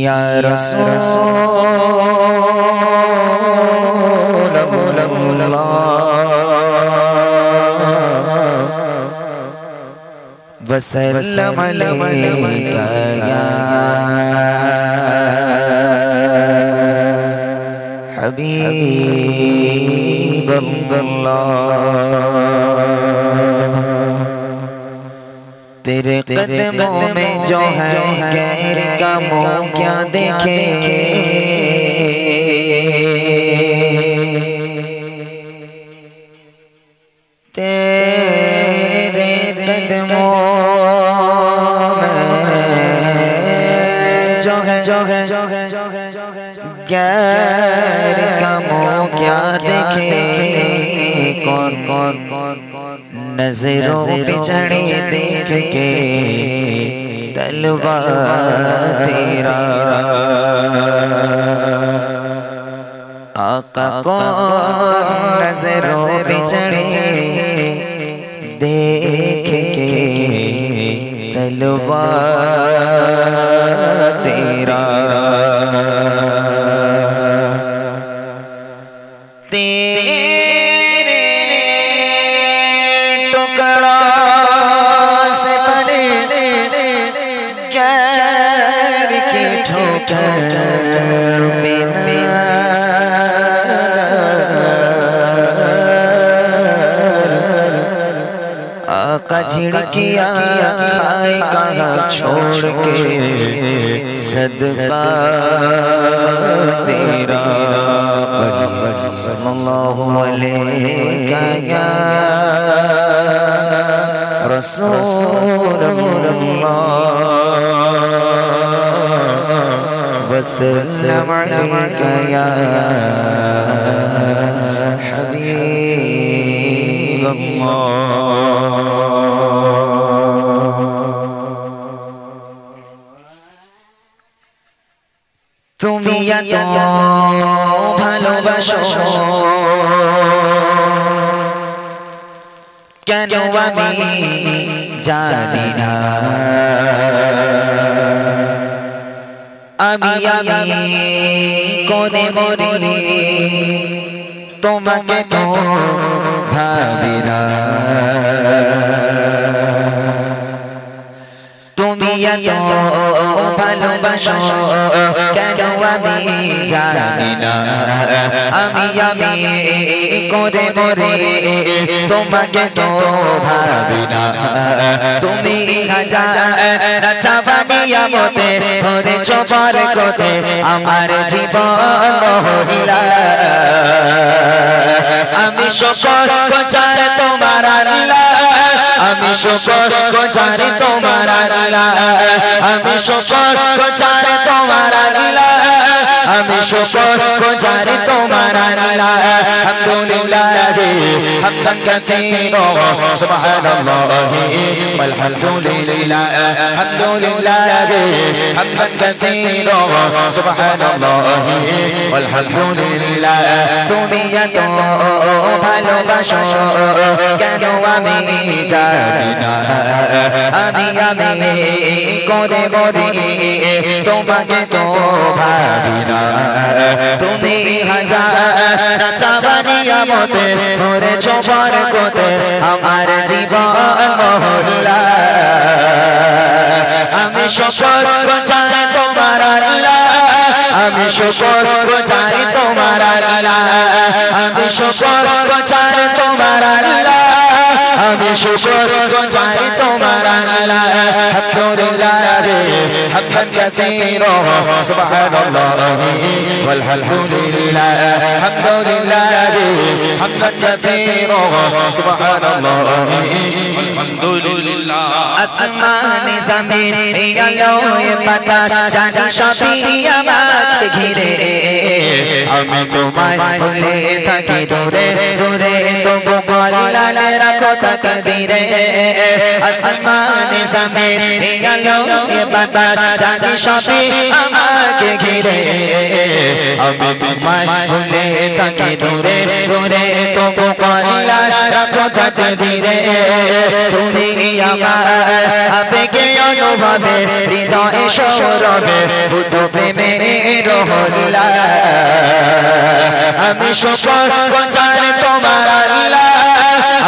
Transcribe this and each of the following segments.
या रसूल अल्लाह वसल्लम अलैका या हबीब अल्लाह। तेरे कदमों में जो है गैर का मुँह क्या देखे, तेरे कदमों में जो है गैर का मुँह क्या देखे। कौन नजरों पे चढ़े देख के तलवा तेरा आका। कौन नजरों पे चढ़े देख के तलवा तेरा। आका झिड़किया खाए कहाँ छोड़ के सदका तेरा। सल्लल्लाहु अलैका या रसूल अल्लाह वसल्लम अलैका या हबीब अल्लाह। তুমি এত ভালোবাসো কেন আমি জানি না। আমি করে মরি তোমাকে তো ভাবি না। তুমি এত ভালোবাসো কেন আমি জানি না। আমি করে মরি তোমাকে তো ভাবি না। তুমি হাজার চাবানিয়া মতে ভরেছ বরকতে আমার জীবন মহল্লা। আমি শুকর গুজার তোমার আল্লাহ, আমি শুকর গুজার তোমার আল্লাহ, আমি শুকর গুজার তোমার আল্লাহ, আমি শুকর গুজার তোমার আল্লাহ। আলহামদুলিল্লাহ হামদান কাসীরা সুবহানাল্লাহি ওয়ালহামদুলিল্লাহ। আলহামদুলিল্লাহ হামদান কাসীরা সুবহানাল্লাহি ওয়ালহামদুলিল্লাহ। তুমি এত ভালোবাসো কেন আমি জানি না। আমি করে মরি তোমাকে তো ভাবি না। তুমি হাজার চাবানিয়া মতে ভরেছ বরকতে আমার জীবন মহল্লা। আমি শুকর গুজার তোমার আল্লাহ, আমি শুকর গুজার তোমার আল্লাহ, আমি শুকর গুজার তোমার আল্লাহ, আমি শুকর গুজার তোমার আল্লাহ। আলহামদুলিল্লাহ হামদান কাসীরা সুবহানাল্লাহি ওয়ালহামদুলিল্লাহ। আলহামদুলিল্লাহ হামদান কাসীরা সুবহানাল্লাহি ওয়ালহামদুলিল্লাহ। আসমান জমিন আলো বাতাস জানি সবই আমাকে ঘিরে। আমি তোমায় ভুলে থাকি দূরে দূরে, তবু আল্লাহ রাখো তাকদীরে। আসমান জমিন আলো বাতাস জানি সবই আমাকে ঘিরে। আমি তোমায় ভুলে থাকি দূরে দূরে তবু কল্লা রাখো তাকদীরে তুমি আমার আবেগে অনুভবে হৃদয়ে সৌরভে বুদ্ধ প্রেমে রহল্লা আমি শুকর গোজারি তোমার আল্লাহ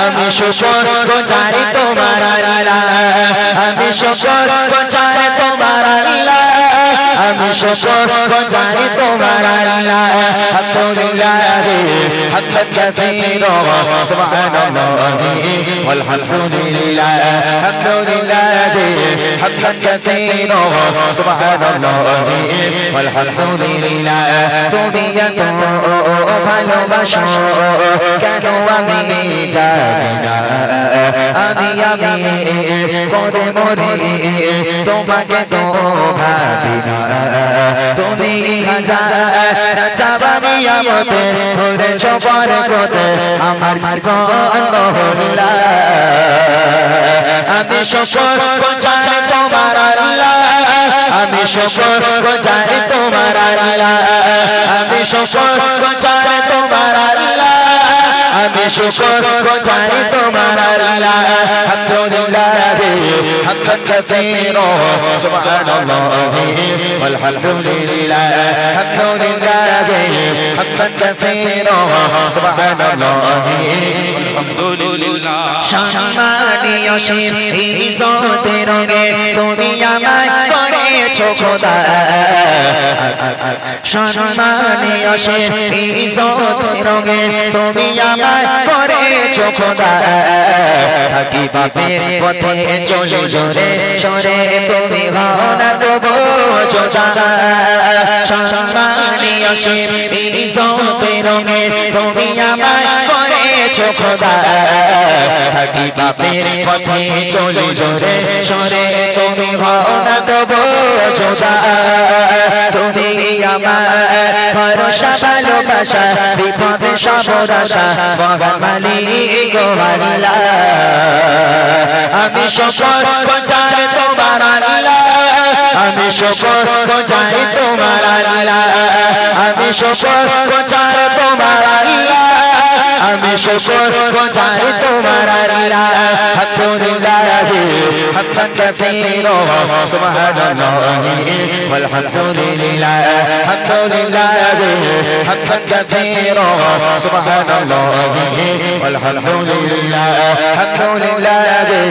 আমি শুকর গোজারি তোমার আল্লাহ আমি শুকর গোজারি তোমার আল্লাহ আমি শুকর গোজারি তোমার আল্লাহ আলহামদুলিল্লাহ হামদান কাসীরা সুবহানাল্লাহি ওয়ালহামদুলিল্লাহ আলহামদুলিল্লাহ হামদান কাসীরা সুবহানাল্লাহি ওয়ালহামদুলিল্লাহ তুমি এত ভালোবাসো কেন আমি জানি না আমি করে মরি তোমাকে তো ভাবি না তুমি হাজার চাবানি আমতে করেছ বরকত আমার জীবন মহল্লা আমি শুকর গোজারি তোমার আল্লাহ আমি শুকর গোজারি তোমার আল্লাহ আমি শুকর গোজারি তোমার আল্লাহ আমি শুকর গোজারি তোমার আল্লাহ আলহামদুলিল্লাহ হামদান কাসীরা সুবহানাল্লাহি ওয়ালহামদুলিল্লাহ আলহামদুলিল্লাহ হামদান কাসীরা সুবহানাল্লাহি আলহামদুলিল্লাহ সম্মানীয় ইজ্জতের রঙে তুমি আমায় করেছো খোদা সম্মানীয় ইজ্জতের রঙে তুমি আমায় করেছো খোদা থাকি বাপের পথে চলে জোরে সরে তুমি হও না তবু যোজা সম্মানীয় ইজ্জতের রঙে তুমি আমায় করেছো খোদা থাকি বাপের পথে চলে জোরে সরে তুমি হও না তবু যোজা তুমি আমার ভরসা ভালোবাসা বিপদে সব আশা মহান মালিক আল্লাহ আমি শুকর গোজারি তোমার আল্লাহ আমি শুকর গোজারি তোমার আল্লাহ আমি শুকর গোজারি তোমার আল্লাহ আমি শুকর গোজারি তোমার আল্লাহ আলহামদুলিল্লাহ হামদান কাসীরা সুবহানাল্লাহি ওয়ালহামদুলিল্লাহ আলহামদুলিল্লাহ হামদান কাসীরা সুবহানাল্লাহি ওয়ালহামদুলিল্লাহ আলহামদুলিল্লাহ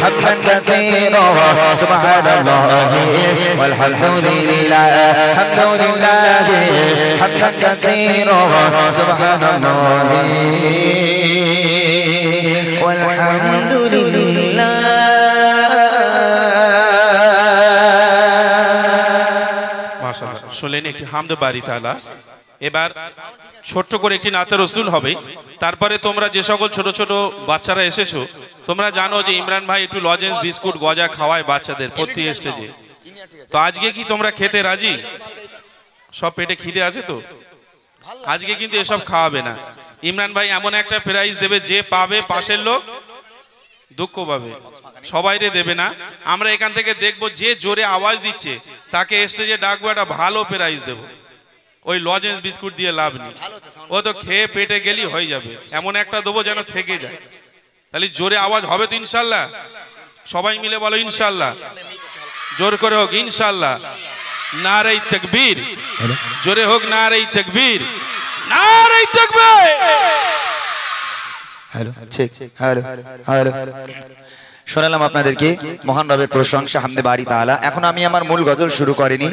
হামদান কাসীরা সুবহানাল্লাহি ওয়ালহামদুলিল্লাহ আলহামদুলিল্লাহ হামদান কাসীরা সুবহানাল্লাহি ওয়ালহামদুলিল্লাহ মাশাআল্লাহ শুনলেন একটি হামদ বারি তাআলা এবার ছোট্ট করে একটি নাতে রাসূল হবে তারপরে তোমরা যে সকল ছোট ছোট বাচ্চারা এসেছো তোমরা জানো যে ইমরান ভাই একটু লজেন্স বিস্কুট গজা খাওয়ায় বাচ্চাদের প্রতি স্টেজে তো আজকে কি তোমরা খেতে রাজি সব পেটে খিদে আছে তো আজকে কিন্তু এসব খাওয়াবে না ইমরান ভাই এমন একটা প্রাইজ দেবে যে পাবে পাশের লোক দুঃখ পাবে সবাইরে দেবে না আমরা এখান থেকে দেখবো যে জোরে আওয়াজ দিচ্ছে তাকে স্টেজে ডাকবো একটা ভালো প্রাইজ দেবো ওই লজেন্স বিস্কুট দিয়ে লাভ নেই ও তো খেয়ে পেটে গেলি হয়ে যাবে এমন একটা দেবো যেন থেকে যায় তাহলে জোরে আওয়াজ হবে তো ইনশাল্লাহ সবাই মিলে বলো ইনশাল্লাহ জোর করে হোক ইনশাল্লাহ নারে তাকবীর জোরে হোক নারে তাকবীর নারে তাকবীর হ্যালো ঠিক হ্যালো হ্যালো শোনালাম আপনাদেরকে মহান রবের প্রশংসা হামদে বারি তাআলা এখন আমি আমার মূল গজল শুরু করিনি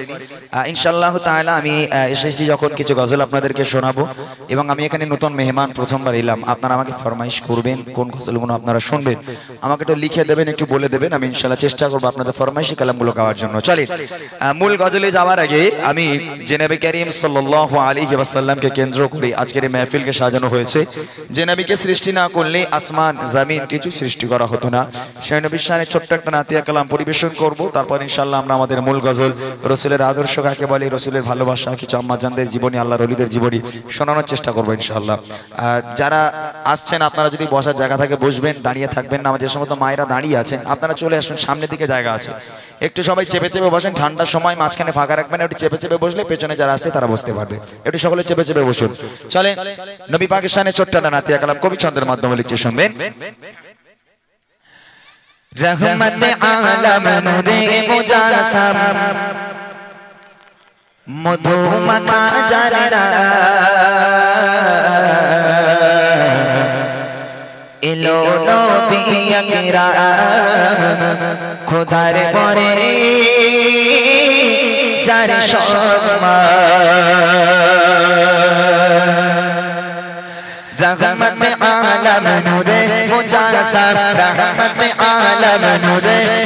ইনশাআল্লাহ তাআলা আমি এসেছি যখন কিছু গজল আপনাদেরকে শোনাবো এবং আমি এখানে নতুন মেহমান প্রথমবার এলাম আপনারা আমাকে ফরমাইশ করবেন কোন গজলগুলো আপনারা শুনবেন আমাকে একটু লিখে দেবেন একটু বলে দেবেন আমি ইনশাআল্লাহ চেষ্টা করব আপনাদের ফরমাইশি কালামগুলো গাওয়ার জন্য চলেন মূল গজলে যাওয়ার আগে আমি জনাবে করিম সাল্লাল্লাহু আলাইহি ওয়াসাল্লামকে কেন্দ্র করে আজকের এই মাহফিলকে সাজানো হয়েছে যে নবীকে সৃষ্টি না করলে আসমান জমিন কিছু সৃষ্টি করা হতো না সেই নবীর শানে ছোট্ট একটা নাতিয়া কালাম পরিবেশন করব, তারপর ইনশাআল্লাহ আমরা আমাদের মূল গজল রাসূলের আদর্শ কাকে বলে, রাসূলের ভালোবাসা, কিছু আম্মাজানদের জীবনী, আল্লাহর ওলিদের জীবনী শোনানোর চেষ্টা করব ইনশাআল্লাহ। যারা আসছেন আপনারা যদি বসার জায়গা থাকে বসবেন, দাঁড়িয়ে থাকবেন না। যে সমস্ত মায়েরা দাঁড়িয়ে আছেন আপনারা চলে আসুন, সামনের দিকে জায়গা আছে, একটু সবাই চেপে চেপে বসেন। ঠান্ডার সময় মাঝখানে ফাঁকা রাখবেন, একটু চেপে চেপে বসলে পেছনে যারা আছে তারা বসতে পারবে। একটু সকলে চেপে চেপে বসুন। চলে নবী পাকিস্তানের ছোট্ট একটা নাতিয়া কালাম কবি ছন্দের মাধ্যমে লিখছে, শুনবেন। রহমত আলম নূরে মুজাসসাম মধু মাখা জানরা এলো নবী আকরাম খোদার পরে যার সম্মান। রহমত আলম নূরে মুজাসসাম, রহমত আলম নূরে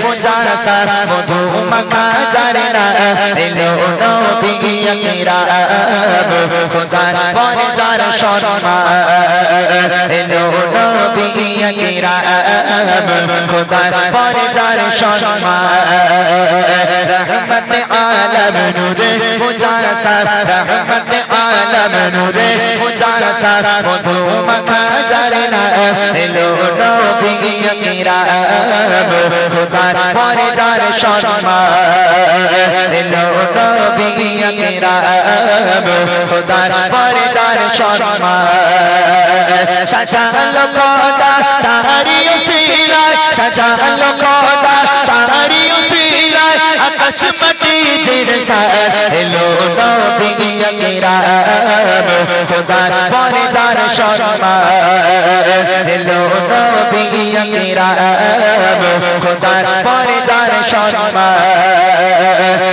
মুজাসসাম মধু মাখা জানরা এলো নবী আকরাম খোদার পরে যার সম্মান। এলো নবী আকরাম খোদার পরে যার সম্মান। রহমত আলম নূরে মুজাসসাম, রহমত আলম নূরে মুজাসসাম মধু মাখা জানরা এলো নবী আকরাম খোদার পরে যার সম্মান। এলো নবী আকরাম খোদার পরে যার সম্মান। সাজালো খোদা তাহারি উসিলায়, সাজালো খোদা তাহারি উসিলায় আকাশ মাটি জিরসা এলো নবী আকরাম খোদার পরে যার সম্মান। এলো নবী আকরাম খোদার পরে যার সম্মান।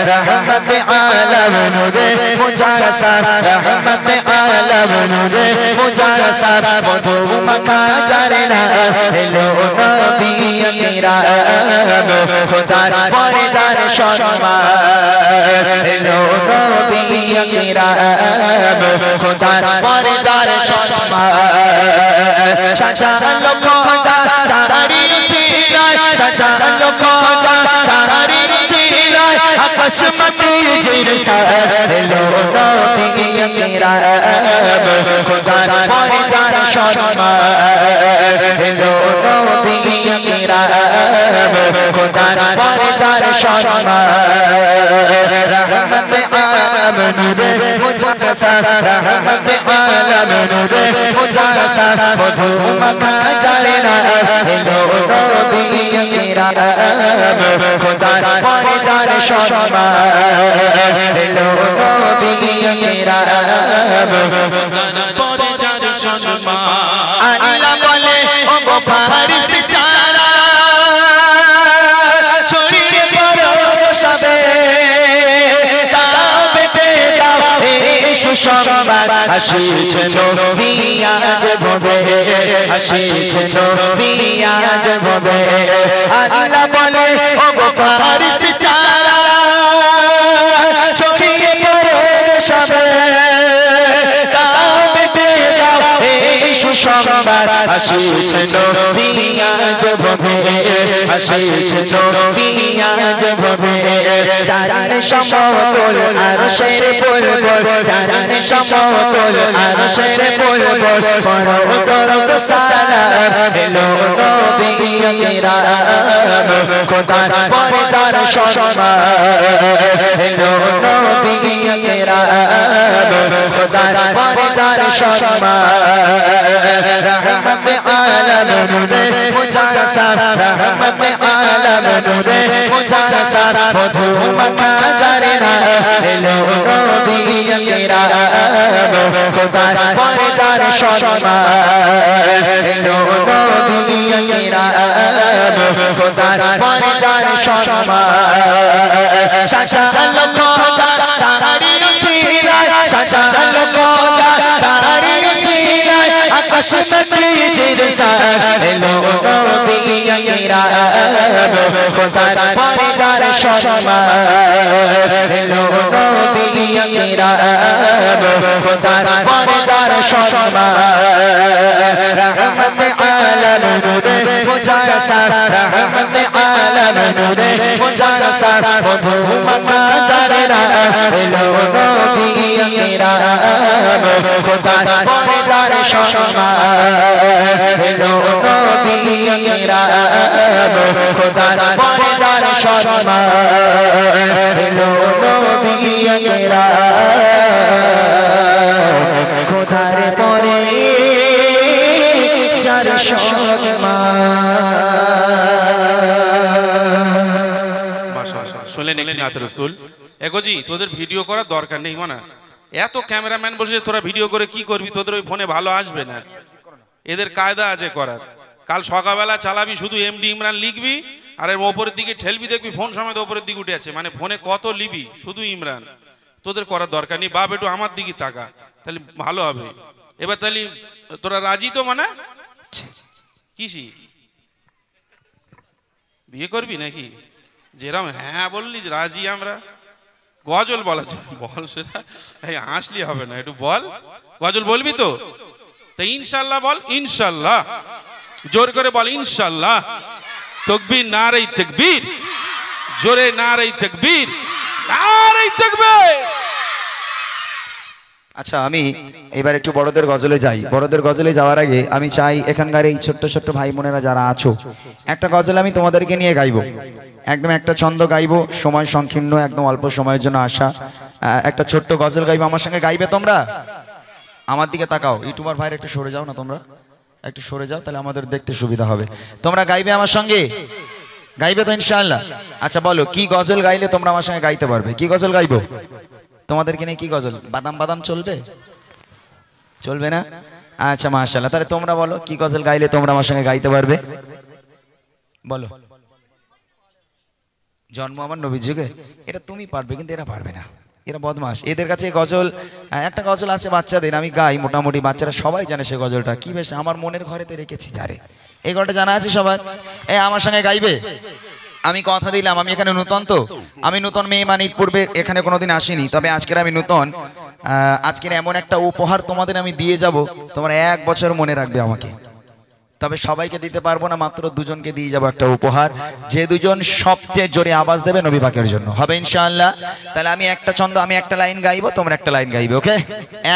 রহমত আলম নূরে মুজাসসাম, রহমত আলম নূরে মুজাসসাম মধু মাখা জানরা এলো নবী আকরাম খোদার পরে যার সম্মান। এলো নবী আকরাম খোদার পরে যার সম্মান। সাজালো খোদা তাহারি উসিলায়, সাজালো খোদা তাহারি উসিলায় আকাশ মাটি জিরসা এলো নবী আকরাম খোদার পরে যার সম্মান। এলো নবী আকরাম খোদার পরে যার সম্মান। রহমত আলম নূরে মুজাসসাম, রহমত আলম নূরে মুজাসসাম মধু মাখা জানরা এলো নবী আকরাম খোদার পরে যার সম্মান। এলো নবী আকরাম খোদার পরে যার সম্মান। আল্লাহ বলে ও গো ফারিস যারা ছড়িয়ে পড়ো সবে সুসংবাদ আসিছে নবী আজ ভবে, আসিছে নবী আজ ভবে। আল্লাহ বলে ও গো ফারিস যারা ছড়িয়ে পড়ো সবে সুসংবাদ আসিছে নবী আজ ভবে, আসিছে নবী আজ ভবে। জান সমতল আরশের বুলবুল, জান সমতল আরশের বুলবুল পড়ো দরুদ সালাম এলো নবী আকরাম খোদার পরে যার সম্মান। এলো নবী আকরাম খোদার পরে যার সম্মান। রহমত আলম নূরে মুজাসসাম, রহমত আলম নূরে মুজাসসাম মধু মাখা জানরা এলো নবী আকরাম খোদার পরে যার সম্মান। এলো নবী আকরাম খোদার পরে যার সম্মান। সাজালো খোদা তাহারি উসিলায়, সাজালো খোদা তাহারি উসিলায় আকাশ মাটি জিরসা এলো নবী আকরাম খোদার পরে যার সম্মান। এলো নবী আকরাম খোদার পরে যার সম্মান। রহমত আলম নূরে मुजासा रहमत आलम नूरे मुजासा मधु मक्का जाना एलो नबी किराम खुदा परेदार शमा एलो नबी किराम खुदा परेदार शमा एलो नबी किराम खुदार परे যার শুনলেন একটি নাতে রাসূল। এগোজি তোদের ভিডিও করার দরকার নেই মানে এত ক্যামেরাম্যান বসে তোরা ভিডিও করে কি করবি তোদের ওই ফোনে ভালো আসবে না এদের কায়দা আছে করার কাল সকালবেলা চালাবি শুধু এমডি ইমরান লিখবি আর এর উপরের দিকে ঠেলবি দেখবি ফোন সমেত উপরের দিকে উঠে আছে মানে ফোনে কত লিবি শুধু ইমরান তোদের করার দরকার নেই বাপ একটু আমার দিকে তাকা তাহলে ভালো হবে এবার তাহলে তোরা রাজি তো মানে কিসি বিয়ে করবি নাকি যেরকম হ্যাঁ বললি রাজি আমরা গজল বলা বল সেটা হাসলি হবে না একটু বল গজল বলবি তো তাই ইনশাল্লাহ বল ইনশাল্লাহ জোর করে বল ইনশাল্লাহ তাকবীর নারে তাকবীর জোরে নারে তাকবীর নারে তাকবীর। আচ্ছা আমি এবার একটু বড়দের গজলে যাই বড়দের গজলে যাওয়ার আগে আমি চাই এখানকার এই ছোট্ট ছোট্ট ভাই বোনেরা যারা আছো একটা গজল আমি তোমাদেরকে নিয়ে গাইবো একদম একটা ছন্দ গাইবো সময় সংকীর্ণ একদম অল্প সময়ের জন্য আসা একটা ছোট্ট গজল গাইবো আমার সঙ্গে গাইবে তোমরা আমার দিকে তাকাও ইউটিউবার ভাইরা একটু সরে যাও না তোমরা একটু সরে যাও তাহলে আমাদের দেখতে সুবিধা হবে তোমরা গাইবে আমার সঙ্গে গাইবে তো ইনশাআল্লাহ আচ্ছা বলো কি গজল গাইলে তোমরা আমার সঙ্গে গাইতে পারবে কি গজল গাইবো তোমাদেরকে নিয়ে কি গজল বাদাম বাদাম চলবে চলবে না আচ্ছা মাশাআল্লাহ তাহলে তোমরা বলো কি গজল গাইলে তোমরা আমার সঙ্গে গাইতে পারবে বলো জন্ম আমার নবীর যুগে এটা তুমি পারবে কিন্তু এরা পারবে না এরা বদমাশ এদের কাছে গজল একটা গজল আছে বাচ্চাদের আমি গাই মোটামুটি বাচ্চারা সবাই জানে সে গজলটা কি বেশ আমার মনের ঘরেতে রেখেছি যারে এই গজলটা জানা আছে সবার আমার সঙ্গে গাইবে আমি কথা দিলাম আমি এখানে নতুন তো আমি নতুন মেহমানির পূর্বে এখানে কোনোদিন আসিনি তবে আজকের আমি নতুন আজকের এমন একটা উপহার তোমাদের আমি দিয়ে যাব তোমরা 1 বছর মনে রাখবে আমাকে তবে সবাইকে দিতে পারবো না মাত্র দুজনকে দিয়ে যাব একটা উপহার যে দুজন সবচেয়ে জোরে আওয়াজ দেবে নবী পাকের জন্য হবে ইনশাআল্লাহ তাহলে আমি একটা ছন্দ আমি একটা লাইন গাইবো তোমরা একটা লাইন গাইবে ওকে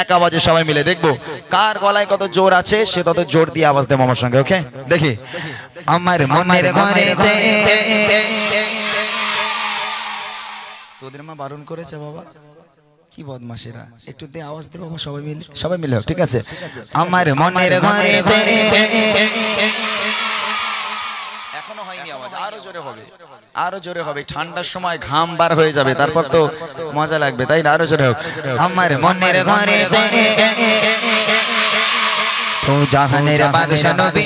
এক আওয়াজে সবাই মিলে দেখবো কার গলায় কত জোর আছে সে তত জোর দিয়ে আওয়াজ দেবো আমার সঙ্গে ওকে দেখি আমার মনের ঘরেতে তোদের মা বারণ করেছে বাবা কি বদমাশেরা একটু দে আওয়াজ দে বাবা সবাই মিলে ঠিক আছে আমার মনের ঘরেতে এখনো হয়নি আওয়াজ আরো জোরে হবে ঠান্ডার সময় ঘাম বার হয়ে যাবে তারপর তো মজা লাগবে তাই না আরো জোরে হোক আমার মনের ঘরেতে তো জাহানের বাদশা নবী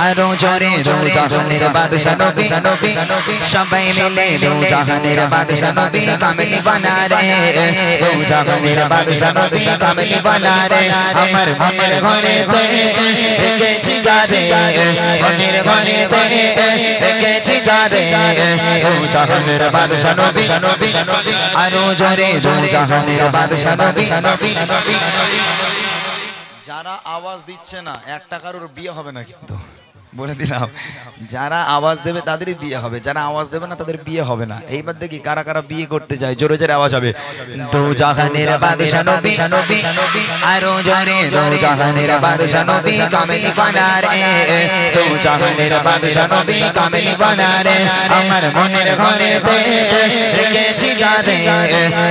আরো জোরে দো জাহানের বাদশা নবী সবাই মিলে দো জাহানের বাদশা নবী কামলি বানা রে দো জাহানের বাদশা নবী কামলি বানা রে আমার মনের ঘরেতে রেখেছি যারে মনের ঘরেতে রেখেছি যারে দো জাহানের বাদশা নবী আরো জোরে দো জাহানের বাদশা নবী যারা আওয়াজ দিচ্ছে না একটা কারোর বিয়ে হবে না কিন্তু বলে দিলাম যারা আওয়াজ দেবে তাদেরই বিয়ে হবে যারা আওয়াজ দেবে না তাদের বিয়ে হবে না এইবার দেখি কারা কারা বিয়ে করতে যায় জোরে জোরে আওয়াজ হবে দো জাহানের বাদশা নবী আরো জোরে দো জাহানের বাদশা নবী কামলি বানা রে দো জাহানের বাদশা নবী কামলি বানা রে আমার মনের ঘরেতে রেখেছি যারে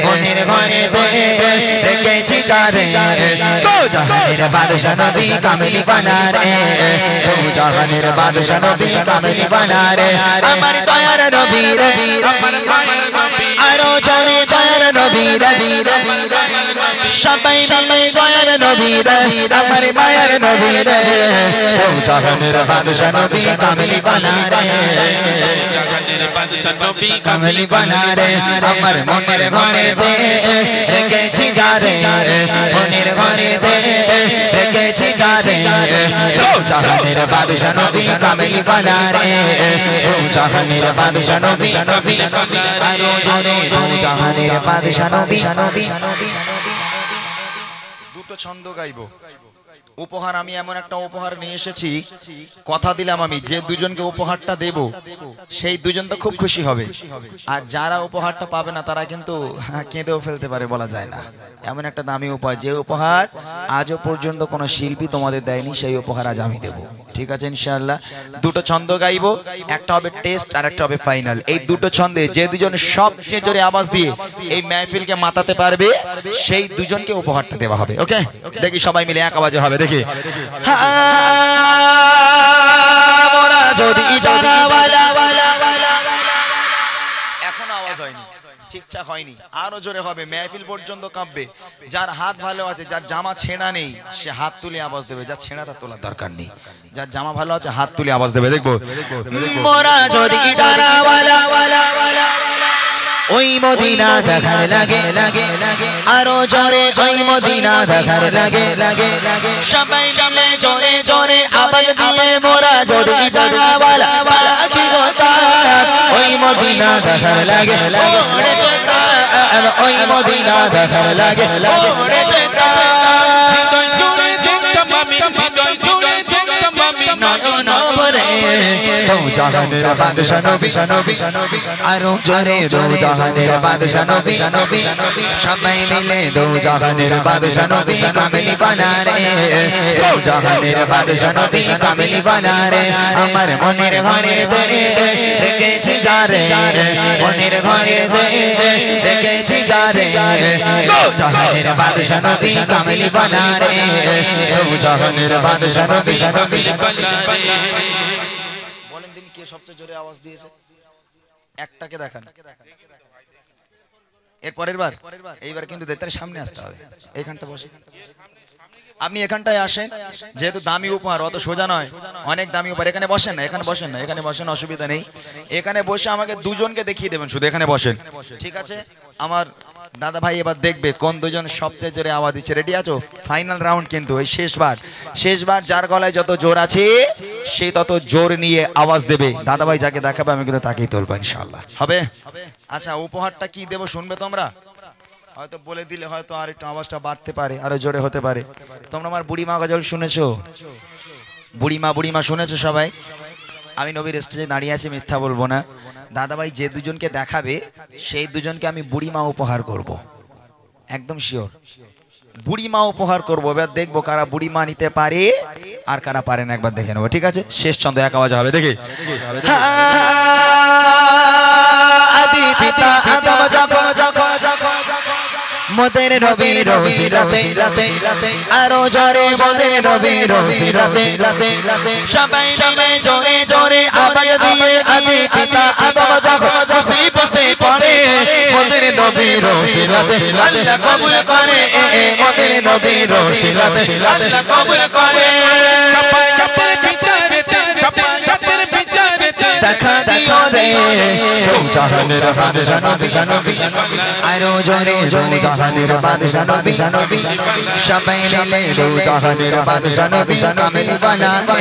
মনের ঘরেতে রেখেছি যারে দো জাহানের বাদশা নবী কামলি বানা রে দো জাহানের বাদশা নবী কামলি বানা রে আমার দয়ার নবী রে আমার মায়ের নবী আরো জোরে দয়ার নবী রে সবাই মিলে দয়ার নবী রে আমার মায়ের নবী রে ও জাহানের বাদশা নবী কামলি বানা রে জাহানের বাদশা নবী কামলি বানা রে আমার মনের ঘরেতে রেখেছি যারে মনের ঘরেতে রেখেছি যারে ও জাহানের বাদশা নবী কামলি বানা রে ও জাহানের বাদশা নবী আরো জোরে ও জাহানের বাদশা নবী দুটো ছন্দ গাইবো। উপহার আমি এমন একটা উপহার নিয়ে এসেছি, কথা দিলাম আমি যে দুজনকে উপহারটা দেব সেই দুজন তো খুব খুশি হবে, আর যারা উপহারটা পাবে না তারা কিন্তু কেঁদেও ফেলতে পারে, বলা যায় না। এমন একটা দামি উপহার, যে উপহার আজও পর্যন্ত কোনো শিল্পী তোমাদের দেয়নি, সেই উপহার আজ আমি দেব। ঠিক আছে ইনশাআল্লাহ। দুটো ছন্দ গাইবো, একটা হবে টেস্ট আর একটা হবে ফাইনাল। এই দুটো ছন্দে যে দুজন সবচেয়ে জোরে আওয়াজ দিয়ে এই মাহফিলকে মাতাতে পারবে সেই দুজনকে উপহারটা দেওয়া হবে। ওকে, দেখি সবাই মিলে এক আওয়াজে হবে। দেখি এখন আওয়াজ হয়নি, ঠিকঠাক হয়নি, আরো জোরে হবে, মেহফিল পর্যন্ত কাঁপবে। যার হাত ভালো আছে, যার জামা ছেঁড়া নেই, সে হাত তুলে আওয়াজ দেবে। যার ছেঁড়া তার তোলার দরকার নেই, যার জামা ভালো আছে হাত তুলে আওয়াজ দেবে। দেখবো মোরা যদি ওই মদিনা দেখার লাগে লাগে আরো জোরে, ওই মদিনা দেখার লাগে লাগে সবাই মিলে জোরে জোরে আওয়াজ দিয়ে মোরা যদি জানাওয়ালা পাখি গোতা, ওই মদিনা দেখার লাগে ওরে যেতা, ওই মদিনা দেখার লাগে ওরে যেতা। হৃদয় জুড়ে দেখতাম আমি, হৃদয় জুড়ে দেখতাম আমি নয়ন ভরে দো জাহানের বাদশা নবী, আরো জোরে দো জাহানের বাদশা নবী, সবাই মিলে দো জাহানের বাদশা নবী কামিলি বানা রে, দো জাহানের বাদশা নবী কামিলি বানা রে। আমার মনের ঘরে রেখেছি যারে, মনের ঘরে রেখেছি যারে, দো জাহানের বাদশা নবী কামিলি বানা রে, দো জাহানের বাদশা নবী কামিলি বানা রে। বলেন দিন কে সবচেয়ে জোরে আওয়াজ দিয়েছে? একটাকে দেখান। এর পরের বার, এইবার কিন্তু দেতার সামনে আসতে হবে। এইখানটা বসে, আপনি এখানটায় আসেন, যেহেতু দামি উপহার অত সোজা নয়, অনেক দামি উপহার। এখানে বসেন না, এখানে বসেন না, এখানে বসেন, অসুবিধা নেই। এখানে বসে আমাকে দুজনকে দেখিয়ে দেবেন, শুধু এখানে বসেন, ঠিক আছে? আমার দাদা ভাই এবার দেখবে কোন দুজন সবচেয়ে জোরে আওয়াজ দিচ্ছে। রেডি আছো? ফাইনাল রাউন্ড কিন্তু, ওই শেষবার যার গলায় যত জোর আছে সে তত জোর নিয়ে আওয়াজ দেবে। দাদা ভাই যাকে দেখাবে আমি কিন্তু তাকেই তুলবো ইনশাআল্লাহ। হবে? আচ্ছা, উপহারটা কি দেবো শুনবে তোমরা? হয়তো বলে দিলে হয়তো আর একটু আওয়াজটা বাড়তে পারে, আরো জোরে হতে পারে। তোমরা আমার বুড়িমা গজল শুনেছো? বুড়িমা শুনেছো সবাই? আমি নবীর স্টেজে দাঁড়িয়ে আছি, মিথ্যা বলবো না। দাদাভাই যে দুজনকে দেখাবে সেই দুজনকে আমি বুড়িমা উপহার করব, একদম শিওর বুড়িমা উপহার করবো। এবার দেখবো কারা বুড়িমা নিতে পারে আর কারা পারে না, একবার দেখে নেবো। ঠিক আছে, শেষ ছন্দ এক আওয়াজ হবে। দেখি আদি পিতা আদম যখন মোদের নবীর ওসিলাতে আরো জোরে মোদের নবীর ওসিলাতে সবাই মিলে জোরে জোরে আওয়াজ দিয়ে আদি পিতা আদম যখন মুসিবতে পড়ে মোদের নবীর ওসিলাতে আল্লাহ কবুল করে, মোদের নবীর ওসিলাতে আল্লাহ কবুল করে। সবাই সবার বিচারে সবার বিচারে দেখা দিও রে দো জাহানের বাদশা নবী, আরো জোরে জোরে জাহানের বাদশা নবী, সবাই মিলে দো জাহানের বাদশা নবী কামিলি বানা রে,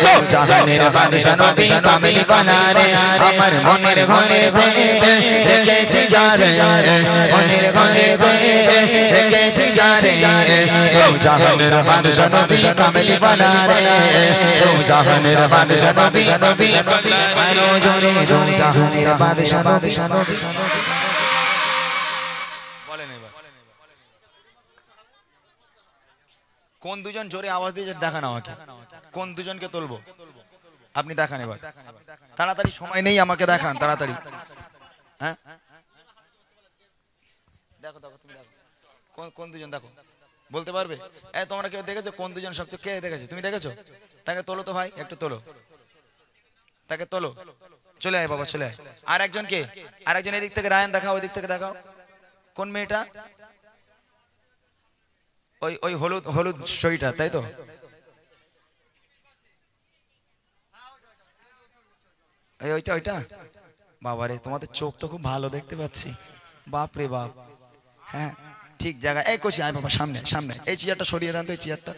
দো জাহানের বাদশা নবী কামিলি বানা রে। আমার মনের ঘরে রেখেছি যারে, মনের ঘরে রেখেছি যারে, দো জাহানের বাদশা নবী কামিলি বানা রে, দো জাহানের বাদশা নবী, আরো জোরে জোরে জাহানের বাদশা নবী। বলেন এবার কোন দুজন জোরে আওয়াজ দিয়ে দেখান আমাকে, কোন দুজনকে তুলবো আপনি দেখান এবার তাড়াতাড়ি, সময় নেই, আমাকে দেখান তাড়াতাড়ি। হ্যাঁ দেখো তুমি দেখো কোন দুজন, দেখো বলতে পারবে? তোমরা কেউ দেখেছো কোন দুজন সবচেয়ে, কে দেখেছো? তুমি দেখেছো? তাকে তোলো তো ভাই, একটু তোলো, তাকে তোলো, চলে আয় বাবা চলে আয়। আর একজন কে? আর একজন এদিক থেকে, রায়ন দেখাও, ওই দিক থেকে দেখাও। কোন মেয়েটা? ওই হলুদ শরীরটা, তাই তো? ওইটা বাবারে, তোমাদের চোখ তো খুব ভালো দেখতে পাচ্ছি, বাপ রে বাপ। হ্যাঁ ঠিক জায়গা। এই কচি আয় বাবা, সামনে এই চেয়ারটা সরিয়ে দেন তো, এই চেয়ারটা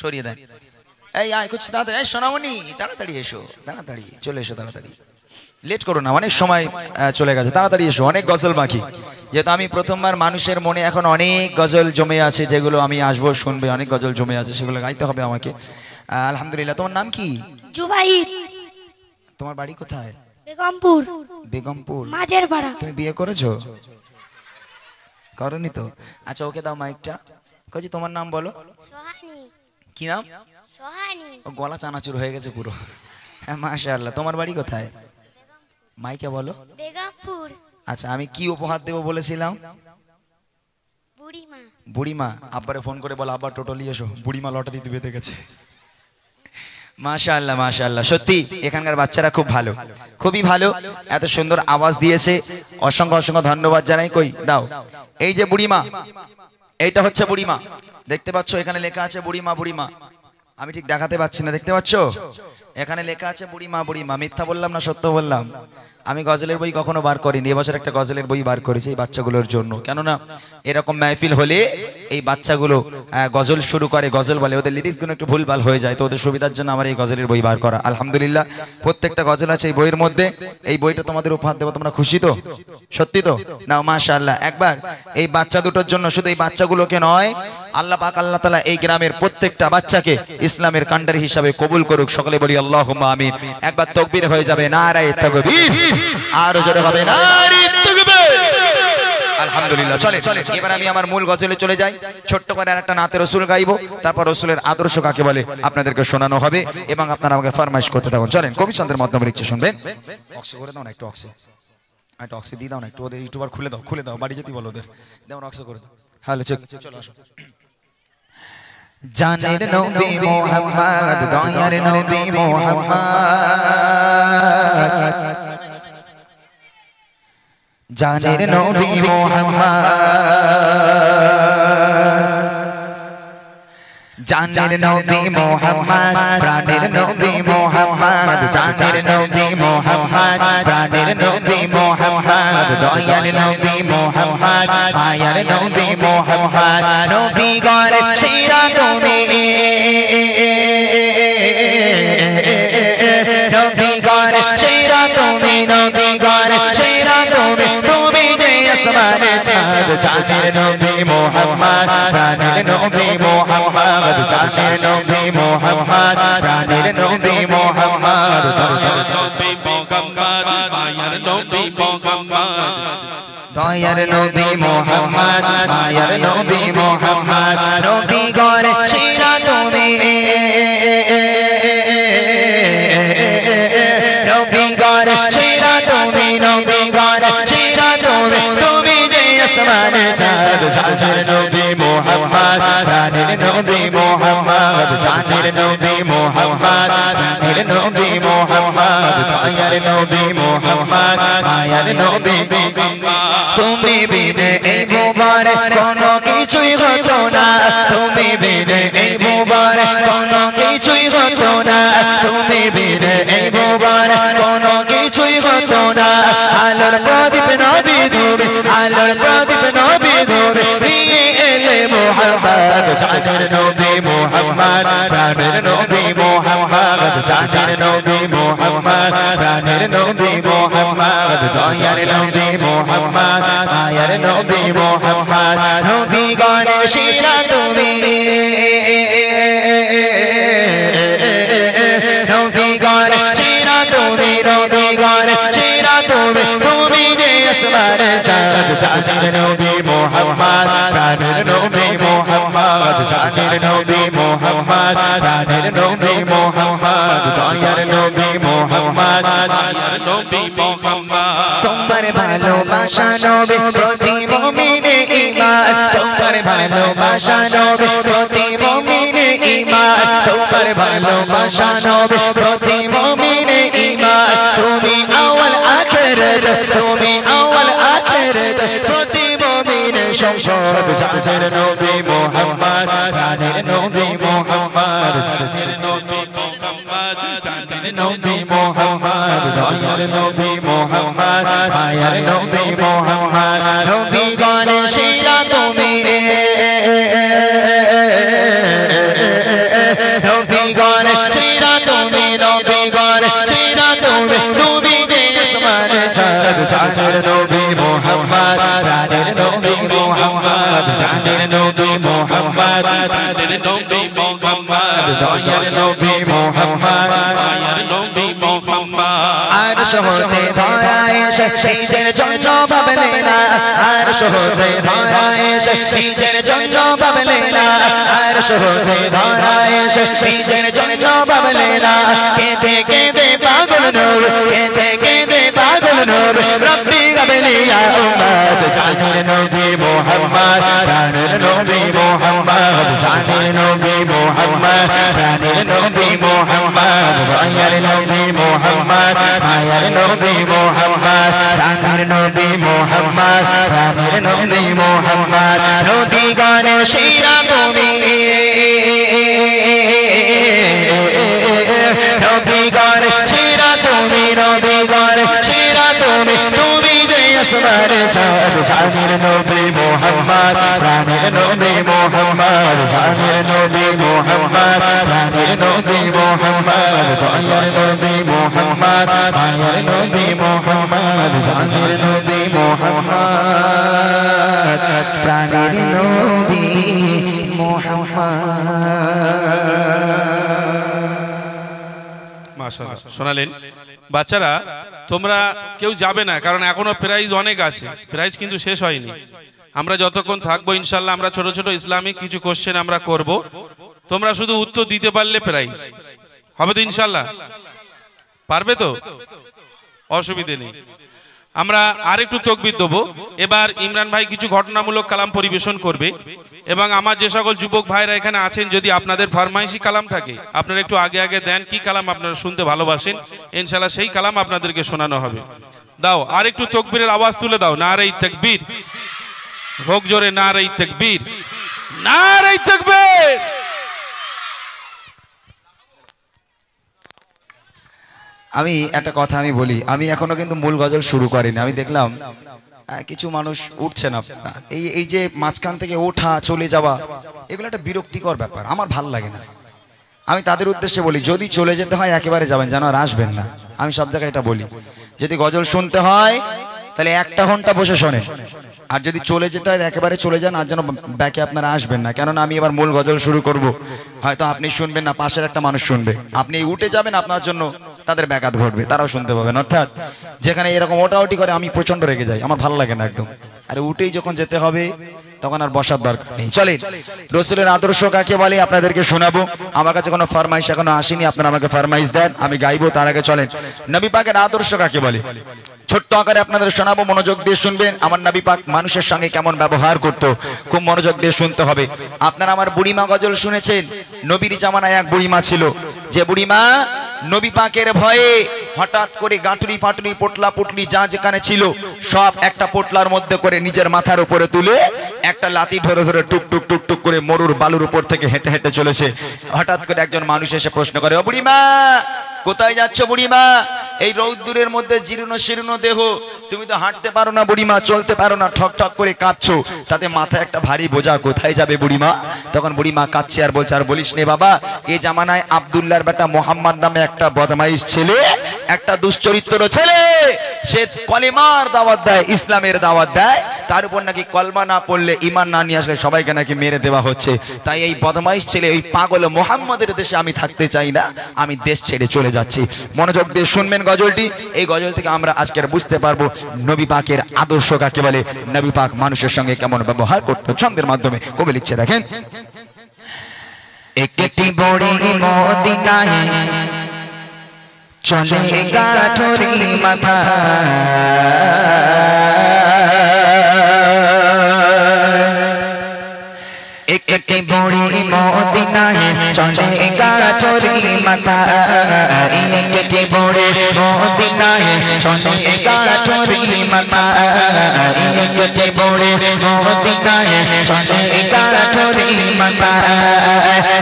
সরিয়ে দেন। এই আয় কচি তাড়াতাড়ি, এই সোনামণি তাড়াতাড়ি এসো, তাড়াতাড়ি চলে এসো তাড়াতাড়ি। লেট করো না, অনেক সময় চলে গেছে, তাড়াতাড়ি এসো, অনেক গজল বাকি। যেহেতু আমি প্রথমবার, মানুষের মনে এখন অনেক গজল জমে আছে, যেগুলো আমি আসবো শুনবে, অনেক গজল জমে আছে, সেগুলো গাইতে হবে আমাকে। আলহামদুলিল্লাহ। তোমার নাম কি? জুবাইর। তোমার বাড়ি কোথায়? বেগমপুর। বেগমপুর, মাঝের পাড়া। তুমি বিয়ে করেছো? করনি তো? আচ্ছা, ওকে দাও মাইকটা। কজি তোমার নাম বলো। সোহানি। কি নাম? সোহানি। ও গলা চানাচুর হয়ে গেছে পুরো। হ্যাঁ, মাশাআল্লাহ। তোমার বাড়ি কোথায়? মাইকে বলো। বেগমপুর। আচ্ছা, আমি কি উপহার দেবো বলেছিলাম? বুড়িমা। বুড়িমা। আব্বারে ফোন করে বলো, আব্বা টোটো নিয়ে এসো, বুড়িমা লটারিতে বেঁধে গেছে। মাশাআল্লাহ, মাশাআল্লাহ। সত্যি এখানকার বাচ্চারা খুব ভালো, খুবই ভালো, এত সুন্দর আওয়াজ দিয়েছে, অসংখ্য অসংখ্য ধন্যবাদ জানাই। কই দাও, এই যে বুড়িমা, এইটা হচ্ছে বুড়িমা, দেখতে পাচ্ছ এখানে লেখা আছে বুড়িমা। বুড়িমা আমি ঠিক দেখাতে পাচ্ছি না, দেখতে পাচ্ছ এখানে লেখা আছে বুড়িমা। বুড়িমা, মিথ্যা বললাম না সত্য বললাম? আমি গজলের বই কখনো বার করিনি, এবছর একটা গজলের বই বার করেছি এই বাচ্চাগুলোর জন্য। কেননা এরকম মাহফিল হলে এই বাচ্চাগুলো গজল শুরু করে, গজল বলে, ওদের লিরিক্সগুলো একটু ভুলভাল হয়ে যায়, তো ওদের সুবিধার জন্য আমার এই গজলের বই বার করা। আলহামদুলিল্লাহ, প্রত্যেকটা গজল আছে এই বইয়ের মধ্যে। এই বইটা তোমাদের উপহার দেবো, তোমরা খুশি তো? সত্যি তো? নাও, মাশাআল্লাহ। একবার এই বাচ্চা দুটোর জন্য, শুধু এই বাচ্চাগুলোকে নয়, আল্লাহ পাক আল্লাহ তাআলা এই গ্রামের প্রত্যেকটা বাচ্চাকে ইসলামের কান্ডারি হিসাবে কবুল করুক। সকলে বলি আল্লাহুম্মা আমিন। একবার তাকবীর হয়ে যাবে, নারায়ে তাকবীর, আর জোরে হবে নারায়ে তাকবীর। আলহামদুলিল্লাহ। চলে এবার আমি আমার মূল গজলে চলে যাই। ছোট্ট করে আর একটা নাতে রসুল গাইবো, তারপর রসুলের আদর্শ কাকে বলে আপনাদেরকে শোনানো হবে, এবং আপনারা আমাকে ফরমাইশ করতে থাকুন। চলেন, কবিচন্দ্রের মাধ্যমে লিখছে, শুনবেন। অক্সি করে দাও না, একটু অক্সি, একটা অক্সি দিয়ে দাও না একটু, ওদের ইউটিউবার খুলে দাও, খুলে দাও, বাড়ি যেতে বলো ওদের, দাও অক্সি করে দাও। হ্যালো, চলো আসো। জানের নবী মুহাম্মদ, দয়ার নবী মুহাম্মদ, জানের নবী মুহাম্মদ, জানের নবী মুহাম্মদ, প্রাণের নবী মুহাম্মদ, জানের নবী মুহাম্মদ, প্রাণের নবী মুহাম্মদ, দয়ার নবী মুহাম্মদ, মায়ার নবী মুহাম্মদ, নবী গণ সেরা তুমি, নবী গণ সেরা তুমি, নবী গণ সেরা তুমি, তুমি যে আসমানে চাঁদ, জানের নবী মুহাম্মদ, প্রাণের নবী মুহাম্মদ, জানের নবী মুহাম্মদ, প্রাণের নবী মুহাম্মদ, দয়ার নবী মুহাম্মদ, মায়ার নবী মুহাম্মদ, দয়ার নবী মুহাম্মদ, মায়ার নবী মুহাম্মদ, নবী গণ সেরা তুমি, নবী গণ সেরা তুমি, নবী গণ সেরা তুমি, তুমি যে আসমানে চাঁদ, জানের নবী মুহাম্মদ, প্রাণের নবী মুহাম্মদ, জানের নবী মুহাম্মদ, প্রাণের নবী মুহাম্মদ, দয়ার নবী মুহাম্মদ, মায়ার নবী মুহাম্মদ, তুমি বিনে এই মুবারক কোনো কিছুই হতো না, তুমি বিনে এই মুবারক কোনো কিছুই হতো না, তুমি বিনে এই মুবারক কোনো কিছুই হতো না, আলোর প্রদীপ নবী ধরে, আলোর প্রদীপ নবী ধরে নিয়ে এলে মুহাম্মদ, জানের নবী মুহাম্মদ, প্রাণের নবী মুহাম্মদ, জানের নবী মুহাম্মদ, প্রাণের নবী মুহাম্মদ, দয়ার নবী মুহাম্মদ, মায়ার নবী মুহাম্মদ, নবী গণ সেরা তুমি, নবী গণ সেরা তুমি, নবী গণ সেরা তুমি, তুমি যে আসমানে চাঁদ, জানের নবী মুহাম্মদ, প্রাণের নবী মুহাম্মদ, জানের নবী মুহাম্মদ, প্রাণের নবী মুহাম্মদ, দয়ার নবী মুহাম্মদ, মায়ার নবী মুহাম্মদ, তোমার ভালোবাসা নবী প্রতি মুমিনে ঈমান, তোমার ভালোবাসা নবী প্রতি মুমিনে ঈমান, তোমার ভালোবাসা নবী প্রতি মুমিনে ঈমান, তুমি আউয়াল আখিরাত, তুমি আউয়াল আখিরাত, প্রতি মুমিনে সম্পদ, জানের নবী মুহাম্মদ, প্রাণের নবী মুহাম্মদ, জানের নবী মুহাম্মদ, প্রাণের নবী মুহাম্মদ, দয়ার নবী মুহাম্মদ, মায়ার নবী মুহাম্মদ, নবী গণ সেরা তুমি, নবী গণ সেরা তুমি, নবী গণ সেরা তুমি, তুমি যে প্রাণের নবী মোহাম্মদ দয়ার নবী মোহাম্মদ মায়ার নবী মোহাম্মদ আর শহরে ধরায় নিজের জন্য ভাবলে না আর শহরে ধরায় নিজের জন্য ভাবলে না আর শহরে ধরায় নিজের জন্য ভাবলে না কেঁদে কেঁদে পাগল নূর কেঁদে কেঁদে পাগল নূর রব্বি গাবলি ইয়া উম্মত জানের নবী মোহাম্মদ প্রাণের নবী মোহাম্মদ জানের নবী মোহাম্মদ প্রাণের নবী মোহাম্মদ দয়ার নবী মোহাম্মদ মায়ার নবী মোহাম্মদ প্রাণের নবী মোহাম্মদ প্রাণের নবী মোহাম্মদ নবী গানের সেরা তুমি নবী গানের সেরা তুমি নবী গানের সেরা তুমি তুমি যে আসমান চাঁদ জানের নবী মোহাম্মদ প্রাণের নবী মোহাম্মদ জানের নবী মোহাম্মদ প্রাণের নবী মোহাম্মদ দয়ার নবী মোহাম্মদ মায়ার নবী মোহাম্মদ জানের নবী মোহাম্মদ প্রাণের নবী মোহাম্মদ। মাশাআল্লাহ শোনালেন। বাচ্চারা তোমরা কেউ যাবে না, কারণ এখনো প্রাইজ অনেক আছে, প্রাইজ কিন্তু শেষ হয়নি। আমরা যতক্ষণ থাকবো ইনশাল্লাহ আমরা ছোট ছোট ইসলামিক কিছু কোশ্চেন আমরা করব, তোমরা শুধু উত্তর দিতে পারলে প্রাইজ হবে তো ইনশাল্লাহ? পারবে তো? অসুবিধে নেই। আমরা আরেকটু তকবির দেবো। এবার ইমরান ভাই কিছু ঘটনামূলক কালাম পরিবেশন করবে এবং আমার যে সকল যুবক ভাইরা এখানে আছেন যদি আপনাদের ফরমাইশি কালাম থাকে আপনারা একটু আগে আগে দেন, কি কালাম আপনারা শুনতে ভালোবাসেন, ইনশাল্লাহ সেই কালাম আপনাদেরকে শোনানো হবে। দাও আর একটু তকবীরের আওয়াজ তুলে দাও, নারে তাকবীর হোক জোরে, নারে তাকবীর, নারে তাকবীর। আমি একটা কথা আমি বলি, আমি এখনো কিন্তু মূল গজল শুরু করিনি। আমি দেখলাম কিছু মানুষ উঠছেন আপনারা, এই যে মাঝখান থেকে ওঠা চলে যাওয়া এগুলো একটা বিরক্তিকর ব্যাপার, আমার ভাল লাগে না। আমি তাদের উদ্দেশ্যে বলি যদি চলে যেতে হয় একেবারে যাবেন, যেন আর আসবেন না। আমি সব জায়গায় এটা বলি, যদি গজল শুনতে হয় তাহলে 1 ঘন্টা বসে শোনেন, আর যদি চলে যেতে হয় একেবারে চলে যান, আর যেন ব্যাকে আপনারা আসবেন না। কেননা আমি এবার মূল গজল শুরু করব, হয়তো আপনি শুনবেন না, পাশের একটা মানুষ শুনবে, আপনি উঠে যাবেন, আপনার জন্য তাদের ব্যাঘাত ঘটবে, তারাও শুনতে পাবেন। অর্থাৎ যেখানে এরকম ওটাওটি করে আমি প্রচন্ড রেগে যাই, আমার ভালো লাগে না একদম। আরে উঠেই যখন যেতে হবে তখন আর বসার দরকার নেই। চলেন, রসুলের আদর্শ কাকে বলে আপনাদেরকে শোনাবো। আমার কাছে কোনো ফরমাইশ এখনো আসেনি, আপনারা আমাকে ফরমাইশ দেন, আমি গাইবো। তার আগে চলেন, নবী পাকের আদর্শ কাকে বলে ছোট্ট আকারে আপনাদের শোনাবো, মনোযোগ দিয়ে শুনবেন। আমার নবী পাক মানুষের সঙ্গে কেমন ব্যবহার করত, খুব মনোযোগ দিয়ে শুনতে হবে। আপনারা আমার বুড়িমা গজল শুনেছেন, নবীর জামানায় এক বুড়িমা ছিল, যে বুড়িমা নবী পাকের ভয়ে হঠাৎ করে গাঁটুরি ফাটুরি পোটলা পুটলি যা যেখানে ছিল সব একটা পোটলার মধ্যে করে নিজের মাথার উপরে তুলে একটা লাঠি ধরে ধরে টুক টুক টুক টুক করে মরুর বালুর উপর থেকে হেঁটে হেঁটে চলেছে। হঠাৎ করে একজন মানুষ এসে প্রশ্ন করে, ও বুড়িমা কোথায় যাচ্ছ বুড়িমা? এই রৌদ্দুরের মধ্যে জীর্ণ শীর্ণ দেহ, তুমি তো হাঁটতে পারো না বুড়িমা, চলতে পারো না, ঠক ঠক করে কাঁদছো, তাতে মাথায় একটা ভারী বোঝা, কোথায় যাবে বুড়িমা? তখন বুড়িমা কাঁদছে আর বলছে, আর বলিস নে বাবা, এই জামানায় আব্দুল্লাহর বেটা মোহাম্মদ নামে একটা বদমাইশ ছেলে, একটা দুশ্চরিত্র ছেলে, সে কলেমার দাওয়াত দেয়, ইসলামের দাওয়াত দেয়, তার উপর নাকি কলমা না পড়লে, ঈমান না নিয়ে আসলে সবাইকে নাকি মেরে দেওয়া হচ্ছে। তাই এই বদমাইশ ছেলে, এই পাগল মোহাম্মদের দেশে আমি থাকতে চাই না, আমি দেশ ছেড়ে চলে যাচ্ছি। মনোযোগ দিয়ে শুনবেন গজলটি, এই গজল থেকে আমরা আজকের বুঝতে পারবো নবী পাকের আদর্শ কাকে বলে, নবী পাক মানুষের সঙ্গে কেমন ব্যবহার করতো। ছন্দের মাধ্যমে কবি লিখছে, দেখেন, একটি বড়ি মদিনায় চলে গাঠরি মাথা, একটি বড়ি মদিনায় চলে গাঠরি মাথা, একটি বড়ি মদিনায় চলে গাঠরি মাথা, একটি বড়ি মদিনায় চলে গাঠরি মাথা,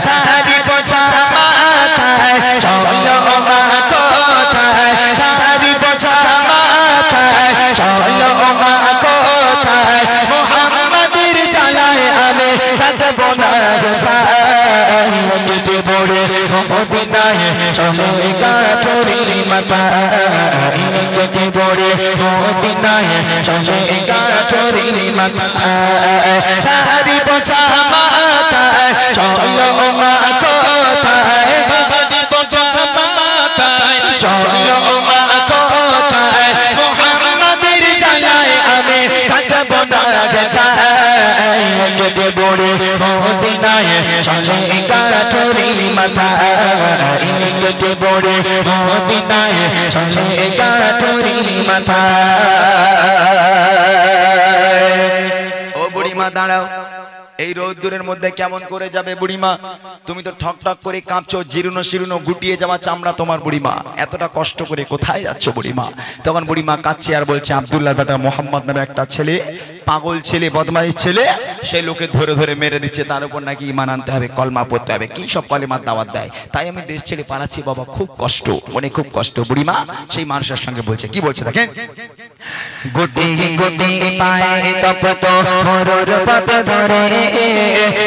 তারি বোঝা মাথায় চলো মা কোথায়, তারি বোঝা মাথায় চলো মা কোথায়, মোহাম্মদের জ্বালায় আমি থাকবো না কোথায়, একটি বড়ি মদিনায় চলে গাঠরি মাথা, একটি বড়ি মদিনায় চলে গাঠরি মাথা, তারি বোঝা মাথায় কেটে পড়ে মদিনায় চলে গাঠরি মাথায় কেটে পড়ে মদিনায় চলে গাঠরি মাথায় ও বুড়িমা দাঁড়াও এই রোদ্দুরের মধ্যে কেমন করে যাবে বুড়িমা তুমি তো ঠক ঠক করে কাঁপছো জীর্ণ শীর্ণ গুটিয়ে যাওয়া চামড়া তোমার বুড়িমা এতটা কষ্ট করে কোথায় যাচ্ছ বুড়িমা তখন বুড়িমা কাঁদছে আর বলছে আব্দুল্লাহর বেটা মোহাম্মদ নামে একটা ছেলে পাগল ছেলে বদমাইশ ছেলে সেই লোকে ধরে ধরে মেরে দিচ্ছে তার উপর নাকি ঈমান আনতে হবে কলমা পড়তে হবে কি সব কলেমার দাওয়াত দেয় তাই আমি দেশ ছেড়ে পালাচ্ছি বাবা খুব কষ্ট মনে খুব কষ্ট বুড়িমা সেই মানুষের সঙ্গে বলছে কি বলছে দেখেন গুটি গুটি পায়ে তপত মরুর পথ ধরে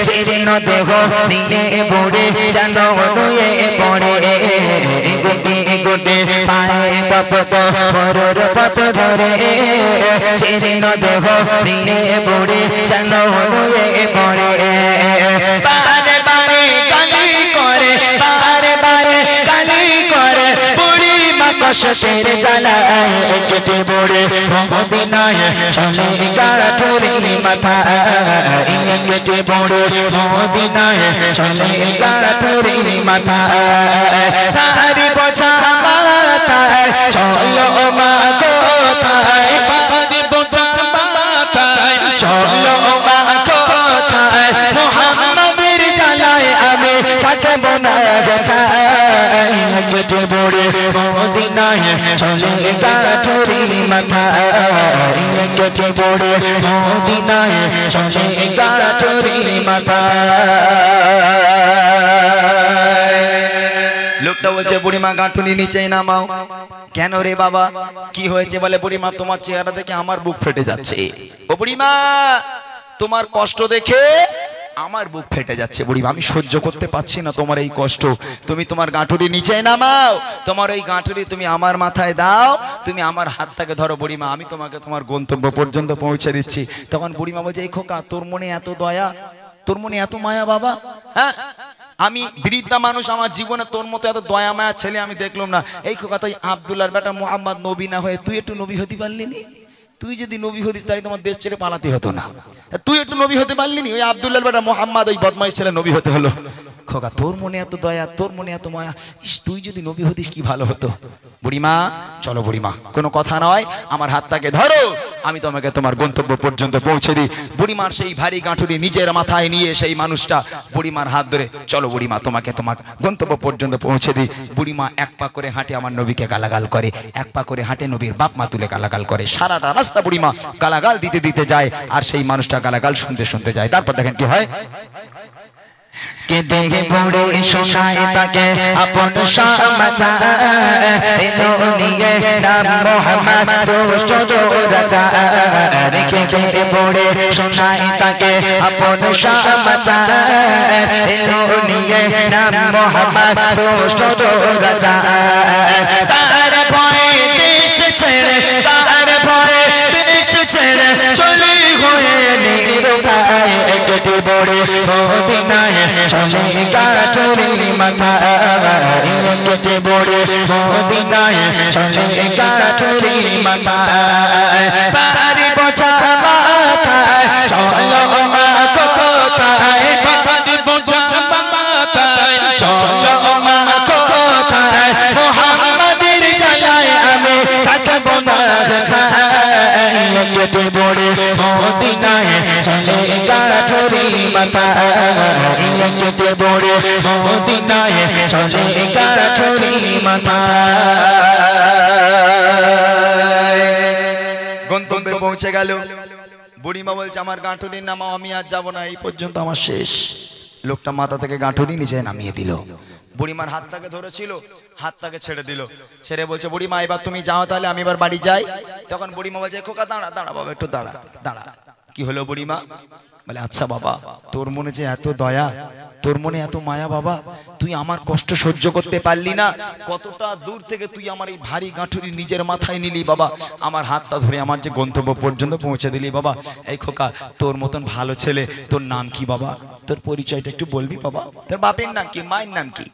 জীর্ণ দেহ নিয়ে বুড়ে যেন নুয়ে পড়ে গুটি গুটি পায়ে তপত মরুর পথ ধরে জীর্ণ দেহ নিয়ে বুড়ে যেন নুয়ে পড়ে বারে বারে গালি করে বারে বারে গালি করে বুড়ি মা কষ্টের জ্বালায় কেটে পড়ে মদিনায় চলে গাঠরি মাথায় কেটে পড়ে মদিনায় চলে গাঠরি মাথায় তারি বোঝা মাথায় চলো মা কোথায় তারি বোঝা মাথায় চলো মা কোথায় মুহাম্মাদের জ্বালায় আমি থাকব না কেটে পড়ে মদিনায় চলে গাঠরি মাথায় কেটে পড়ে মদিনায় চলে গাঠরি মাথায় লোকটা বলছে বুড়িমা গাঁটুনি নিচে নামাও কেন রে বাবা কি হয়েছে বলে বুড়িমা তোমার চেহারা দেখে আমার বুক ফেটে যাচ্ছে ও বুড়িমা তোমার কষ্ট দেখে আমার বুক ফেটে যাচ্ছে বুড়িমা আমি সহ্য করতে পারছি না তোমার এই কষ্ট তুমি তোমার গাঁটুরি নিচে নামাও তোমার ওই গাঁটুরি তুমি আমার মাথায় দাও তুমি আমার হাতটাকে ধরো বুড়িমা আমি তোমাকে তোমার গন্তব্য পর্যন্ত পৌঁছে দিচ্ছি তখন বুড়িমা বলছে এই খোকা তোর মনে এত দয়া তোর মনে এত মায়া বাবা হ্যাঁ আমি বৃদ্ধা মানুষ আমার জীবনে তোর মতো এত দয়া মায়া ছেলে আমি দেখলাম না এই খোকা তুই আব্দুল্লাহর বেটা মোহাম্মদ নবী না হয়ে তুই একটু নবী হতে পারলি নি তুই যদি নবী হতিস তাহলে তোমার দেশ ছেড়ে পালাতে হতো না তুই একটু নবী হতে পারলি নি ওই আব্দুল্লাহর বেটা মোহাম্মদ ওই বদমাইশ ছেলে নবী হতে হলো খোকা তোর মনে এত দয়া তোর মনে এত মায়া তুই যদি নবী হতিস কি ভালো হতো বুড়িমা চলো বুড়িমা কোনো কথা নয় আমার হাতটাকে ধরো আমি তোমাকে তোমার গন্তব্য পর্যন্ত পৌঁছে দিই বুড়িমার সেই ভারী গাঁঠুরি নিজের মাথায় নিয়ে সেই মানুষটা বুড়িমার হাত ধরে চলো বুড়িমা তোমাকে তোমার গন্তব্য পর্যন্ত পৌঁছে দিই বুড়িমা এক পা করে হাঁটে আমার নবীকে গালাগাল করে এক পা করে হাঁটে নবীর বাপ মা তুলে গালাগাল করে সারাটা রাস্তা বুড়িমা গালাগাল দিতে দিতে যায় আর সেই মানুষটা গালাগাল শুনতে শুনতে যায় তারপর দেখেন কি হয় के देहे बड़े शोनाए ताके अपन समाचार एलो निये नाम मोहम्मद दोस्त जो राजा के देहे बड़े शोनाए ताके अपन समाचार एलो निये नाम मोहम्मद दोस्त जो राजा तार भय देश छेड़े तार भय देश छेड़े चली हुए निरुपाय केटे बड़े मदिनाय चले गाठरी माथाय केटे बड़े मदिनाय चले गाठरी माथाय पारी बोझा माथाय चलो मा कोथाय পারি বোঝা মাথায় चलो मा कोथाय मुहम्मदेर জ্বালায় আমি থাকব না কেটে বড়ে মদিনায় চলে গাঠরি মাথায় কেটে বড়ে মদিনায় চলে গাঠরি মাথায় গন্তব্যে পৌঁছে গেল বুড়িমা বলছে আমার গাঁঠুরির নামাও আমি আর যাব না এই পর্যন্ত আমার শেষ লোকটা মাথা থেকে গাঁঠুরি নিচে নামিয়ে দিল বুড়িমার হাতটাকে ধরেছিল হাতটাকে ছেড়ে দিল ছেড়ে বলছে বুড়িমা এবার তুমি যাও তাহলে আমি এবার বাড়ি যাই তখন বুড়িমা বলছে খোকা দাঁড়া দাঁড়া বাবা একটু দাঁড়া দাঁড়া কি হলো বুড়িমা বলে আচ্ছা বাবা তোর মনে যে এত দয়া তোর মনে এত মায়া বাবা তুই আমার কষ্ট সহ্য করতে পারলি না কতটা দূর থেকে তুই আমার এই ভারী গাঁঠুরি নিজের মাথায় নিলি বাবা আমার হাতটা ধরে আমার যে গন্তব্য পর্যন্ত পৌঁছে দিলি বাবা এই খোকা তোর মতন ভালো ছেলে তোর নাম কি বাবা তোর পরিচয়টা একটু বলবি বাবা তোর বাপের নাম কি মায়ের নাম কি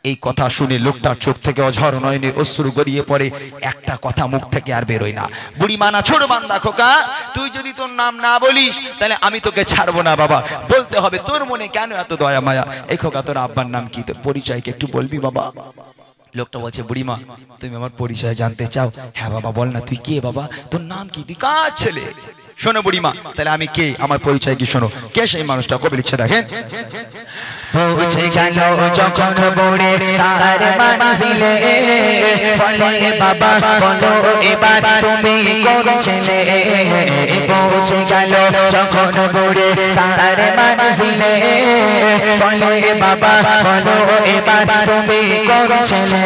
এই কথা শুনে লোকটার চোখ থেকে অঝর নয়নের অশ্রু গড়িয়ে পড়ে, একটা কথা মুখ থেকে আর বেরোয় না। বুড়িমা না ছোট বান্দা খোকা, তুই যদি তোর নাম না বলিস তাহলে আমি তোকে ছাড়বো না বাবা, বলতে হবে তোর মনে কেন এত দয়া মায়া। এই খোকা তোর আব্বার নাম কি, তোর পরিচয়কে একটু বলবি বাবা? লোকটা বলছে বুড়িমা তুমি আমার পরিচয় জানতে চাও? হ্যাঁ বাবা বল না, তুই কে বাবা, তোর নাম কি, তুই কার ছেলে? শোনো বুড়িমা তাহলে আমি কে, আমার পরিচয় কি শোনো। কে সেই মানুষটা, কবি লিখছে দেখেন। পৌঁছে গেল যখন বুড়ি তার মানজিলে, বলে বাবা বলো এবার তুমি কোন ছেলে। পৌঁছে গেল যখন বুড়ি তার মানজিলে, বলে বাবা বলো এবার তুমি কোন ছেলে।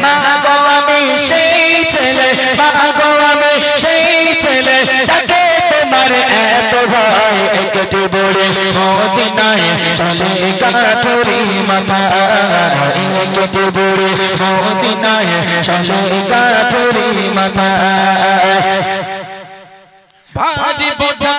মা গো আমি সেই ছেলে, মা গো আমি সেই ছেলে, যাকে তোমার এত ভয়। একটি বুড়ি মদিনায় চলে গাঠরি মাথা, একটি বুড়ি মদিনায় চলে গাঠরি মাথা। ভারী বোঝা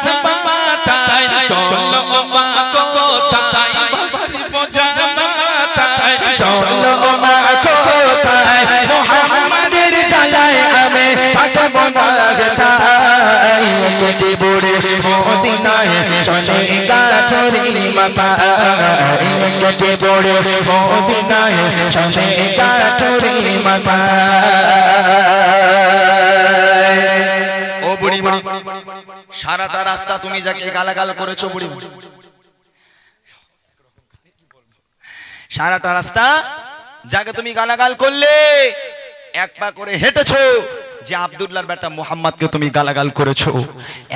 মাথায় চলো মা কোথায়, ভারী বোঝা মাথায় চলো মা কোথায়, মুহাম্মাদের জ্বালায় আমি থাকবো না কোথায়। একটি বুড়ি মদিনায় চলে গাঠরি মাথা, একটি বুড়ি মদিনায় চলে গাঠরি মাথা। ও বুড়িমা, সারাটা রাস্তা তুমি যাকে গালাগাল করেছো বুড়িমা, সারাটা রাস্তা যাকে তুমি গালাগাল করলে, এক পা করে হেঁটেছো যে আব্দুল্লাহর বেটা মুহাম্মদকে তুমি গালাগাল করেছো,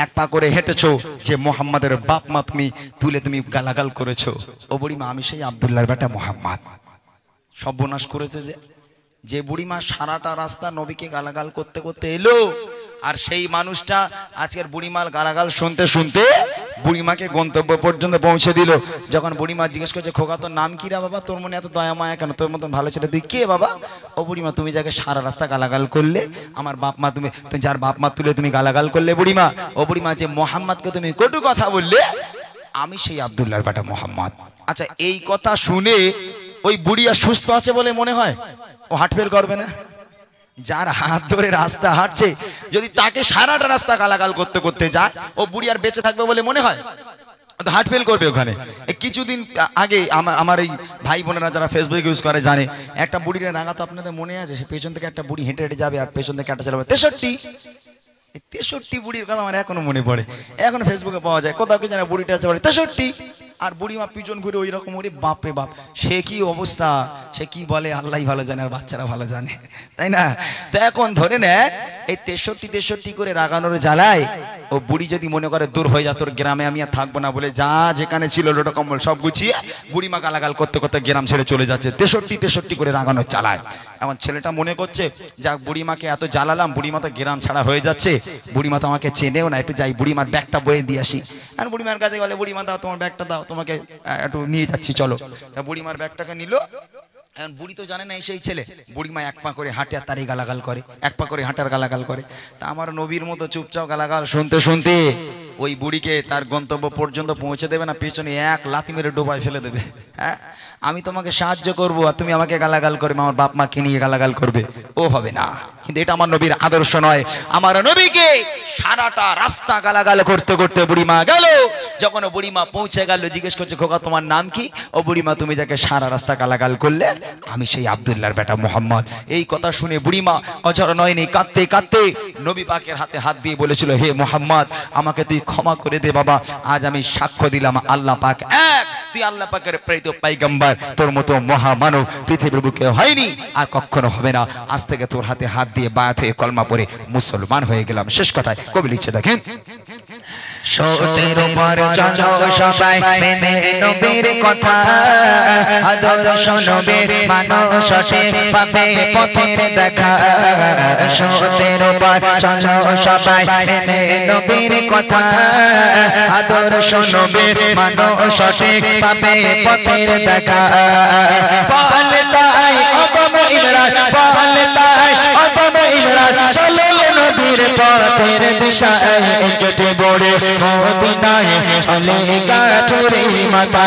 এক পা করে হেঁটেছো যে মুহাম্মাদের বাপ মা তুমি তুলে তুমি গালাগাল করেছো। ও বুড়িমা আমি সেই আব্দুল্লাহর বেটা মুহাম্মদ। সর্বনাশ করেছে যে বুড়িমা সারাটা রাস্তা নবীকে গালাগাল করতে করতে এলো, আর সেই মানুষটা আজকের বুড়িমার গালাগাল শুনতে শুনতে বুড়িমাকে গন্তব্য পর্যন্ত পৌঁছে দিল। যখন বুড়িমা জিজ্ঞেস করছে খোকা তোর নাম কি রে বাবা, তোর মনে এত দয়া মায়া কেন, তোর মতন ভালো ছেলে তুই কে বাবা? ও বুড়িমা তুমি যাকে সারা রাস্তা গালাগাল করলে, আমার বাপ মা তুমি যার বাপ মা তুলে তুমি গালাগাল করলে বুড়িমা, ও বুড়িমা যে মোহাম্মদকে তুমি কটু কথা বললে, আমি সেই আব্দুল্লাহর বেটা মোহাম্মদ। আচ্ছা এই কথা শুনে ওই বুড়িয়া সুস্থ আছে বলে মনে হয়? ও হার্ট ফেল করবে না? যার হাত ধরে রাস্তা হাঁটছে যদি তাকে সারাটা রাস্তা গালাগাল করতে করতে যায়, ও বুড়ি আর বেঁচে থাকবে বলে মনে হয়? তো হার্ট ফেল করবে ওখানে। কিছুদিন আগে আমার এই ভাই বোনেরা যারা ফেসবুক ইউজ করে জানে, একটা বুড়ির রাঙা তো আপনাদের মনে আছে, সে পেছন থেকে একটা বুড়ি হেঁটে হেঁটে যাবে আর পেছন থেকে একটা চালাবে 63 বুড়ির কথা আমার এখনো মনে পড়ে, এখন ফেসবুকে পাওয়া যায়। কোথাও কি জানে বুড়িটা আছে বলে 63, আর বুড়িমা পিছন ঘুরে ওই রকম, ওরে বাপরে বাপ সে কি অবস্থা, সে কি বলে আল্লাহ ভালো জানে আর বাচ্চারা ভালো জানে, তাই না? তো এখন ধরে নেয় এই 63 করে রাগানোর জ্বালায় ও বুড়ি যদি মনে করে দূর হয়ে যা, তোর গ্রামে আমি আর থাকবো না বলে যা যেখানে ছিল লোটা কম্বল সব গুছিয়ে বুড়িমা গালাগাল করতে করতে গ্রাম ছেড়ে চলে যাচ্ছে। 63 করে রাগানোর জ্বালায়। এখন ছেলেটা মনে করছে যাক বুড়িমাকে এত জ্বালালাম, বুড়িমা তো গ্রাম ছাড়া হয়ে যাচ্ছে, বুড়িমা তো আমাকে চেনেও না, একটু যাই বুড়িমার ব্যাগটা বয়ে দিয়ে আসি। আর বুড়িমার কাছে বলে বুড়িমা দাও তোমার ব্যাগটা দাও, তোমাকে একটু নিয়ে যাচ্ছি চলো। তা বুড়িমার ব্যাগটাকে নিল। এখন বুড়ি তো জানে না সেই ছেলে, বুড়িমা এক পা করে হাঁটে আর তারই গালাগাল করে, এক পা করে হাঁটার গালাগাল করে। তা আমার নবীর মতো চুপচাপ গালাগাল শুনতে শুনতে ওই বুড়িকে তার গন্তব্য পর্যন্ত পৌঁছে দেবে না, পেছনে এক লাথি মেরে ডোবায় ফেলে দেবে। হ্যাঁ আমি তোমাকে সাহায্য করবো আর তুমি আমাকে গালাগাল করবে, আমার বাপ মাকে নিয়ে গালাগাল করবে, ও হবে না। কিন্তু এটা আমার নবীর আদর্শ নয়। আমার নবীকে সারাটা রাস্তা গালাগাল করতে করতে বুড়িমা গেল। যখন বুড়িমা পৌঁছে গেল জিজ্ঞেস করছে খোকা তোমার নাম কি? ও বুড়িমা তুমি যাকে সারা রাস্তা গালাগাল করলে আমি সেই আব্দুল্লাহর বেটা মোহাম্মদ। এই কথা শুনে বুড়িমা অঝর নয়নি কাঁদতে কাঁদতে নবী পাকের হাতে হাত দিয়ে বলেছিল হে মোহাম্মদ আমাকে তুই ক্ষমা করে দে বাবা, আজ আমি সাক্ষ্য দিলাম আল্লাহ পাক এক, তুই আল্লাহ পাকের প্রেরিত পয়গম্বর, তোর মতো মহামানব পৃথিবীর বুকে হয়নি আর কখনো হবে না। আজ থেকে তোর হাতে হাত দিয়ে বায়াত হয়ে কলমা পড়ে মুসলমান হয়ে গেলাম। শেষ কথায় কবি লিখছে দেখেন, সতের উপর চলো সবাই মেনে নবীর কথা, আদর্শ নবীর মানুষ পাবে পথের দেখা। সতের উপর চলো সবাই মেনে নবীর কথা, আদর্শ নবীর মানুষ পাবে পথের দেখা। বল তাই অতম ইমরান, বল তাই অতম ইমরান, চলো নবীর পথের দিশায় কেটে বড়ে মদিনায় চলে গাঠুরি মাথা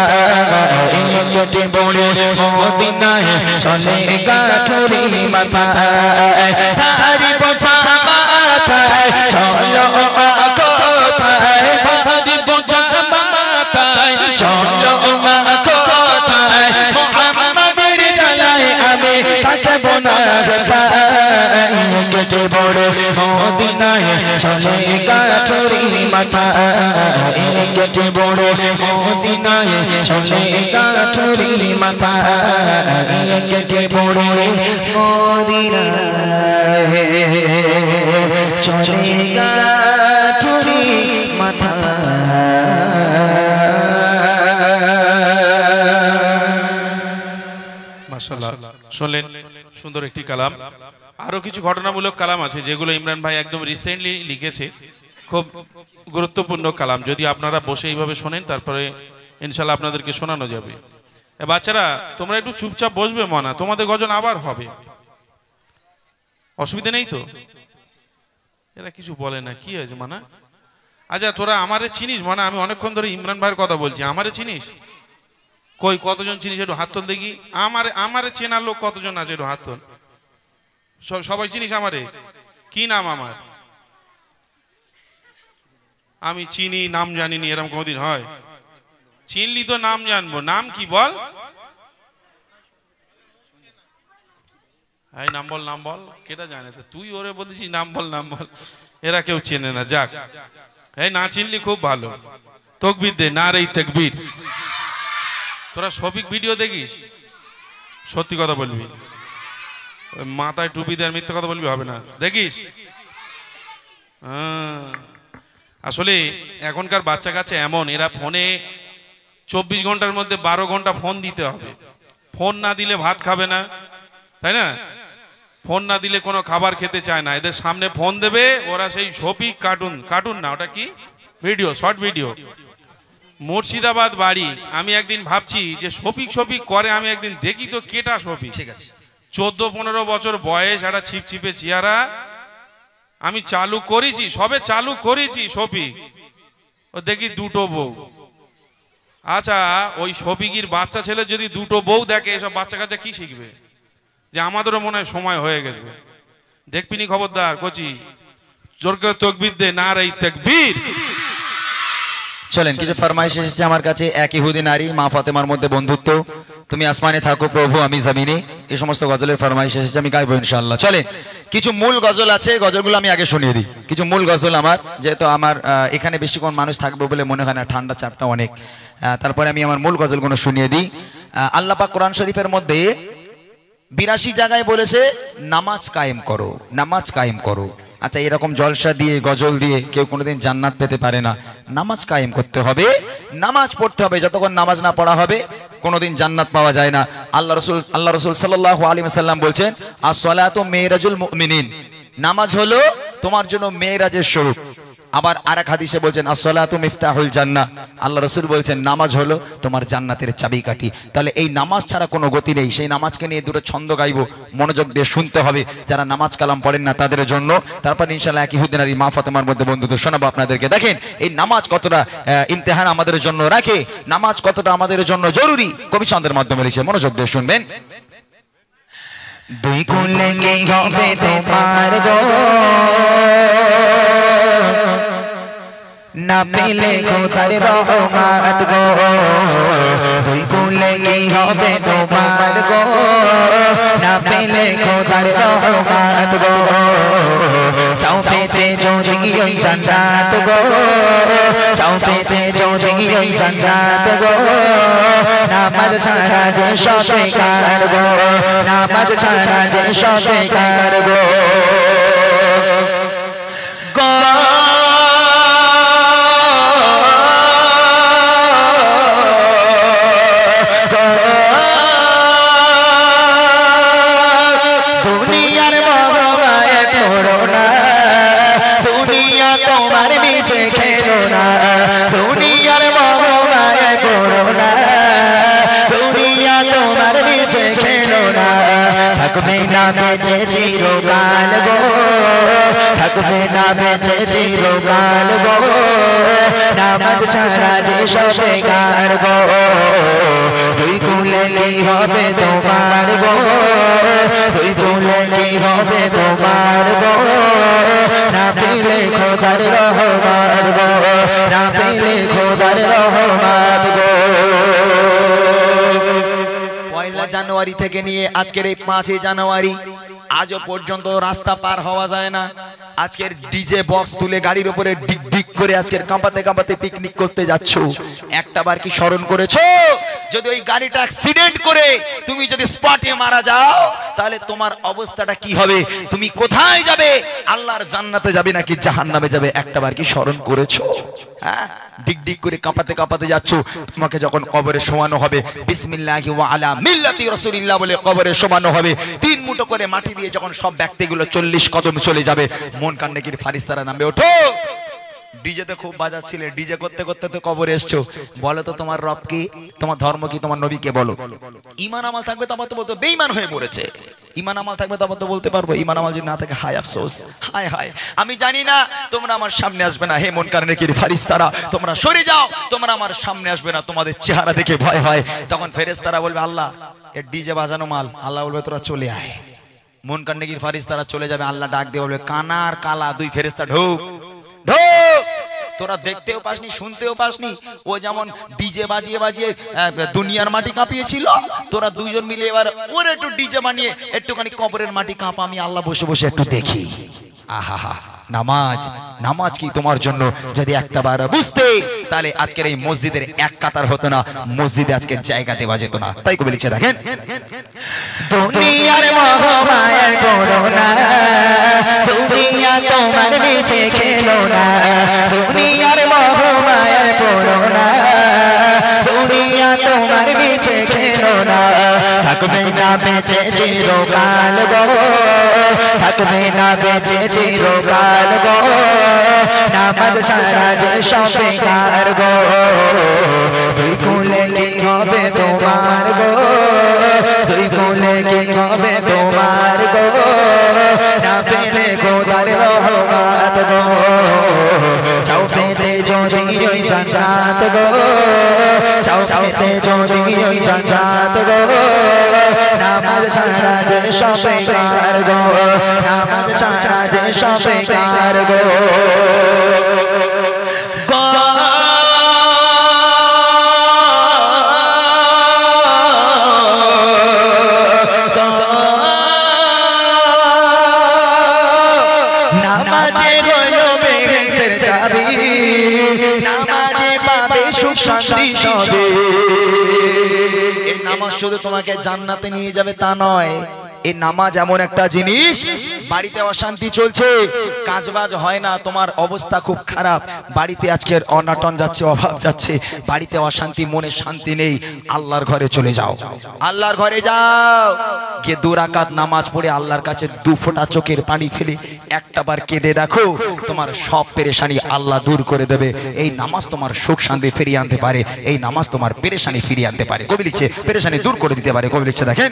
কেটে বড়ে মদিনায় চলে গাঠুরি মাথা তারি বোঝা মাথায় চলো কোথায় তারি বোঝা মাথায় চলো কোথায় মুহাম্মাদের জ্বালায় আমি থাকবো না কেটে বড়ে মদিনায় চলে গাঠুরি মাথা কেটে বড়ে মদিনায় চলে গাঠুরি মাথা কেটে বড়ে মদিনায় চলে গাঠুরি মাথা। মাশাআল্লাহ, শুনলেন সুন্দর একটি কালাম। আরো কিছু ঘটনামূলক কালাম আছে যেগুলো ইমরান ভাই একদম রিসেন্টলি লিখেছে, খুব গুরুত্বপূর্ণ কালাম। যদি আপনারা বসে এইভাবে শোনেন তারপরে ইনশাআল্লাহ আপনাদেরকে শোনানো যাবে। বাচ্চারা তোমরা একটু চুপচাপ বসবে, মনা তোমাদের গজল আবার হবে, অসুবিধা নেই তো? এরা কিছু বলে না, কি হয়েছে মানা? আচ্ছা তোরা আমারে চিনিস মানা? আমি অনেকক্ষণ ধরে ইমরান ভাইয়ের কথা বলছি, আমারে চিনিস? কই কতজন চিনিস একটু হাত তোল দেখি। আমারে চেনার লোক কতজন আছে একটু হাত তোল। সবাই চিনিস আমারে? কি নাম আমার? আমি চিনি নাম জানিনি, এরকম কোনদিন হয়? চিনলি তো নাম জানবো, নাম কি বল? এই নাম বল, নাম বল। কেটা জানে তো? তুই ওরে বলছিস নাম বল, নাম বল। এরা কেউ চেনে না, যাক। এই না চিনলি খুব ভালো, তকবীর দে, নারে তাকবীর। তোরা শফিক ভিডিও দেখিস? সত্যি কথা বলবি, মাথায় টুপি দেয় মিথ্যে কথা বলবি হবে না, দেখিস? আসলে এখনকার বাচ্চা কাচ্চা এমন, এরা ফোনে 24 ঘন্টার মধ্যে 12 ঘন্টা ফোন দিতে হবে। ফোন না দিলে ভাত খাবে না, তাই না? ফোন না দিলে কোনো খাবার খেতে চায় না। এদের সামনে ফোন দেবে, ওরা সেই শফিক কার্টুন না, ওটা কি ভিডিও, শর্ট ভিডিও। মুর্শিদাবাদ বাড়ি। আমি একদিন ভাবছি যে শফিক করে, আমি একদিন দেখি তো কেটা শফিক। ঠিক আছে, 14-15 বছর বয়স, একটা ছিপছিপে চেহারা। আমি চালু করেছি, সবে চালু করেছি শফিক, ও দেখি দুটো বউ। আচ্ছা ওই শফিকির বাচ্চা ছেলে যদি দুটো বউ দেখে, এসব বাচ্চা কাচ্চা কি শিখবে? যে আমাদেরও মনে হয় সময় হয়ে গেছে, দেখবিনি খবরদার কচি। জোর করে তাকবীর দে, নারে তাকবীর। চলেন, কিছু ফরমাইশ এসেছে আমার কাছে। এক ইহুদি নারী, মা ফাতেমার মধ্যে বন্ধুত্ব, তুমি আসমানে থাকো প্রভু আমি জমিনে, এই সমস্ত গজলের ফরমাইশ এসেছে, আমি গাইবো ইনশাআল্লাহ। চলেন, কিছু মূল গজল আছে, গজলগুলো আমি আগে শুনিয়ে দিই। কিছু মূল গজল আমার, যেহেতু আমার এখানে বেশিক্ষণ মানুষ থাকবে বলে মনে হয় না, ঠান্ডা চাপটা অনেক। তারপরে আমি আমার মূল গজলগুলো শুনিয়ে দিই। আল্লাহ পাক কোরআন শরীফের মধ্যে 82 জায়গায় বলেছে নামাজ কায়েম করো, নামাজ কায়েম করো। আচ্ছা, এরকম জলসা দিয়ে গজল দিয়ে কেউ কোনোদিন জান্নাত পেতে পারে না। নামাজ কায়েম করতে হবে, নামাজ পড়তে হবে। যতক্ষণ নামাজ না পড়া হবে কোনোদিন জান্নাত পাওয়া যায় না। আল্লাহ রসুল সাল্লাল্লাহু আলাইহি ওয়াসাল্লাম বলছেন, আস-সালাতু মিরাজুল মুমিনিন, নামাজ হলো তোমার জন্য মেরাজের স্বরূপ। আবার আরেক হাদিসে বলছেন, আস-সালাতু মিফতাহুল জান্নাহ, আল্লাহ রাসূল বলছেন নামাজ হলো তোমার জান্নাতের চাবিকাঠি। তাহলে এই নামাজ ছাড়া কোনো গতি নেই। সেই নামাজকে নিয়ে দুটো ছন্দ গাইবো, মনোযোগ দিয়ে শুনতে হবে যারা নামাজ কালাম পড়েন না তাদের জন্য। তারপর ইনশাআল্লাহ এক ইহুদি নারী মা ফাতেমার মধ্যে বন্ধুত্ব শোনাবো আপনাদেরকে। দেখেন এই নামাজ কতটা ইমতিহান আমাদের জন্য রাখে, নামাজ কতটা আমাদের জন্য জরুরি, কবি ছন্দের মাধ্যমে লিখে, মনোযোগ দিয়ে শুনবেন। দুই কুলে কি হবে তোমার গো, না পেলে খোদার রহমত গো। দুই কুলে কি হবে তোমার গো, না পেলে খোদার রহমত গো। চাও পেতে যদি ওই জান্নাত গো, চাও পেতে যদি ওই জান্নাত গো। নামাজ ছাড়া যে সব বেকার গো, নামাজ ছাড়া যে সব বেকার গো। থাকবে না বেঁচে চিরকাল গো, থাকবে না বেঁচে চিরকাল গো, নামাজ ছাড়া যে সব বেকার গো, দুই কুলে কি হবে তোমার গো, দুই কুলে কি হবে তোমার গো, না পেলে খোদার রহমত গো, না পেলে খোদার রহমত গো। পয়লা জানুয়ারি থেকে নিয়ে আজকের এই 5ই জানুয়ারি আজও পর্যন্ত রাস্তা পার হওয়া যায় না। আজকের ডিজে বক্স তুলে গাড়ির উপরে ডিক ডিক করে আজকের কাঁপাতে কাঁপাতে পিকনিক করতে যাচ্ছ, একটাবার কি স্মরণ করেছো যদি ওই গাড়িটা অ্যাক্সিডেন্ট করে তুমি যদি স্পটে মারা যাও তাহলে তোমার অবস্থাটা কি হবে? তুমি কোথায় যাবে? আল্লাহর জান্নাতে যাবে নাকি জাহান্নামে যাবে? একটাবার কি স্মরণ করেছো? হ্যাঁ, ডিক ডিক করে কাঁপাতে কাঁপাতে যাচ্ছ। তোমাকে যখন কবরে শোয়ানো হবে বিসমিল্লাহি ওয়া আলা মিল্লাতি রাসূলিল্লাহ বলে কবরে শোয়ানো হবে, 3 মুঠো করে মাটি দিয়ে যখন সব ব্যক্তিগুলো 40 কদম চলে যাবে, মন কান্নাকির ফারিস্তারা নামবে, ওঠো। ডিজেতে খুব বাজাচ্ছিলে, ডিজে করতে করতে তো কবরে এসছো, বলো তো তোমার রব কি, তোমার ধর্ম কি, তোমার নবী কে বলো। ঈমান আমল থাকবে তবে তো বলতো বেঈমান হয়ে মরেছে, ঈমান আমল থাকবে তবে তো বলতে পারবো, ঈমান আমল যদি না থাকে হায় আফসোস, হায় হায় আমি জানি না তোমরা আমার সামনে আসবে না, হে মন কান্নাকির ফারিস্তারা তোমরা সরে যাও, তোমরা আমার সামনে আসবে না, তোমাদের চেহারা দেখে ভয় হয়। তখন ফেরেশতারা বলবে আল্লাহ এ ডিজে বাজানো মাল, আল্লাহ বলবে তোরা চলে আয়। মন কান্নাকির ফারিস্তারা চলে যাবে, আল্লাহ ডাক দিয়ে বলবে কানা আর কালা 2 ফেরেশতা ঢোক ঢোক, তোরা দেখতেও পাসনি শুনতেও পাসনি, ও যেমন ডিজে বাজিয়ে বাজিয়ে দুনিয়ার মাটি কাঁপিয়েছিল, তোরা দুইজন মিলে এবার ওর একটু ডিজে বানিয়ে একটুখানি কবরের মাটি কাঁপা, আমি আল্লাহ বসে বসে একটু দেখি। আহা, নামাজ, নামাজ কি তোমার জন্য যদি একটাবার বুঝতে, তাহলে আজকের এই মসজিদের এক কাতার হতো না, মসজিদে আজকের জায়গা দেওয়া যেত না। তাই কবি লিখছে দেখেন, দুনিয়ার মোহমায়া করো না, দুনিয়া তোমার নিচে খেলো না, দুনিয়ার মোহমায়া করো না, দুনিয়া তোমার নিচে খেলো না, থাকবে না বেঁচে চিরকাল গো, থাকবে না বেঁচে চিরকাল গো, নামাজ ছাড়া যে সব বেকার গো, দুই কুলে কি হবে তোমার গো, দুই কুলে কি হবে তোমার গো, না পেলে খোদার রহমত গো, চাও পেতে যদি ওই জান্নাত গো, চাও পেতে যদি ওই জান্নাত গো, নামাজ ছাড়া যে সব বেকার গো, নামাজ ছাড়া যে সব বেকার গো। নামাজে হলো বেহেশতের চাবি, নামাজে পাবে সুখ শান্তি সবে। এই নামাজ শুধু তোমাকে জান্নাতে নিয়ে যাবে তা নয়, এই নামাজ এমন একটা জিনিস, বাড়িতে অশান্তি চলছে, কাজবাজ হয় না, তোমার অবস্থা খুব খারাপ, বাড়িতে আজকের অনাটন যাচ্ছে, অভাব যাচ্ছে, বাড়িতে অশান্তি, মনে শান্তি নেই, আল্লাহর ঘরে চলে যাও, আল্লাহর ঘরে যাও, গিয়ে 2 রাকাত নামাজ পড়ে আল্লাহর কাছে 2 ফোঁটা চোখের পানি ফেলে একটাবার কেঁদে দেখো, তোমার সব পেরেশানি আল্লাহ দূর করে দেবে। এই নামাজ তোমার সুখ শান্তি ফিরিয়ে আনতে পারে, এই নামাজ তোমার পেরেশানি ফিরিয়ে আনতে পারে। কবি লিখছে পেরেশানি দূর করে দিতে পারে। কবি লিখছে দেখেন,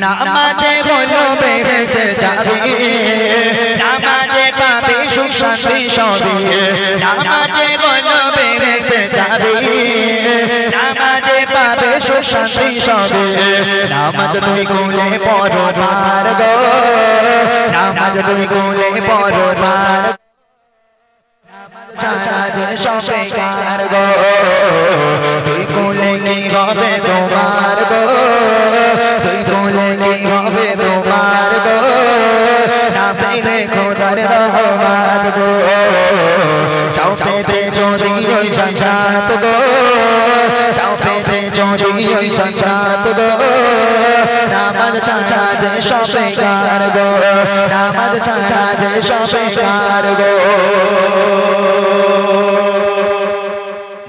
নামাজে হলো বেহেশতের চাবি, নামাজে পাবে সুখ শান্তি সবে, নামাজে হলো বেহেশতের চাবি, নামাজে পাবে সুখ শান্তি সবে, নামাজ দুই কুলে পরবার গো, নামাজ দুই কুলে পরবার, ছাড়া যে সব বেকার গো, দুই কুলে কি হবে তোমার গো, দুই কুলে কি হবে তোমার গো, না পেলে খোদার রহমত গো, চাও পেতে যদি ওই জান্নাত গো, চাও পেতে যদি ওই জান্নাত গো, নামাজ ছাড়া যে সব বেকার গো, নামাজ ছাড়া যে সব বেকার গো।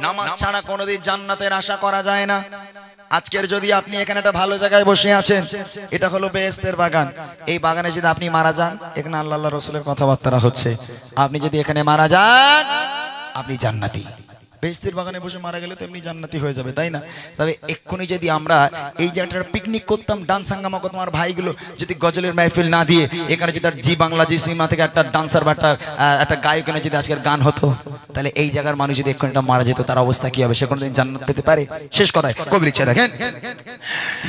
নামাজ ছাড়া কোনোদিন জান্নাতের আশা করা যায় না। আজকের যদি আপনি এখানে একটা ভালো জায়গায় বসে আছেন, এটা হলো বেহেশতের বাগান, এই বাগানে যদি আপনি মারা যান, এখানে আল্লাহ আল্লাহ রসুলের কথাবার্তা হচ্ছে, আপনি যদি এখানে মারা যান আপনি জান্নাতি, বেহেশতের বাগানে বসে মারা গেলে তো এমনি জান্নাতি হয়ে যাবে, তাই না? তবে এক্ষুনি যদি আমরা এই যে একটা পিকনিক করতাম, ডান্স হাঙ্গামা করতাম, আমার ভাইগুলো যদি গজলের মাহফিল না দিয়ে এখানে যদি জি বাংলা জি সিনেমা থেকে একটা ডান্সার বা একটা গায়ক এনে যদি আজকের গান হতো, তাহলে এই জায়গার মানুষ যদি এক্ষুনি মারা যেত, তার অবস্থা কি হবে? সে কোনোদিন জান্নাত পেতে পারে? শেষ কথায় কবি লিখছে, দেখেন,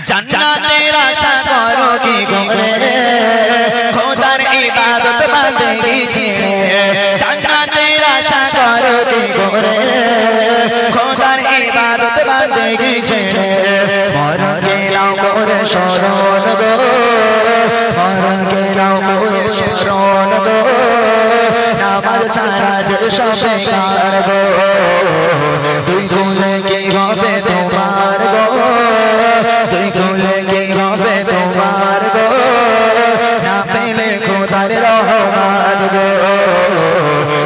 জান্নাতের আশা করো কি করে, খোদার ইবাদত বান্দেগি ছেড়ে, জান্নাতের আশা করো কি করে, খোদার ইবাদত বান্দেগি ছেড়ে, মরণ গেলাও করে শরণ গো, মরণ গেলাও করে শরণ গো, নামাজ ছাড়া যে সব বেকার গো, দুই কুলে কি হবে তোমার গো, দুই কুলে কি হবে তোমার গো, না পেলে খোদার রহমান গো,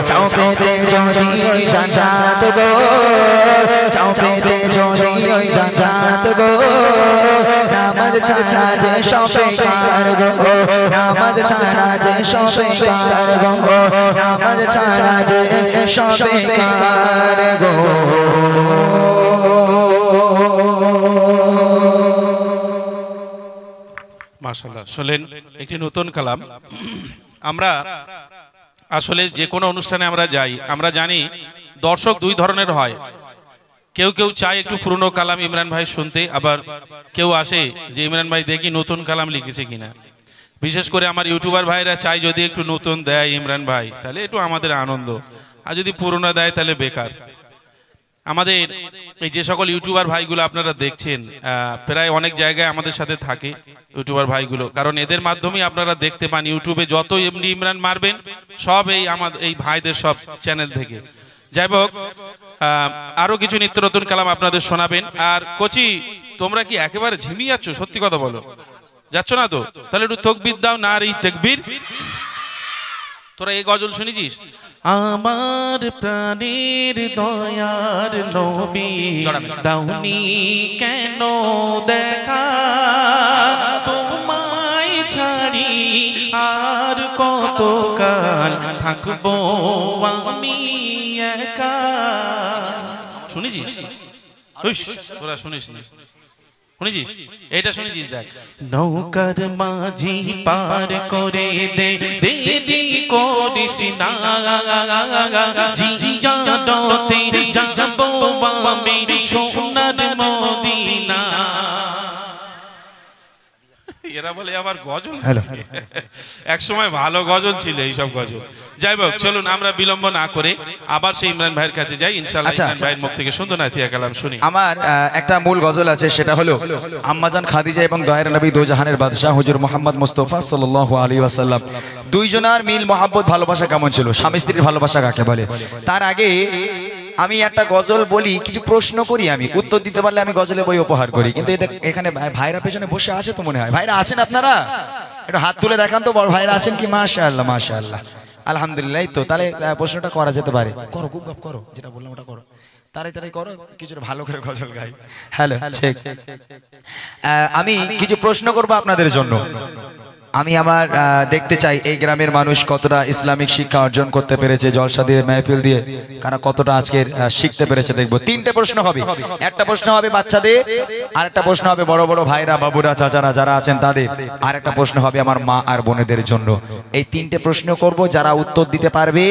চাও পেতে যদি ওই জান্নাত গো, চাও পেতে যদি ওই জান্নাত গো, নামাজ ছাড়া যে সব বেকার গো, নামাজ ছাড়া যে সব বেকার গো, নামাজ ছাড়া যে সব বেকার গো। মাশাআল্লাহ, শুনলেন একটি নতুন কালাম। আমরা আসলে যে কোনো অনুষ্ঠানে আমরা যাই, আমরা জানি দর্শক দুই ধরনের হয়। কেউ কেউ চায় একটু পুরনো কালাম ইমরান ভাই শুনতে, আবার কেউ আসে যে ইমরান ভাই দেখি নতুন কালাম লিখেছে কিনা। বিশেষ করে আমার ইউটিউবার ভাইরা চাই যদি একটু নতুন দেয় ইমরান ভাই, তাহলে একটু আমাদের আনন্দ, আর যদি পুরনো দেয় তাহলে বেকার। আমাদের এই যে সকল ইউটিউবার ভাইগুলো আপনারা দেখছেন, প্রায় অনেক জায়গায় আমাদের সাথে থাকে ইউটিউবার ভাইগুলো, কারণ এদের মাধ্যমেই আপনারা দেখতে পান ইউটিউবে যত এমনি ইমরান মারবেন সব এই আমাদের এই ভাইদের সব চ্যানেল থেকে। যাই হোক, আরো কিছু নিত্য নতুন কালাম আপনাদের শোনাবেন। আর কোচি, তোমরা কি একেবারে ঝিমিয়ে যাচ্ছ? সত্যি কথা বলো, যাচ্ছ না তো? তাহলে একটু তকবীর দাও, না রে তাকবীর। তোরা এই গজল শুনেছিস? আমার প্রাণের দয়ার নবী, দাওনি কেন দেখা, তোমায় ছাড়ি আর কতকাল থাকবো আমি একা। শুনেছিস? তোরা শুনিস না? শুনেছিস? এটা শুনেছিস? দেখ, নৌকার মাঝি পার করে দে, দেরি করিস না, জিয়ারতে যাবো আমি সোনার মদিনা। এরা বলে আবার গজল, এক সময় ভালো গজল ছিল এইসব গজল। যাই হোক, চলুন আমরা বিলম্ব না করে আবার সেই ইমরান ভাইয়ের কাছে যাই, ইনশাআল্লাহ ইমরান ভাইয়ের মুখ থেকে সুন্দর নাতিয়া কালাম শুনি। আমার একটা মূল গজল আছে, সেটা হলো আম্মাজান খাদিজা এবং দয়ার নবী দো জাহানের বাদশাহ হুজুর মুহাম্মদ মুস্তাফা সাল্লাল্লাহু আলাইহি ওয়াসাল্লাম, দুইজনের মিল মহব্বত ভালোবাসা কেমন ছিল, স্বামী স্ত্রীর ভালোবাসা কাকে বলে। তার আগে আমি একটা গজল বলি, কিছু প্রশ্ন করি, আমি উত্তর দিতে পারলে আমি গজলে বই উপহার করি। কিন্তু এখানে ভাইরা পেছনে বসে আছে তো মনে হয়, ভাইরা আছেন আপনারা? একটু হাত তুলে দেখান তো, বড় ভাইরা আছেন কি? মাশাআল্লাহ মাশাআল্লাহ, আলহামদুলিল্লাহ। তো তাহলে প্রশ্নটা করা যেতে পারে, করো, গুপ গাপ করো, যেটা বললাম ওটা করো, তাড়াতাড়ি করো, কিছু ভালো করে গজল গাই। হ্যালো, ঠিক। আমি কিছু প্রশ্ন করবো আপনাদের জন্য। আমি আমার দেখতে চাই এই গ্রামের মানুষ কতটা ইসলামিক শিক্ষা অর্জন করতে পেরেছে, জলসা দিয়ে মেহফিল দিয়ে কারা কতটা আজকের শিখতে পেরেছে দেখবো। তিনটে প্রশ্ন হবে, একটা প্রশ্ন হবে বাচ্চাদের, আর একটা প্রশ্ন হবে বড় বড় ভাইরা বাবুরা চাচারা যারা আছেন তাদের, আর একটা প্রশ্ন হবে আমার মা আর বোনেদের জন্য। এই তিনটে প্রশ্ন করব, যারা উত্তর দিতে পারবে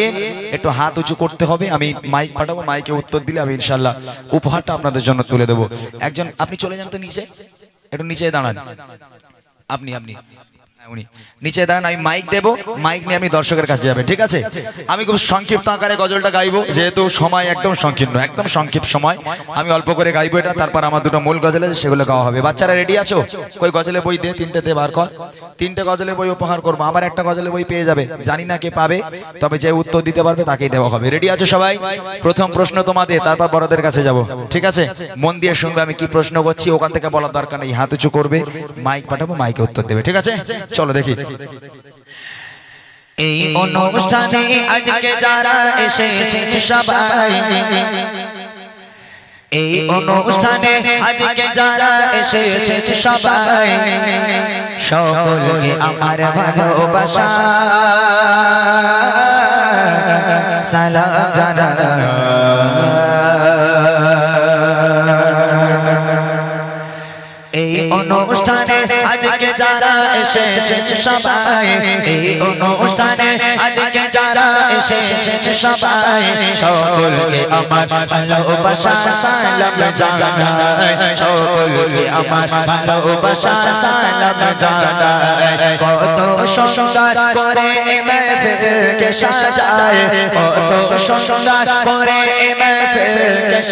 একটু হাত উঁচু করতে হবে, আমি মাইক পাঠাবো, মাইকে উত্তর দিলে আমি ইনশাল্লাহ উপহারটা আপনাদের জন্য তুলে দেবো। একজন আপনি চলে যান তো নিচে, একটু নিচে দাঁড়ান, আপনি উনি নিচে দাঁড়ান, আমি মাইক দেবো, মাইক নিয়ে আমি দর্শকের কাছে যাবে, ঠিক আছে? আমি খুব সংক্ষিপ্ত আকারে গজলটা গাইবো, যেহেতু সময় একদম সংকীর্ণ, একদম সংক্ষিপ্ত সময়, আমি অল্প করে গাইবো এটা, তারপর আমার দুটো মূল গজল আছে সেগুলো গাওয়া হবে। বাচ্চারা রেডি আছো? কই গজলের বই দে, তিনটে দে, বার কর। তিনটে গজলের বই উপহার করবো, আমার একটা গজলের বই পেয়ে যাবে, জানি না কে পাবে, তবে যে উত্তর দিতে পারবে তাকেই দেওয়া হবে। রেডি আছো সবাই? প্রথম প্রশ্ন তোমাদের, তারপর বড়দের কাছে যাব, ঠিক আছে? মন দিয়ে শুনবে আমি কি প্রশ্ন করছি, ওখান থেকে বলার দরকার নেই, হাত উঁচু করবে, মাইক পাঠাবো, মাইকে উত্তর দেবে, ঠিক আছে? চলো দেখি। এই অনুষ্ঠানে আজকে যারা এসেছে সবাই, এই অনুষ্ঠানে আজকে যারা এসেছে সবাই, সকলকে আমার ভালোবাসা সালাম জানাই। এই অনুষ্ঠানে আজকে যারা এসেছেন সবাই, এই অনুষ্ঠানে আজকে যারা এসেছেন সবাই, সকলকে আমার ভালোবাসা সালাম জানাই, সকলকে আমার ভালোবাসা সালাম জানাই। কত সুন্দর করে महफिल সাজায়, কত সুন্দর করে महफिल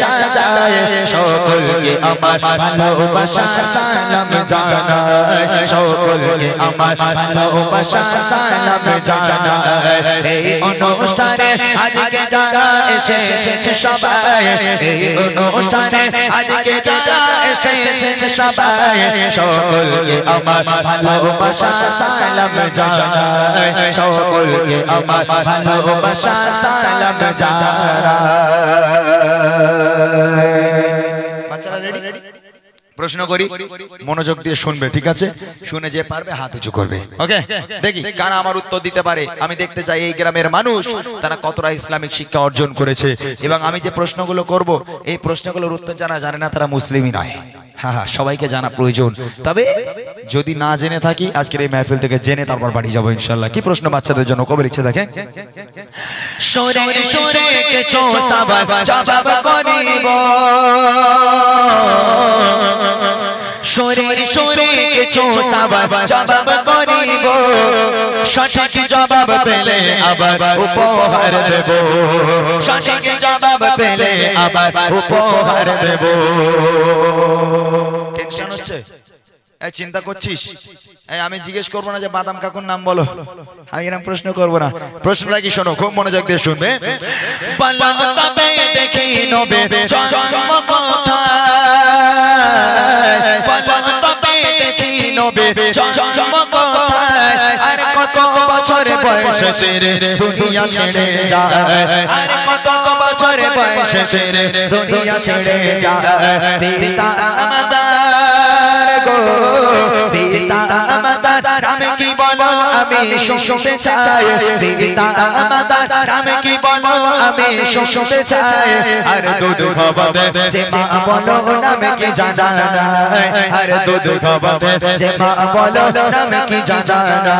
সাজায়, সকলকে আমার ভালোবাসা সালাম জানাই, সকলকে আমার ভালোবাসা সালাম জানাই। এই অনুষ্ঠানে আজকে যারা এসেছেন সবাই, এই অনুষ্ঠানে আজকে যারা এসেছেন সবাই, সকলকে আমার ভালোবাসা সালাম জানাই, সকলকে আমার ভালোবাসা সালাম জানাই। বাচ্চারা রেডি? প্রশ্ন করি, মনোযোগ দিয়ে শুনবে, ঠিক আছে? শুনে যে পারবে হাত উঁচু করবে। ওকে, দেখি কারা আমার উত্তর দিতে পারে। আমি দেখতে চাই এই গ্রামের মানুষ তারা কতটা ইসলামিক শিক্ষা অর্জন করেছে, এবং আমি যে প্রশ্নগুলো করব এই প্রশ্নগুলোর উত্তর যারা জানে না তারা মুসলিমই নয়। হ্যাঁ হ্যাঁ, সবাইকে জানা প্রয়োজন। তবে যদি না জেনে থাকি আজকের এই মাহফিল থেকে জেনে তারপর বাড়ি যাবো ইনশাআল্লাহ। কি প্রশ্ন বাচ্চাদের জন্য? কবে লিখছে দেখেন। সরে সরে কিছু সবাই জবাব করিব, সরে সরে কিছু সবাই জবাব করিব, সঠিক জবাব পেলে আবার উপহার দেব, সঠিক জবাব পেলে আবার উপহার দেব। টেনশন হচ্ছে? এই চিন্তা করছিস? এই আমি জিজ্ঞেস করবো না যে বাদাম কাকুর নাম বলো, আমি এরকম প্রশ্ন করবো না। প্রশ্নটা কি শোনো, খুব মনোযোগ দিয়ে শুনবে। তবে দেখি নবে জন্ম কোথায়, তবে দেখি নবে জন্ম কোথায়, আর কত বছর বয়সে তেরে দুনিয়া ছেড়ে যায়, আর কত বছর বয়সে তেরে দুনিয়া ছেড়ে যায়। পিতা আমাদের গো, পিতা আমাদের রাম কি বলো আমি শুনতে চাই, পিতা আমাদের রাম কি বলো আমি শুনতে চাই, আর দুধ খাওয়াবে যে মা বলো নাম কি জানা নাই, আর দুধ খাওয়াবে যে মা বলো নাম কি জানা নাই।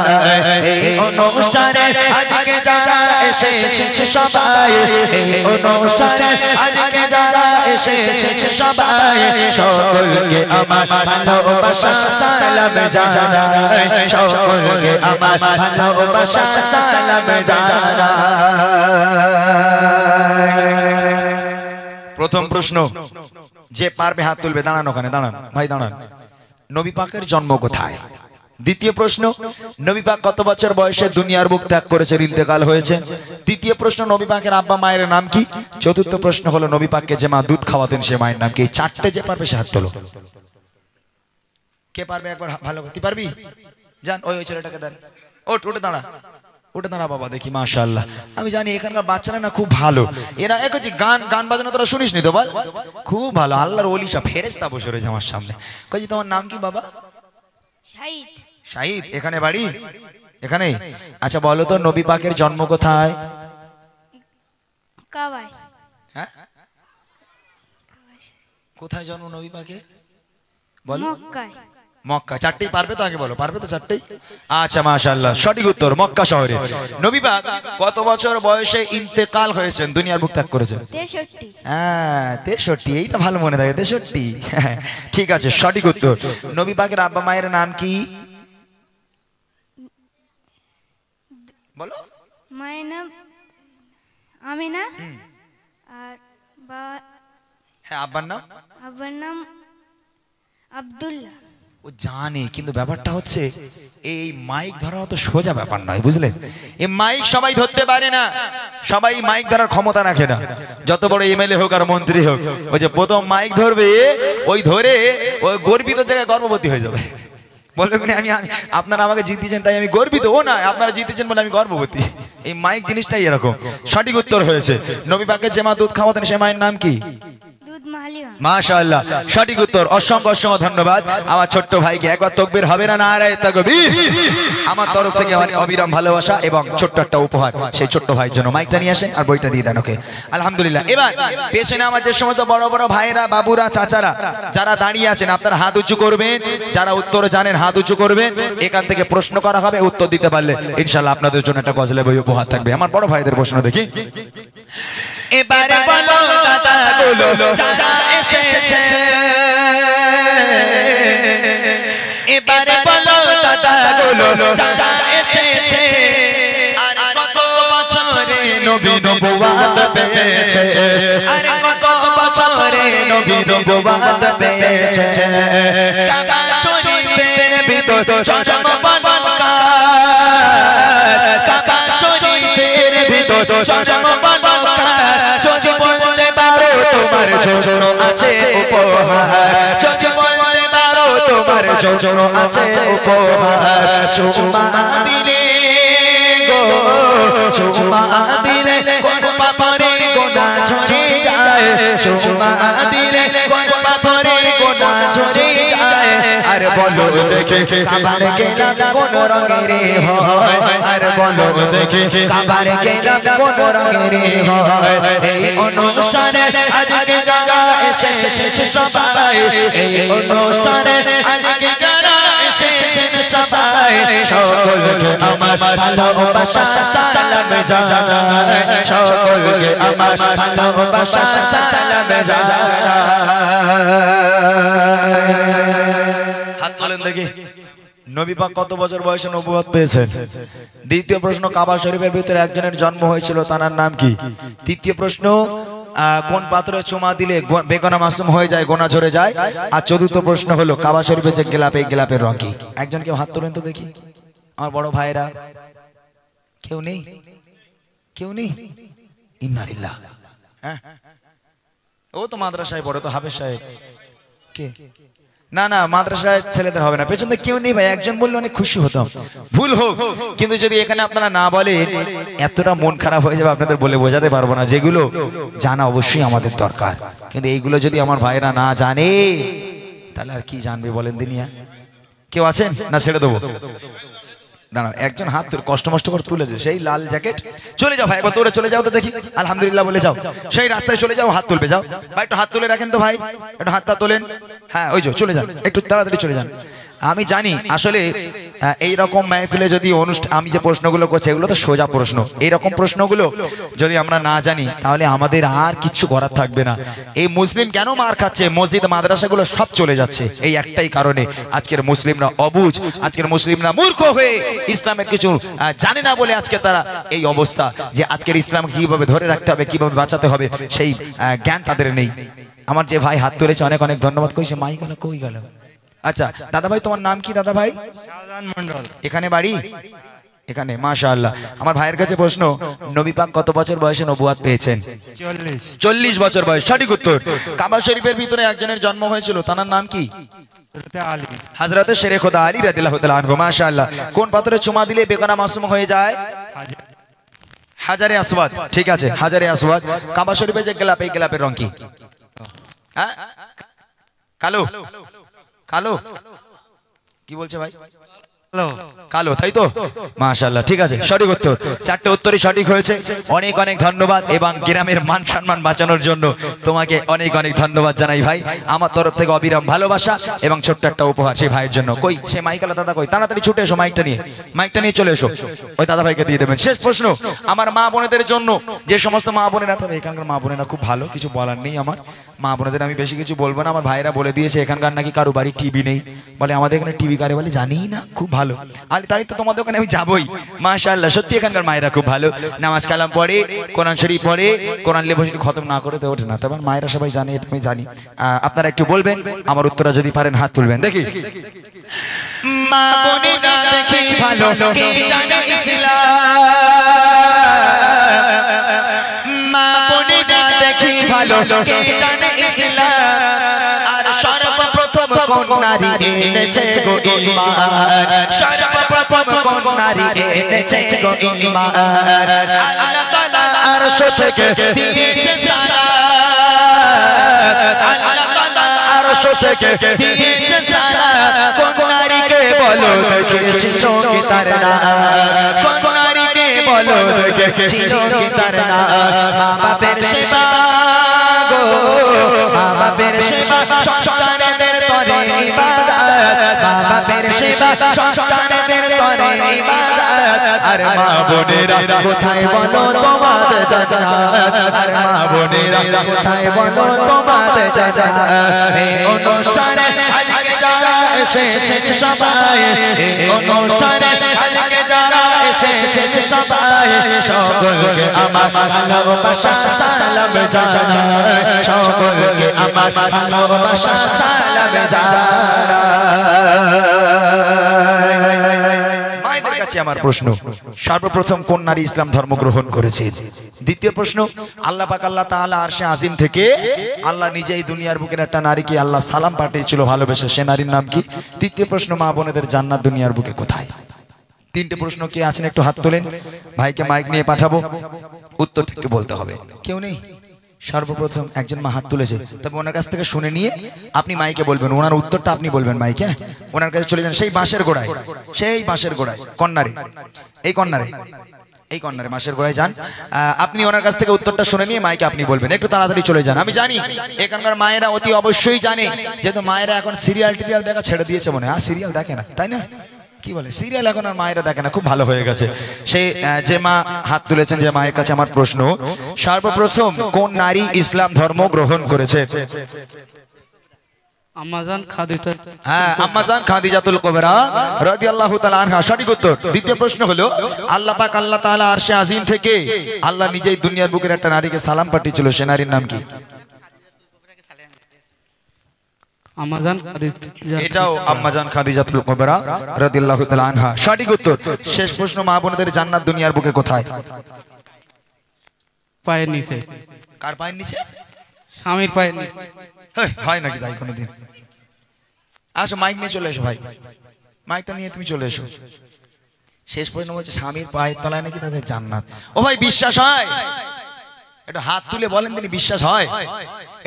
এই অনুষ্ঠানে আজকে যারা এসেছেন সবাই, এই অনুষ্ঠানে আজকে যারা এসেছেন সবাই, সকলকে আমার ভালোবাসা সালাম জানাই, সকলকে আমার ভালোবাসা সালাম জানাই। প্রথম প্রশ্ন, যে পারবে হাত তুলবে। দাঁড়ান ওখানে, দাঁড়ান ভাই দাঁড়ান। নবী পাকের জন্ম কোথায়? দ্বিতীয় প্রশ্ন, নবী পাক কত বছর বয়সে দুনিয়ার বুক ত্যাগ করেছেন, ইন্তেকাল হয়েছে? তৃতীয় প্রশ্ন, নবী পাকের আব্বা মায়ের নাম কি? চতুর্থ প্রশ্ন হলো নবী পাককে যে মা দুধ খাওয়াতেন সে মায়ের নাম কি? চারটে যে পারবে সে হাত তোলো। কে পারবে একবার ভালো করতে পারবি? যান ওই ছেলেটাকে দেন, ওঠ উঠে দাঁড়া, উঠে দাঁড়া বাবা, দেখি মাশাআল্লাহ। আমি জানি এখানকার বাচ্চারা না খুব ভালো, এরা এক হচ্ছে গান গান বাজানো তোরা শুনিস নি তো বল? খুব ভালো, আল্লাহর ওলিশা ফেরেশতা বসে রয়েছে আমার সামনে। কই তোমার নাম কি বাবা? শাহিদ। শাহিদ, এখানে বাড়ি? এখানে? আচ্ছা বলো তো নবী পাকের জন্ম কোথায়? কাবায়। হ্যাঁ, কোথায় জন্ম নবী পাকের বলো? মক্কায়। মক্কা। চারটেই পারবে তো? আগে বলো, পারবে তো চারটেই? আচ্ছা মাশাআল্লাহ, সঠিক উত্তর মক্কা শহরে। নবী পাক কত বছর বয়সে ইন্তেকাল হয়েছেন, দুনিয়ার বুক ত্যাগ করেছেন? 63। হ্যাঁ 63, এইটা ভালো মনে থাকে, 63। ঠিক আছে, সঠিক উত্তর। নবী পাকের আব্বা মায়ের নাম কি বলো? মায়ের নাম আমিনা, আর হ্যাঁ আব্বার নাম? আব্বার নাম আব্দুল্লাহ। ও জানে, কিন্তু ব্যাপারটা হচ্ছে এই মাইক ধরা অত সোজা ব্যাপার নয়, বুঝলেন? এই মাইক সবাই ধরতে পারে না, সবাই মাইক ধরার ক্ষমতা রাখে না। যত বড় এমএলএ হোক আর মন্ত্রী হোক, ওই যে প্রথম মাইক ধরবে ওই ধরে ওই গর্বিত জায়গায় গর্ভবতী হয়ে যাবে, বলবে আমি আপনারা আমাকে জিতেছেন তাই আমি গর্বিত। ও না, আপনারা জিতেছেন বলে আমি গর্ভবতী। এই মাইক জিনিসটাই এরকম। সঠিক উত্তর হয়েছে। নবী পাকের যে মা দুধ খাওয়াতেন সে মায়ের নাম কি? দুধ মাহালিমা। মাশাআল্লাহ, সঠিক উত্তর। অসংখ্য অসংখ্য ধন্যবাদ আমার ছোট্ট ভাইকে। একবার তাকবীর হবে না? নারায়ে তাকবীর। আমার তরফ থেকে অবিরাম ভালোবাসা এবং ছোট্ট একটা উপহার সেই ছোট্ট ভাইয়ের জন্য। মাইকটা নিয়ে আসেন আর বইটা দিয়ে দেন ওকে। আলহামদুলিল্লাহ। এবার পেছনে আমার যে সমস্ত বড় বড় ভাইরা, বাবুরা, চাচারা যারা দাঁড়িয়ে আছেন, আপনারা হাত উঁচু করবেন। যারা উত্তর জানেন হাত উঁচু করবেন। এখান থেকে প্রশ্ন করা হবে, উত্তর দিতে পারলে ইনশাআল্লাহ আপনাদের জন্য একটা গজলের বই উপহার থাকবে। আমার বড় ভাইদের প্রশ্ন দেখি। এবারে বলো দাদা গুলো চাচা এসেছে, এবারে বলো দাদা গুলো চাচা এসেছে, আর কত বছরে নবী নবুয়াত পেয়েছে, আর কত বছরে নবী নবুয়াত পেয়েছে। কাবা শরীফের ভিতর চরম বলকার, কাবা শরীফের ভিতর চরম বলকার। যদি বলতে পারো তোমার জন্য আছে উপহার, যদি বলতে পারো তোমার জন্য আছে উপহার। চুমা দিলে গো, চুমা দিলে কোন পাথরে গোনা ঝরে যায়, চুমা দিলে কোন পাথরে গোনা ঝরে যায়। আর বলো দেখে কাবার গেলাম কোন রঙের হয়, আর বলো দেখে কাবার গেলাম কোন রঙের হয়। এই অনুষ্ঠানে আজকে যারা এসেছে সবাই, এই অনুষ্ঠানে আজকে যারা এসেছে সবাই, সকলকে আমার ভালোবাসা সালাম জানাই, সকলকে আমার ভালোবাসা সালাম জানাই। হাত তোলেন দেখি। নবী পাক কত বছর বয়সে নবুয়ত পেয়েছেন? দ্বিতীয় প্রশ্ন, কাবা শরীফের ভিতরে একজনের জন্ম হয়েছিল, তার নাম কি? তৃতীয় প্রশ্ন, কোন পাত্রে চুমা দিলে বেগনা মাসুম হয়ে যায়, গোনা ঝরে যায়? আর চতুর্থ প্রশ্ন হলো কাবা শরীফের যে গোলাপ, এই গোলাপের রং কি? একজন কেউ হাত তোলেন তো দেখি। আমার বড় ভাইরা কেউ নেই? কেউ নেই? ইন্নালিল্লাহ। হ্যাঁ, ও তো মাদ্রাসায় পড়ে, তো হাফেজ সাহেব কে? না না, মাদ্রাসায় ছেলেদের হবে না। পেছনে কেউ নেই ভাই, একজন বললে অনেক খুশি হতাম। ভুল হোক, কিন্তু যদি এখানে আপনারা না বলেন এতটা মন খারাপ হয়ে যাবে, আপনাদের বলে বোঝাতে পারবো না। যেগুলো জানা অবশ্যই আমাদের দরকার, কিন্তু এইগুলো যদি আমার ভাইরা না জানে তাহলে আর কি জানবে বলেন দিনিয়া? কেউ আছেন না ছেড়ে দেবো? দাঁড়াও, একজন হাত কষ্ট মষ্ট করে তুলেছে, সেই লাল জ্যাকেট। চলে যাও ভাই, একবার দৌড়ে চলে যাও তো দেখি। আলহামদুলিল্লাহ বলে যাও, সেই রাস্তায় চলে যাও, হাত তুলবে যাও। ভাই একটু হাত তুলে রাখেন তো ভাই, একটু হাতটা তোলেন। হ্যাঁ, ওই যে চলে যান, একটু তাড়াতাড়ি চলে যান। আমি জানি আসলে এই রকম মাহফিলে যদি আমি যে প্রশ্নগুলো করছি এগুলো তো সোজা প্রশ্ন। এই রকম প্রশ্নগুলো যদি আমরা না জানি তাহলে আমাদের আর কিছু করার থাকবে না। এই মুসলিম কেন মার খাচ্ছে? মসজিদ মাদ্রাসাগুলো সব চলে যাচ্ছে এই একটাই কারণে। আজকের মুসলিমরা অবুঝ, আজকের মুসলিমরা মূর্খ হয়ে ইসলামের কিছু জানে না বলে আজকে তারা এই অবস্থা, যে আজকের ইসলাম কিভাবে ধরে রাখতে হবে, কিভাবে বাঁচাতে হবে সেই জ্ঞান তাদের নেই। আমার যে ভাই হাত তুলেছে অনেক অনেক ধন্যবাদ। কইছে মাই গেল, কই গেল? আচ্ছা দাদা ভাই, তোমার নাম কি দাদা ভাই? শাহজাহান মন্ডল। এখানে বাড়ি? এখানে। মাশাআল্লাহ। আমার ভাইয়ের কাছে প্রশ্ন, নবী পাক কত বছর বয়সে নবুয়ত পেয়েছেন? 40 বছর বয়স। সঠিক উত্তর। কাবা শরীফের ভিতরে একজনের জন্ম হয়েছিল, তার নাম কি? হযরতে শেরে খোদা আলী রাদিয়াল্লাহু তাআলা আনহু। মাশাআল্লাহ। কোন পাথরে চুমা দিলে বেগানা মাসুম হয়ে যায়? হাজারে আসওয়াদ। ঠিক আছে, হাজারে আসওয়াদ। কাবা শরীফে যে গোলাপ, এই গোলাপের রং কি? হ্যাঁ, কালো। কালো? কি বলছে ভাই? কালো, তাই তো? মাশাআল্লাহ, ঠিক আছে, সঠিক উত্তর। চারটে উত্তরই সঠিক হয়েছে। অনেক অনেক ধন্যবাদ, এবং গ্রামের মান সম্মান বাঁচানোর জন্য তোমাকে অনেক অনেক ধন্যবাদ জানাই ভাই। আমার তরফ থেকে অবিরাম ভালোবাসা এবং ছোট্ট একটা উপহার সেই ভাইয়ের জন্য। কই সে মাইকালা দাদা কই? তাড়াতাড়ি ছুটে এসো, মাইকটা নিয়ে চলে এসো, ওই দাদা ভাইকে দিয়ে দেবেন। শেষ প্রশ্ন আমার মা বোনেদের জন্য, যে সমস্ত মা বোনেরা, তবে এখানকার মা বোনেরা খুব ভালো, কিছু বলার নেই। আমার মা বোনেদের আমি বেশি কিছু বলবো না। আমার ভাইরা বলে দিয়েছে এখানকার নাকি কারো বাড়ি টিভি নেই, বলে আমাদের এখানে টিভি কারে বলে জানি না, খুব ভালো। আর তাই তো তোমাদের ওখানে আমি যাবই। মাশাআল্লাহ, সত্যি এখানকার মায়েরা খুব ভালো। নামাজ কালাম পড়ে, কোরআন শরীফ পড়ে, কোরআন লেবু খতম না করে তো ওঠে না। তবে মায়েরা সবাই জানে, এটা আমি জানি। আপনারা একটু বলবেন, আমার উত্তরটা যদি পারেন হাত তুলবেন দেখি। মা বোনেরা দেখি ভালো, কে জানে ইসলাম, মা বোনেরা দেখি ভালো, কে জানে ইসলাম। আর সর্বপ্রথম কোন নারী এনেছে গো ঈমান, সর্বপ্রথম কোন নারী এনেছে গো ঈমান। আল্লাহ তাআলা আরশ থেকে দিয়েছে সালাম, আল্লাহ তাআলা আরশ থেকে দিয়েছে সালাম কোন নারীকে বলো দেখেছিল কি তার নাম কোন নারীকে বলো দেখেছিল কি তার নাম মা বাপের সেবা গো মা বাপের সেবা সন্তানদের তরে ইবাদত মা বাপের সেবা সন্তানদের তরে ইবাদত আর মা বোনেরা কোথায় বলো তোমাদের জান্নাত আর মা বোনেরা কোথায় বলো তোমাদের জান্নাত এই অনুষ্ঠানে আজকে যারা এসেছে সবাই এই অনুষ্ঠানে আজকে যারা এসেছে সবাই সকলকে আমার ভালোবাসা সালাম জানাই সকলকে আমার ভালোবাসা সালাম জানাই মায়েদের কাছে আমার প্রশ্ন সর্বপ্রথম কোন নারী ইসলাম ধর্ম গ্রহণ করেছে দ্বিতীয় প্রশ্ন আল্লাহ পাক আল্লাহ তাআলা আরশে আজিম থেকে আল্লাহ নিজেই দুনিয়ার বুকের একটা নারীকে আল্লাহ সালাম পাঠিয়েছিল ভালোবেসে সে নারীর নাম কি তৃতীয় প্রশ্ন মা বোনেদের জান্নাত দুনিয়ার বুকে কোথায় তিনটে প্রশ্ন কে আছেন একটু হাত তোলেন ভাইকে মাইক নিয়ে পাঠাবো উত্তরটা একটু বলতে হবে কেউ নেই সর্বপ্রথম একজন মা হাত তুলেছে তবে ওনার কাছ থেকে শুনে নিয়ে আপনি মাইকে বলবেন ওনার উত্তরটা আপনি বলবেন মাইকে ওনার কাছে চলে যান সেই বাঁশের গোড়ায় কর্নারে এই কর্নারে বাঁশের গোড়ায় যান আপনি ওনার কাছ থেকে উত্তরটা শুনে নিয়ে মাইকে আপনি বলবেন একটু তাড়াতাড়ি চলে যান আমি জানি এখানকার মায়েরা অতি অবশ্যই জানে যেহেতু মায়েরা এখন সিরিয়াল টিরিয়াল দেখা ছেড়ে দিয়েছে মনে হয় সিরিয়াল দেখে না তাই না কি বলে সিরিয়াল এখন আর মায়েরা দেখে না খুব ভালো হয়ে গেছে সেই যে মা হাত তুলেছেন যে মায়ের কাছে আমার প্রশ্ন সর্বপ্রথম কোন নারী ইসলাম ধর্ম গ্রহণ করেছে আম্মাজান খাদিজাতুল কুবরা রাদিয়াল্লাহু তাআলা আনহা সঠিক উত্তর দ্বিতীয় প্রশ্ন হলো আল্লাহ পাক আল্লাহ তাআলা আরশে আজিম থেকে আল্লাহ নিজেই দুনিয়ার বুকের একটা নারীকে সালাম পাঠিয়েছিল সে নারীর নাম কি এটাও আম্মাজান খাদিজাতুল কুবরা রাদিয়াল্লাহু তাআলা আনহা সঠিক উত্তর শেষ প্রশ্ন মা বোনদের জান্নাত দুনিয়ার বুকে কোথায় পায়ের নিচে কার পায়ের নিচে স্বামীর পায়ের নিচে হয় নাকি তাই কোনোদিন আসো মাইক নিয়ে চলে এসো ভাই মাইকটা নিয়ে তুমি চলে এসো শেষ প্রশ্ন বলছে স্বামীর পায়ের তলায় নাকি তাদের জান্নাত ও ভাই বিশ্বাস হয় এটা হাত তুলে বলেন তিনি বিশ্বাস হয়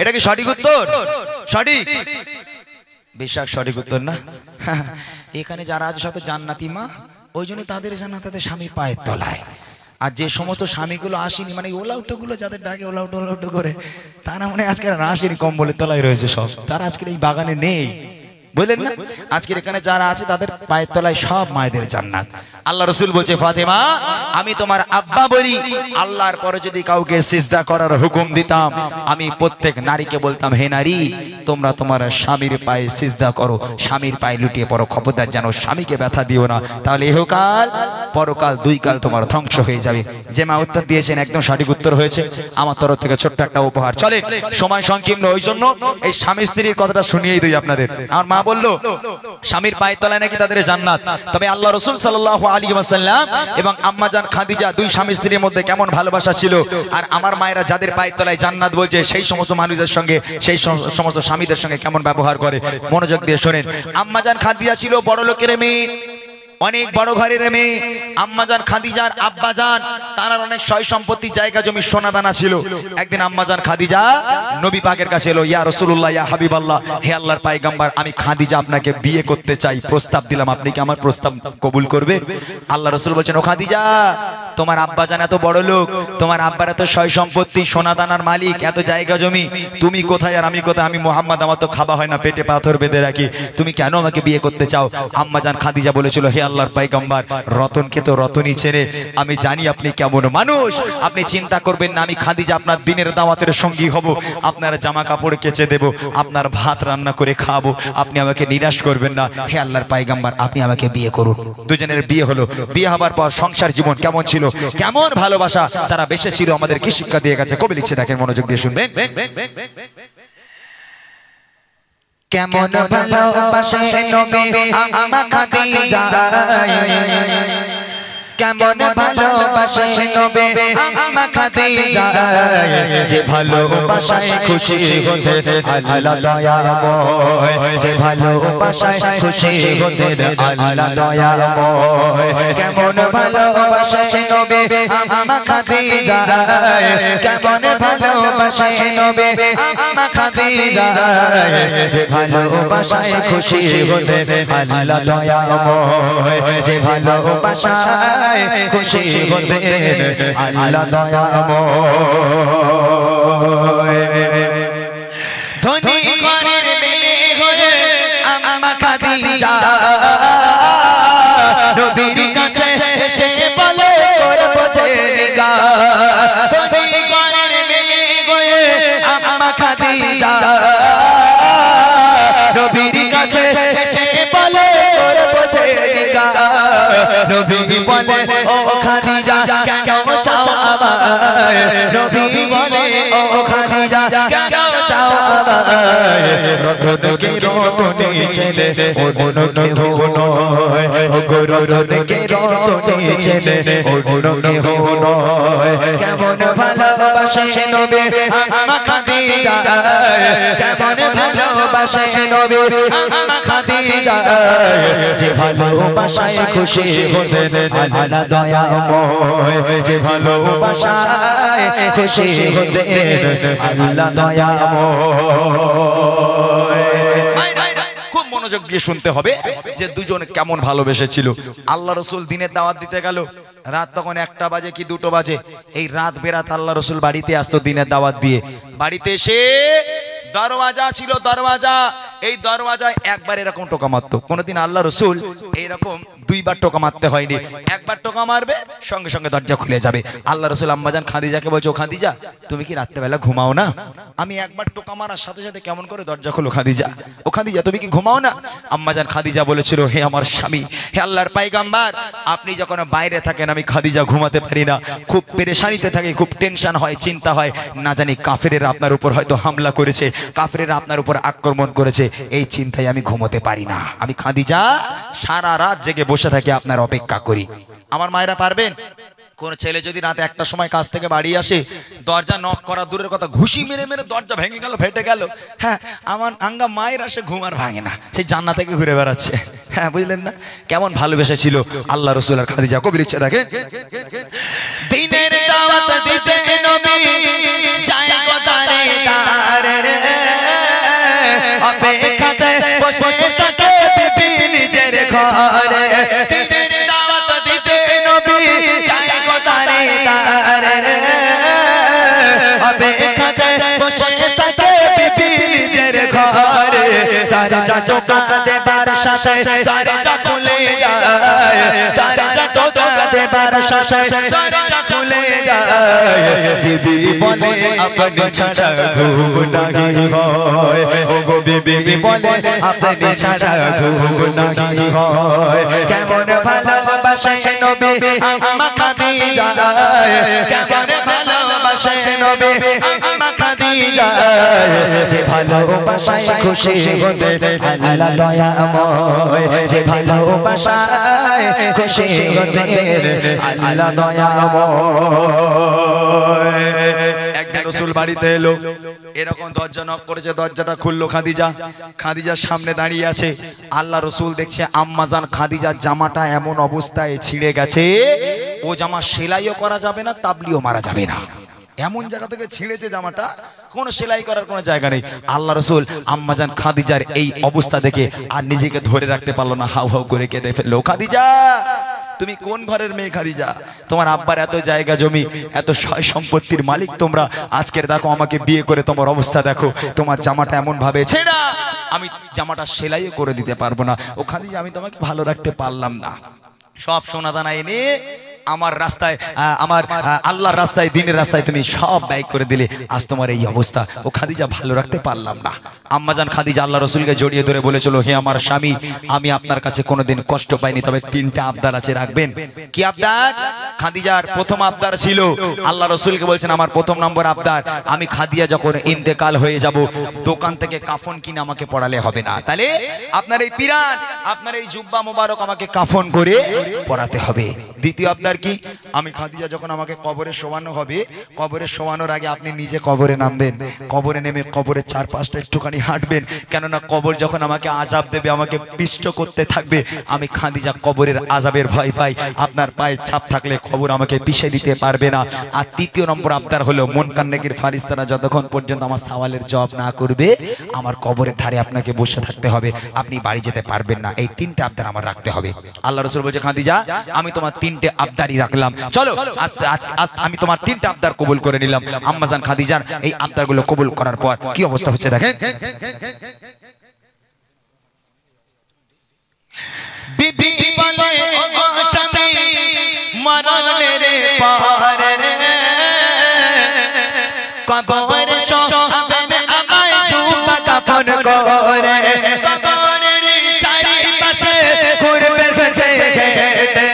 এটা কি সঠিক উত্তর সঠিক বিশ্বাস সঠিক উত্তর না এখানে যারা আছে সব জান্নাতি মা ওই জন্য তাদের জান্নাত তাদের স্বামীর পায়ের তলায় আর যে সমস্ত স্বামীগুলো আসেনি মানে ওলাউটোগুলো যাদের ডাকে ওলাউটো করে তারা মানে আজকে আসেনি কম্বলের তলায় রয়েছে সব তারা আজকের এই বাগানে নেই বুঝলেন না আজকের এখানে যারা আছে তাদের পায়ের তলায় সব মায়েদের জান্নাত আল্লাহ রাসূল বলছে ফাতেমা আমি তোমার আব্বা বলি আল্লাহর পরে যদি কাউকে সিজদা করার হুকুম দিতাম আমি প্রত্যেক নারীকে বলতাম হে নারী তোমরা তোমার স্বামীর পায়ে সিজদা করো স্বামীর পায়ে লুটিয়ে পড়ো খবরদার জানো স্বামীকে ব্যথা দিও না তাহলে ইহকাল পরকাল দুই কাল তোমার ধ্বংস হয়ে যাবে যে মা উত্তর দিয়েছেন একদম সঠিক উত্তর হয়েছে আমার তরফ থেকে ছোট্ট একটা উপহার চলে সময় সংকীর্ণ ওই জন্য এই স্বামী স্ত্রীর কথাটা শুনিয়েই দিই আপনাদের আর মা বললো স্বামীর পায়ের তলায় নাকি তাদের জান্নাত তবে আল্লাহ রাসূল সাল্লাল্লাহু আলাইহি ওয়াসাল্লাম এবং আম্মাজান খাদিজা দুই স্বামী স্ত্রীর মধ্যে কেমন ভালোবাসা ছিল আর আমার মায়েরা যাদের পায়ের তলায় জান্নাত বলছে সেই সমস্ত মানুষদের সঙ্গে সেই সমস্ত স্বামীদের সঙ্গে কেমন ব্যবহার করে মনোযোগ দিয়ে শুনেন আম্মাজান খাদিজা ছিল বড় লোকের মেয়ে অনেক বড় ঘরের মেয়ে আম্মাজান খাদিজার আব্বাজান তার অনেক সয় সম্পত্তি জায়গা জমি সোনা দানা ছিল একদিন আম্মাজান খাদিজা নবী পাকের কাছে এলো ইয়া রাসূলুল্লাহ ইয়া হাবিবাল্লাহ হে আল্লাহর পয়গম্বর আমি খাদিজা আপনাকে বিয়ে করতে চাই প্রস্তাব দিলাম আপনি কি আমার প্রস্তাব কবুল করবে আল্লাহ রাসূল বলেন ও খাদিজা তোমার আব্বাজান এত বড় লোক তোমার আব্বার এত সয় সম্পত্তি সোনা দানার মালিক এত জায়গা জমি তুমি কোথায় আর আমি কোথায় আমি মুহাম্মদ আমার তো খাওয়া হয় না পেটে পাথর বেঁধে রাখি তুমি কেন আমাকে বিয়ে করতে চাও আম্মাজান খাদিজা বলেছিল হে আল্লাহর পয়গম্বর রতনকে তো রতনই ছেড়ে আমি জানি আপনি কেমন মানুষ আপনি চিন্তা করবেন না আমি খাদিজা আপনার দিনের দাওয়াতের সঙ্গী হব আপনার জামা কাপড় কেচে দেব আপনার ভাত রান্না করে খাবো আপনি আমাকে নিরাশ করবেন না হে আল্লাহর পয়গম্বর আপনি আমাকে বিয়ে করুন দুজনের বিয়ে হলো বিয়ে হবার পর সংসার জীবন কেমন ছিল কেমন ভালোবাসা তারা বেঁচে ছিল আমাদের কি শিক্ষা দিয়ে গেছে কবি লিখছে দেখেন মনোযোগ দিয়ে শুনবেন কেমন ভালোবাসে নবী আম্মা খাদিজা কেমন ভালোবাসে নবী আম্মা খাদিজা যে ভালোবাসায় খুশি হতেন আল্লাহ দয়াময় যে ভালোবাসায় খুশি হতেন আল্লাহ দয়াময় কেমন ভালোবাসে নবী আম্মা খাদিজা কেমন ভালোবাসে নবী আম্মা খাদিজা যে ভালোবাসায় খুশি হতেন আল্লাহ দয়াময় যে ভালোবাসায় খুশি হতেন আল্লাহ দয়াময় ধনী ঘরের মেয়ে হয়ে আম্মা খাদিজা নবীর কাছে এসে বলে করব যে নিকাহ ধনী ঘরের মেয়ে হয়ে আম্মা খাদিজা নবীর কাছে এসে বলে করব যে নিকাহ নবী বলে ও খাদিজা কেন চাও আমায় নবী বলে ও খাদিজা কেন চাও আমায় রতনকে রতনে ছেলে অন্যকে নয় ও গো রতনকে রতনে ছেলে অন্যকে নয় কেমন ভালোবাসে নবী আম্মা খাদিজা কেমন ভালোবাসে নবী আম্মা খাদিজা যে ভালোবাসায় খুশি হতেন আল্লাহ দয়াময় যে ভালোবাসায় খুশি হতেন আল্লাহ দয়াময় খুব মনোযোগ দিয়ে শুনতে হবে যে দুজন কেমন ভালোবেসেছিল আল্লাহ রাসূল দিনের দাওয়াত দিতে গেল রাত তখন 1টা বাজে কি 2টো বাজে এই রাত বেরাত আল্লাহ রাসূল বাড়িতে আসতো দিনের দাওয়াত দিয়ে বাড়িতে এসে দরওয়াজা ছিল দরওয়াজা এই দরওয়াজায় একবার এরকম টোকা মারতো কোনদিন আল্লাহ রাসূল এইরকম দুইবার টোকা মারতে হয়নি একবার টোকা মারবে সঙ্গে সঙ্গে দরজা খুলে যাবে আল্লাহ রাসূল আম্মাজান খাদিজাকে বলছে ও খাদিজা তুমি কি রাতে বেলা ঘুমাও না আমি একবার টোকা মারার সাথে সাথে কেমন করে দরজা খোলো খাদিজা ও খাদিজা তুমি কি ঘুমাও না আম্মাজান খাদিজা বলেছিল হে আমার স্বামী হে আল্লাহর পয়গম্বর আপনি যখন বাইরে থাকেন আমি খাদিজা ঘুমাতে পারি না খুব পেরেশানিতে থাকি খুব টেনশন হয় চিন্তা হয় না জানি কাফেরেরা আপনার উপর হয়তো হামলা করেছে কাফেরেরা আপনার উপর আক্রমণ করেছে এই চিন্তায় আমি ঘুমোতে পারি না আমি খাদিজা সারা রাত জেগে বসে থাকি আপনার অপেক্ষা করি আমার মায়েরা পারবেন কোন ছেলে যদি রাতে 1টার সময় কাজ থেকে বাড়ি আসে দরজা নক করা দূরের কথা ঘুষি মেরে মেরে দরজা ভেঙে গেল ফেটে গেল হ্যাঁ আমার আঙ্গা মায়ের আসে ঘুম আর ভাঙে না সেই জান্নাত থেকে ঘুরে বেড়াচ্ছে হ্যাঁ বুঝলেন না কেমন ভালোবেসেছিল আল্লাহ রাসূল আর খাদিজা কবি লিখছে দেখেন দিনের দাওয়াত দিতে নবী যায় কোতারে দারে অপেক্ষাতে বসে থাকে বিবি নিজের ঘরে দিনের দাওয়াত দিতে নবী যায় কোতারে দারে অপেক্ষাতে বসে থাকে বিবি নিজের ঘরে তার চাচা দেবার সাথে তার চা খুলে যায় তার চাচা দেবার সাথে তার চা খুলে যায় বিবি বলে আপনি ছাড়া ঘুম নাহি হয় ও গো বিবি বলে আপনি ছাড়া ঘুম নাহি হয় কেমন ভালোবাসে নবী আম্মা খাদিজা কেমন ভালোবাসে নবী আম্মা খাদিজা যে ভালোবাসায় খুশি হতেন আল্লাহ দয়াময় যে ভালোবাসায় খুশি হতেন আল্লাহ দয়াময় একদিন রাসূল বাড়িতে এলো এরকম দরজা নক করেছে দরজাটা খুললো খাদিজা খাদিজার সামনে দাঁড়িয়ে আছে আল্লাহ রাসূল দেখছে আম্মাজান খাদিজার জামাটা এমন অবস্থায় ছিঁড়ে গেছে ও জামা সেলাইও করা যাবে না তাবলিও মারা যাবে না এমন জায়গা থেকে ছিঁড়েছে জামাটা কোনো সেলাই করার কোনো জায়গা নেই আল্লাহ রাসূল আম্মাজান খাদিজার এই অবস্থা দেখে আর নিজেকে ধরে রাখতে পারলো না হাউ হাউ করে কেঁদে ফেললো খাদিজা তুমি কোন ঘরের মেয়ে খাদিজা তোমার আব্বার এত জায়গা জমি এত সয় সম্পত্তির মালিক তোমরা আজকের দেখো আমাকে বিয়ে করে তোমার অবস্থা দেখো তোমার জামাটা এমন ভাবে ছেড়া আমি জামাটা সেলাইও করে দিতে পারবো না ও খাদিজা আমি তোমাকে ভালো রাখতে পারলাম না সব সোনা দানা এনে আমার রাস্তায় আমার আল্লাহর রাস্তায় দ্বীনের রাস্তায় তুমি সব ব্যয় করে দিলে আজ তোমার এই অবস্থা ও খাদিজা ভালো রাখতে পারলাম না আম্মাজান খাদিজা আল্লাহ রাসূলকে জড়িয়ে ধরে বলেছিল হে আমার স্বামী আমি আপনার কাছে কোনোদিন কষ্ট পাইনি তবে 3টা আবদার আছে রাখবেন কি আবদার খাদিজার প্রথম আবদার ছিল আল্লাহ রাসূলকে বলছেন আমার প্রথম নম্বর আবদার আমি খাদিজা যখন ইন্তেকাল হয়ে যাব দোকান থেকে কাফন কিনে আমাকে পড়ালে হবে না তাহলে আপনার এই পিরান আপনার এই জুব্বা মোবারক আমাকে কাফন করে পরাতে হবে দ্বিতীয় আবদার কি, আমি খাদিজা যখন আমাকে কবরে শোয়ানো হবে, কবরে শোয়ানোর আগে আপনি নিজে কবরে নামবেন, কবরে নেমে কবরের চারপাশটা একটুখানি হাঁটবেন, কেননা কবর যখন আমাকে আযাব দেবে, আমাকে পিষ্ট করতে থাকবে, আমি খাদিজা কবরের আযাবের ভয় পাই, আপনার পায়ের ছাপ থাকলে কবর আমাকে পিষে দিতে পারবে না। আর তৃতীয় নম্বর আবদার হলো মুনকার নেকির ফারিস্তারা যতক্ষণ পর্যন্ত আমার সওয়ালের জবাব না করবে, আমার কবরের ধারে আপনাকে বসে থাকতে হবে, আপনি বাড়ি যেতে পারবেন না। এই তিনটা আবদার আমার রাখতে হবে। আল্লাহ রাসূল বলছে, খাদিজা আমি তোমার তিনটে আবদারই রাখলাম, চলো আজ আমি তোমার তিনটা আবদার কবুল করে নিলাম। আম্মাজান খাদিজার এই আবদারগুলো কবুল করার পর কি অবস্থা হচ্ছে দেখেন। বিবি বলে ওগো স্বামী মরণের পরে কবর শোয়াবেন আমায় জুব্বা কাফন করে, কবরের চারিপাশে ঘুরবে ঘেটে ঘেটে,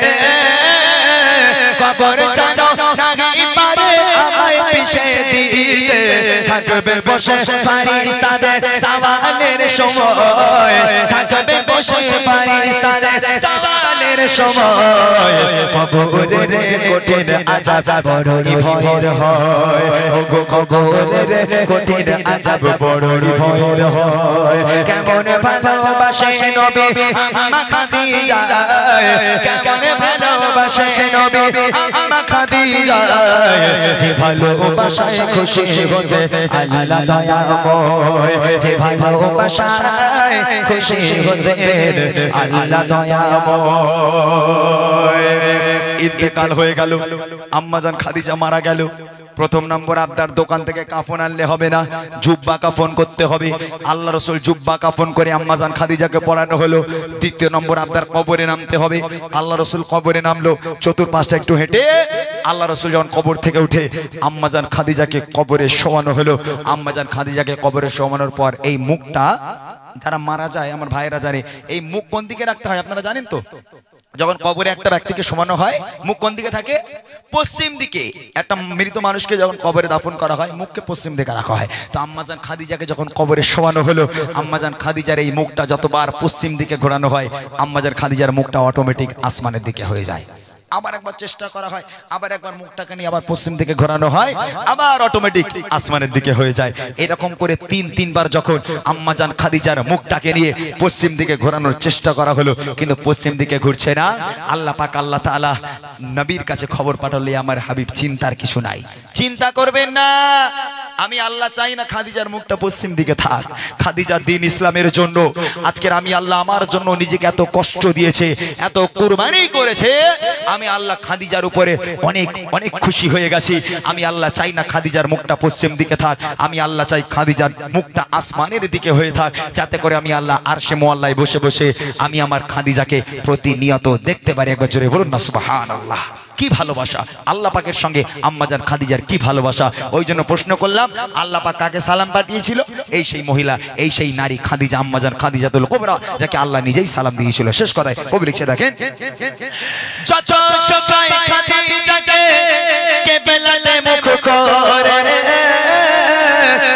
কবর জানো নাহি পারে আমায় পিষে দিতে, থাকবে বসে ফারিস্তাদের সওয়ালের সময়, থাকবে বসে ফারিস্তাদের সওয়ালের সময়, কবরের কঠিন আযাব বড়ই ভয়ের হয়, ওগো কবরের কঠিন আযাব বড়ই ভয়ের হয়। কেমন ভালোবাসে নবী আম্মা খাদিজা, কেমন ভালোবাসে নবী আম্মা খাদিজা, যে ভালোবাসায় খুশি হতে আল্লাহ দয়াময়, যে ভালোবাসায় খুশি হতে আল্লাহ দয়াময়। ইন্তেকাল হয়ে গেল, আম্মাজান খাদিজা মারা গেল। প্রথম নম্বর আবদার, দোকান থেকে কাফন আনলে হবে না, জুব্বা কাফন করতে হবে। আল্লাহ রাসূল জুব্বা কাফন করে আম্মাজান খাদিজাকে পরানো হলো। দ্বিতীয় নম্বর আবদার, কবরে নামতে হবে। আল্লাহ রাসূল কবরে নামলো, চতুর্পাশটা একটু হেঁটে আল্লাহ রাসূল যখন কবর থেকে উঠে আম্মাজান খাদিজাকে কবরে শোয়ানো হলো। আম্মাজান খাদিজাকে কবরে শোয়ানোর পর এই মুখটা, যারা মারা যায় আমার ভাইয়েরা জানে, এই মুখ কোন দিকে রাখতে হয় আপনারা জানেন তো? যখন কবরে একটা ব্যক্তিকে শোয়ানো হয়, মুখ কোন দিকে থাকে? পশ্চিম দিকে। একটা মৃত মানুষকে যখন কবরে দাফন করা হয়, মুখকে পশ্চিম দিকে রাখা হয়। তো আম্মাজান খাদিজাকে যখন কবরে শোয়ানো হলো, আম্মাজান খাদিজার এই মুখটা যতবার পশ্চিম দিকে ঘোরানো হয়, আম্মাজান খাদিজার মুখটা অটোমেটিক আসমানের দিকে হয়ে যায়। আবার একবার চেষ্টা করা হয়, আবার একবার মুখটাকে নিয়ে আবার পশ্চিম দিকে ঘোরানো হয়, আবার অটোমেটিক আসমানের দিকে হয়ে যায়। এরকম করে তিনবার যখন আম্মাজান খাদিজার মুখটাকে নিয়ে পশ্চিম দিকে ঘোরানোর চেষ্টা করা হলো, কিন্তু পশ্চিম দিকে ঘুরছে না। আল্লাহ পাক আল্লাহ তাআলা নবীর কাছে খবর পাঠালে, আমার হাবিব চিন্তার কিছু নাই, চিন্তা করবেন না, আমি আল্লাহ চাই না খাদিজার মুখটা পশ্চিম দিকে থাক। খাদিজা দ্বীন ইসলামের জন্য আজকের আমি আল্লাহ আমার জন্য নিজেকে এত কষ্ট দিয়েছে, এত কুরবানি করেছে, আমি আল্লাহ খাদিজার উপরে অনেক অনেক খুশি হয়ে গেছি। আমি আল্লাহ চাই না খাদিজার মুখটা পশ্চিম দিকে থাক, আমি আল্লাহ চাই খাদিজার মুখটা আসমানের দিকে হয়ে থাক, যাতে করে আমি আল্লাহ আরশে মুআল্লায় বসে বসে আমি আমার খাদিজাকে প্রতিনিয়ত দেখতে পারি। একবার জোরে বলুন না সুবহানাল্লাহ। কি ভালোবাসা আল্লাহ পাকের সঙ্গে আম্মাজান খাদিজার, কি ভালোবাসা। ওই জন্য প্রশ্ন করলাম, আল্লাহ পাক কাকে সালাম পাঠিয়েছিল? এই সেই মহিলা, এই সেই নারী খাদিজা, আম্মাজান খাদিজাতুল কুবরা, যাকে আল্লাহ নিজেই সালাম দিয়েছিল। শেষ কথায় কবি লিখছে দেখেন, যত সবাই খাদিজাকে কেবলাতে মুখ করে,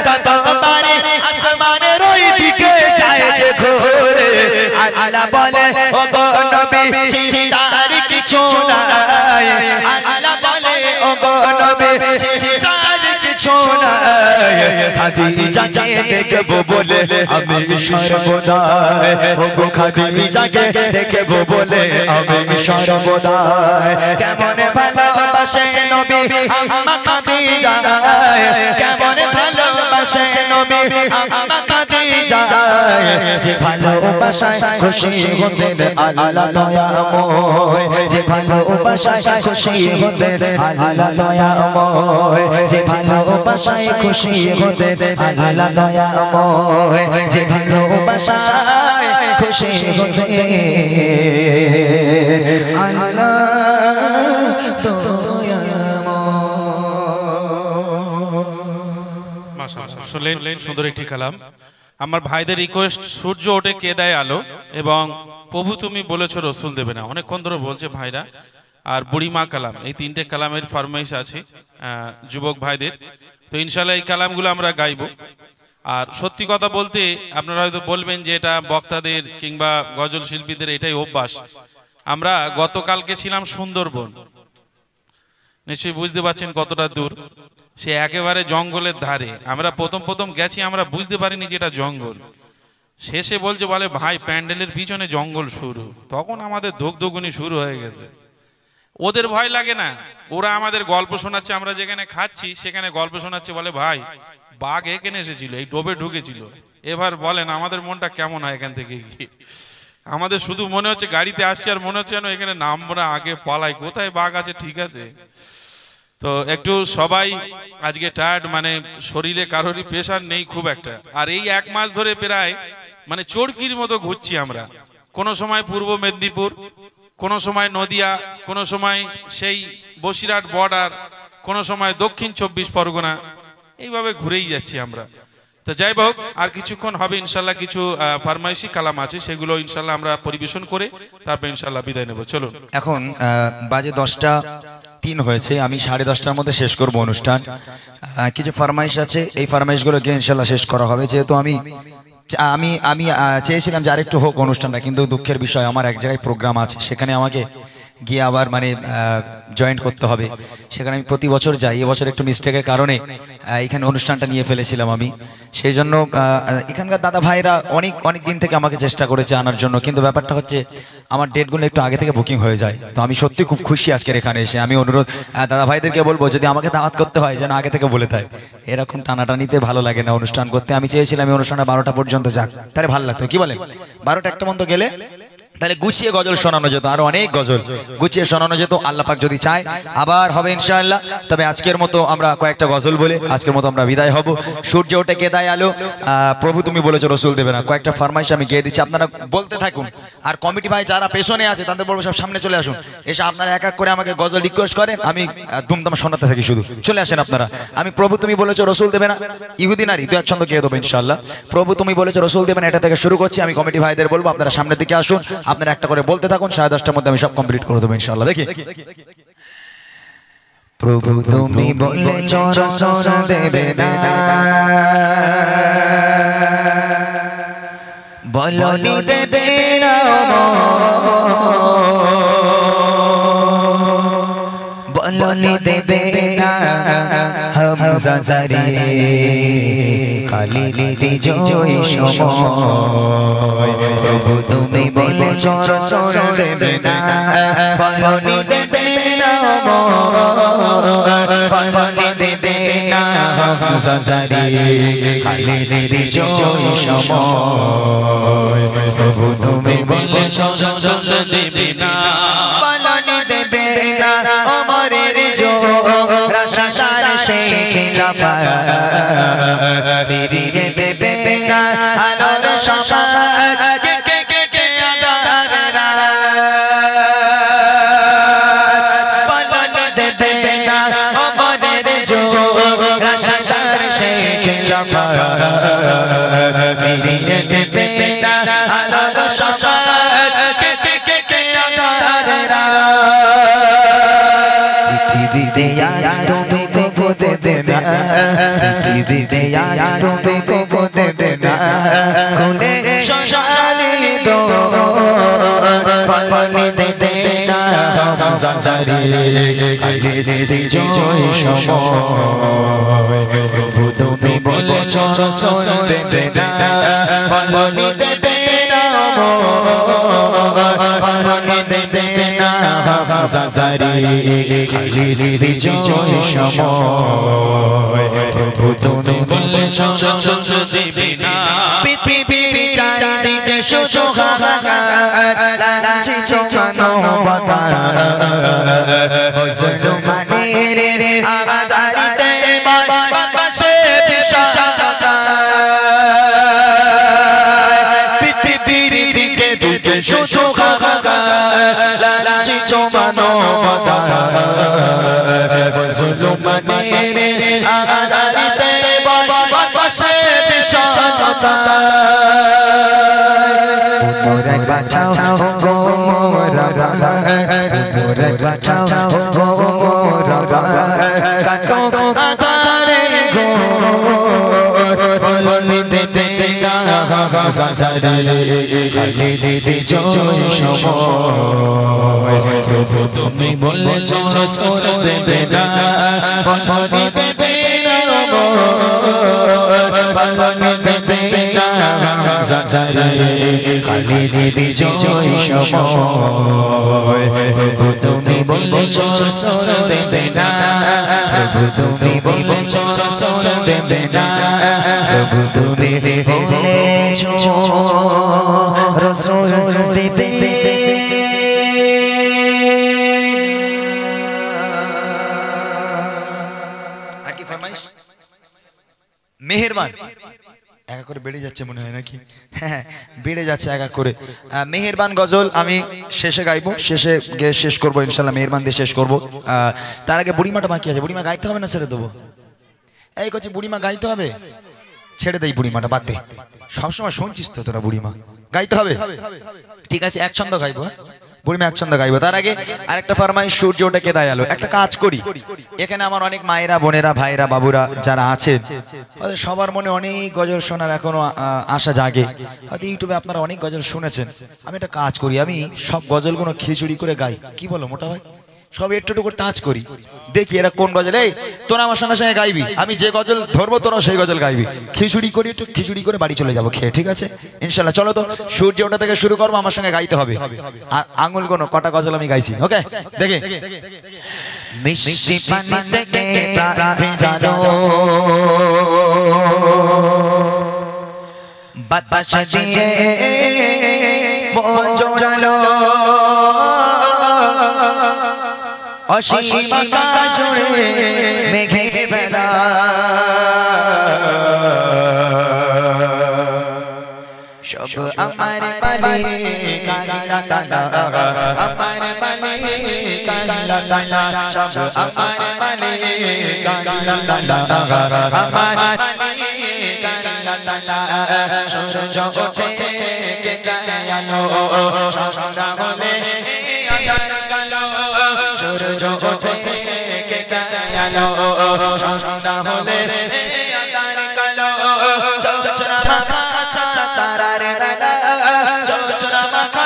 ততবারে আসমানের ওই দিকে যায় যে ঘোরে। আল্লাহ বলে ও গো নবী চিন্তার কিছু নাই, আল্লাহ বলে ও গো নবী চিন্তার কিছু নাই, খাদিজাকে দেখবো বলে আমি সর্বদাই, ও গো খাদিজাকে দেখবো বলে আমি সর্বদাই। কেমন ভালোবাসে নবী আম্মা খাদিজা, কেমন ভালোবাসে নবী আম্মা খাদিজা, যে ভালোবাসায় খুশি হতেন আল্লাহ দয়াময়, যে ভালোবাসায় খুশি হতেন আল্লাহ দয়াময়, যে ভালোবাসায় খুশি হতেন আল্লাহ দয়াময়, যে ভালোবাসায় খুশি হতেন আল্লাহ দয়াময়। মাশাআল্লাহ, শুনলেন সুন্দর একটি কালাম। আমার ভাইদের রিকোয়েস্ট, সূর্য ওঠে কে দেয় আলো, এবং প্রভু তুমি বলেছো রসুল দেবে না, অনেকক্ষণ ধরে বলছে ভাইরা। আর বুড়িমা কালাম, এই তিনটে কালামের ফরমাইশ আছে যুবক ভাইদের। তো ইনশাল্লাহ এই কালামগুলো আমরা গাইবো। আর সত্যি কথা বলতে আপনারা হয়তো বলবেন যে এটা বক্তাদের কিংবা গজল শিল্পীদের এটাই অভ্যাস, আমরা গতকালকে ছিলাম সুন্দরবন, নিশ্চয়ই বুঝতে পারছেন কতটা দূর। সে একেবারে জঙ্গলের ধারে। আমরা প্রথম গেছি, আমরা বুঝতে পারিনি যে এটা জঙ্গল। শেষে বলছে, বলে ভাই প্যান্ডেলের পিছনে জঙ্গল শুরু। তখন আমাদের দোগদোগুনি শুরু হয়ে গেছে। ওদের ভয় লাগে না, ওরা আমাদের গল্প শোনাচ্ছে, আমরা যেখানে খাচ্ছি সেখানে গল্প শোনাচ্ছে। বলে ভাই বাঘ এখানে এসেছিল, এই ডোবে ঢুকেছিল। এবার বলেন আমাদের মনটা কেমন হয় এখান থেকে গিয়ে? আমাদের শুধু মনে হচ্ছে গাড়িতে আসছি আর মনে হচ্ছে যেন এখানে নামবো না, আগে পালাই, কোথায় বাঘ আছে। ঠিক আছে, তো একটু সবাই আজকে টায়ার্ড, মানে শরীরে কারোরই প্রেশার নেই খুব একটা। আর এই 1 মাস ধরে প্রায় মানে চরকির মতো ঘুরছি আমরা। কোনো সময় পূর্ব মেদিনীপুর, কোনো সময় নদিয়া, কোনো সময় সেই বসিরহাট বর্ডার, কোনো সময় দক্ষিণ 24 পরগনা, এইভাবে ঘুরেই যাচ্ছি আমরা। তো যাই হোক, আর কিছুক্ষণ হবে ইনশাল্লাহ কিছু ফরমাইশি কালাম আছে, সেগুলো ইনশাল্লাহ আমরা পরিবেশন করে তারপর ইনশাল্লাহ বিদায় নেব। চলুন। এখন বাজে 10টা 3 হয়েছে, আমি 10:30টার মধ্যে শেষ করব অনুষ্ঠান। কিছু ফরমাইশ আছে, এই ফরমাইশগুলোকে ইনশাল্লাহ শেষ করা হবে। যেহেতু আমি চেয়েছিলাম যে আরেকটু হোক অনুষ্ঠানটা, কিন্তু দুঃখের বিষয় আমার এক জায়গায় প্রোগ্রাম আছে, সেখানে আমাকে গিয়ে আবার মানে জয়েন্ট করতে হবে। সেখানে আমি প্রতি বছর যাই, এবছর একটু মিস্টেকের কারণে এখানে অনুষ্ঠানটা নিয়ে ফেলেছিলাম আমি। সেই জন্য এখানকার দাদা ভাইরা অনেক দিন থেকে আমাকে চেষ্টা করেছে আনার জন্য, কিন্তু ব্যাপারটা হচ্ছে আমার ডেটগুলো একটু আগে থেকে বুকিং হয়ে যায়। তো আমি সত্যি খুব খুশি আজকের এখানে এসে। আমি অনুরোধ দাদা ভাইদেরকে বলবো, যদি আমাকে দাওয়াত করতে হয় যেন আগে থেকে বলে দেয়। এরকম টানাটানিতে ভালো লাগে না অনুষ্ঠান করতে। আমি চেয়েছিলাম এই অনুষ্ঠানটা 12টা পর্যন্ত যাক, তাহলে ভালো লাগতো। কি বলেন? 12টা-1টা পর্যন্ত গেলে তাহলে গুছিয়ে গজল শোনানো যেত, আরো অনেক গজল গুছিয়ে শোনানো যেত। আল্লাহ পাক যদি চায় আবার হবে ইনশাআল্লাহ। তবে আজকের মতো আমরা কয়েকটা গজল বলে আজকের মতো আমরা বিদায় হব। সূর্য ওঠে কেদায় আলো, প্রভু তুমি বলেছো রসুল দেবে না। কয়েকটা ফরমাইশ আমি গিয়ে দিচ্ছি, আপনারা বলতে থাকুন। আর কমিটি ভাই যারা পেছনে আছে তাদের বলবো সব সামনে চলে আসুন। এসে আপনারা এক এক করে আমাকে গজল রিকোয়েস্ট করেন, আমি দুমদাম শোনাতে থাকি। শুধু চলে আসেন আপনারা। আমি প্রভু তুমি বলেছো রসুল দেবে না, ইহুদি নারী 2-1 ছন্দ গিয়ে দেবো ইনশাআল্লাহ। প্রভু তুমি বলেছো রসুল দেবে না, এটা থেকে শুরু করছি। আমি কমিটি ভাইদের বলবো আপনারা সামনের দিকে আসুন, আপনারা একটা করে বলতে থাকুন। 10:30টার মধ্যে আমি সব কমপ্লিট করে দেবো ইনশাআল্লাহ। দেখি। প্রভু তুমি বলেছো রসুল দেবে না, বলনি দেবে না, বলনি দেবে না, হামজা জারি খালি বিজয় সময়। প্রভু তুমি বলেছো রসুল দেবে না, বলনি দেবে না, বলনি দেবে না, হামজা জারি খালি বিজয় সময়। প্রভু তুমি বলেছো রসুল দেবে না, বলনি দেবে না, অমরের জো রাশাদার শেখ খিলাফা ফিরিয়ে দেবে না, আলোর শাফাত কে কে কে কে আদার রাত। বলনি দেবে না, অমরের জো রাশাদার শেখ খিলাফা ফিরিয়ে দেবে না, আলোর শাফাত কে কে কে কে আদার রাত। পৃথিবীতে তুমি কবু দেবে না, পৃথিবীতে তুমি কবু দেবে না, খুলে সংসারে দো পালনি দেবে না, হামজা জারি খালি বিজয় সময়। প্রভু তুমি বলেছো রসুল দেবে না, পালনি দেবে না, পালনি দেবে না, হামজা জারি খালি বিজয় সময়। প্রভু তুমি বলেছো রসুল দেবে না, পৃথিবীর চারিদিকে শুধু হাহাকার, লাঞ্ছিত মানবতা মুসলমানের আজারিতে বাতাসে বিষাদতা। পৃথিবীর দিকে দিকে শুধু হাহাকার, লাঞ্ছিত মানবতা মুসলমানের আজারিতে বাতাসে বিষাদতা। পুনরায় বাঁচাও গো মোরা ভাই, পুনরায় বাঁচাও গো মোরা ভাই, কাটো আধারে গো বলনি দেবে না, হামজা জারি খালি বিজয় সময়। তুমি বলেছো সোর দেবে না বন্ধনে দেবে না বন্ধনে দেবে না জাজারে খালি দেবে জয় সময় প্রভু তুমি বলেছো সোর দেবে না প্রভু তুমি বলেছো সোর দেবে না প্রভু তুমি বলেছো রসূল দেবে আর কি ফরমাইশ মেহেরবান একা করে বেড়ে যাচ্ছে মনে হয় নাকি হ্যাঁ বেড়ে যাচ্ছে একা করে মেহেরবান গজল আমি শেষে গাইবো শেষে গিয়ে শেষ করবো ইনশাল্লাহ মেহেরবান দিয়ে শেষ করবো তার আগে বুড়িমাটা বাকি আছে বুড়িমা গাইতে হবে না ছেড়ে দেবো এই করছি বুড়িমা গাইতে হবে ছেড়ে দেই বুড়িমাটা বাদ দে সবসময় শুনছিস তো তোরা বুড়িমা গাইতে হবে ঠিক আছে এক ছন্দ গাইবো বুড়িমা এক ছন্দ গাইবো তার আগে আরেকটা ফরমাইশ সূর্য ওটা কে দেয় আলো একটা কাজ করি এখানে আমার অনেক মায়েরা বোনেরা ভাইরা বাবুরা যারা আছেন সবার মনে অনেক গজল শোনার এখনো আশা জাগে হয়তো ইউটিউবে আপনারা অনেক গজল শুনেছেন আমি একটা কাজ করি আমি সব গজলগুলো খিচুড়ি করে গাই কি বলো মোটা ভাই সব একটু টাচ করি দেখি এরা কোন গজল এই তোরা আমার সঙ্গে সঙ্গে গাইবি আমি যে গজল ধরবো তোরা সেই গজল গাইবি খিচুড়ি করি একটু খিচুড়ি করে বাড়ি চলে যাবো খেয়ে ঠিক আছে ইনশাল্লাহ চলো তো সূর্য ওটা থেকে শুরু করবো আমার সঙ্গে গাইতে হবে আর আঙুল কোনো কটা গজল আমি গাইছি ওকে দেখে মিষ্টি পানি থেকে প্রাণ ভেজানো বাতাস দিয়ে মন জোড়ালো অসীম আকাশ জুড়ে মেঘে বেলা সব আমার মালিক আল্লাহ তাআলা আমার মালিক আল্লাহ তাআলা সব আমার মালিক আল্লাহ তাআলা আমার মালিক আল্লাহ তাআলা সূর্য ওঠে কে গায়ালো সন্ধ্যা হলে আধার কালো সূর্য ওঠে কে গায়ালো সন্ধ্যা হলে আধার কালো চোচরা মাখা তারার বেলা চোচরা মাখা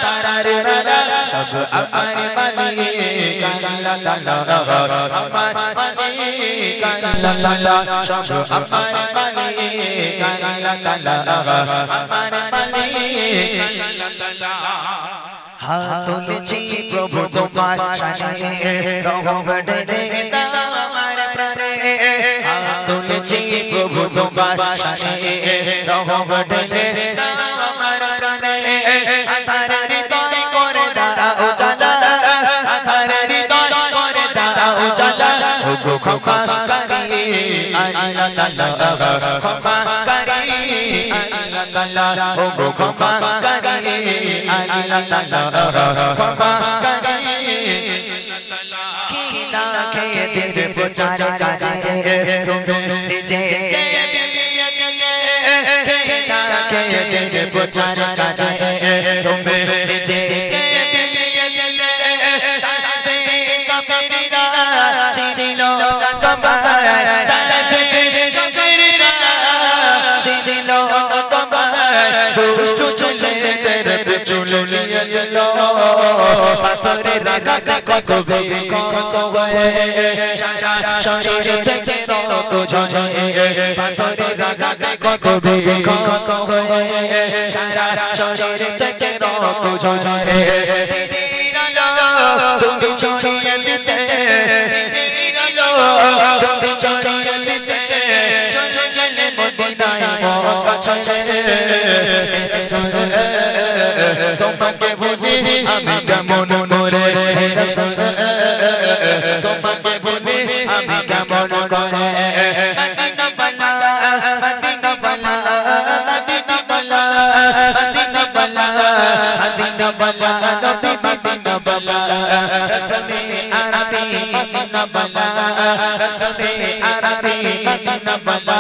তারার বেলা সব আমার মালিক আল্লাহ তাআলা আমার মালিক আল্লাহ তাআলা সব আমার মালিক আল্লাহ তাআলা আমার মালিক আল্লাহ তাআলা হাত তুলেছি প্রভু তোমার শানে রহম ঢেলে দাও আমার প্রাণে হাত তুলেছি প্রভু তোমার শানে রহম ঢেলে দাও আমার প্রাণে আধার হৃদয় করে দাও জানা আধার হৃদয় করে দাও জানা ওগো ক্ষমা করি আল্লাহ তাআলা ক্ষমা করি আল্লাহ তাআলা ওগো ক্ষমা করি আল্লাহ তাআলা ক্ষমা করি কি না খেয়ে তেরে প্রচার কাজে তুমি নিজেকে বিলিয়ে দিলে কি না খেয়ে তেরে প্রচার কাজে তুমি নিজেকে বিলিয়ে দিলে তাবে কাফিররা চিনিল না তোমায় তাবে কাফিররা চিনিল না তোমায় দুষ্ট ছেলেদের পিছু নিয়ে গেল পাথরের আঘাতে কবে কত হয়ে শরীর থেকে রক্ত ঝরে পাথরের আঘাতে কবে কত হয়ে শরীর থেকে রক্ত ঝরে তুমি ছড়িয়ে দিতে তুমি ছড়িয়ে দিতে চলে গেলে মদিনায় মক্কা ছেড়ে রাসূল তোমাকে ভুলি আমি কেমন করে রাসূল তোমাকে ভুলি আমি কেমন করে মদিনা বালা মদিনা বালা মদিনা বালা মদিনা বালা মদিনা বালা নবী মদিনা বালা রাসূল আরবি মদিনা বালা রাসূল আরবি মদিনা বালা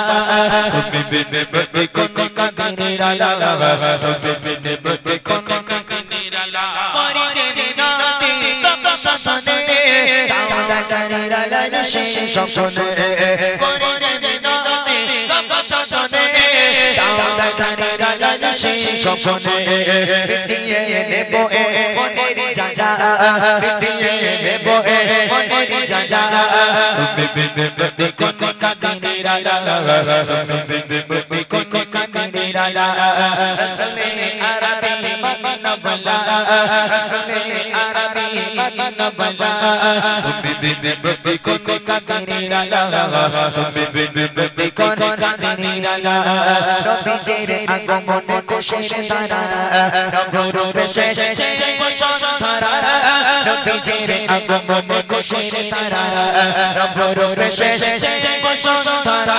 তুমি বিনে বদি কোন কাদির আলা তুমি বিনে বদি কোন কাদির আলা করি যে বিনতি তব শাসনে দাওয়াত কাদির আলা শেষ স্বপ্নে করি যে বিনতি তব শাসনে দাওয়াত কাদির আলা শেষ স্বপ্নে দিয়ে নেব এ মনের জাজা জালা মিটিয়ে দেব এ মনের জালা তুমি কোন কাদিনের রালা তুমি কোন কাদিনের রালা রসুলে আরবি মদিনা বলা রসুলে আরবি মদিনা বলা তুমি কোন কাদিনের রালা তুমি কোন কাদিনের রালা নবীজির আগমনে খুশির তারা নবরূপে সেজেছে বসুন্ধরা নবীজির আগমনে খুশির তারা নবরূপে সেজেছে বসুন্ধরা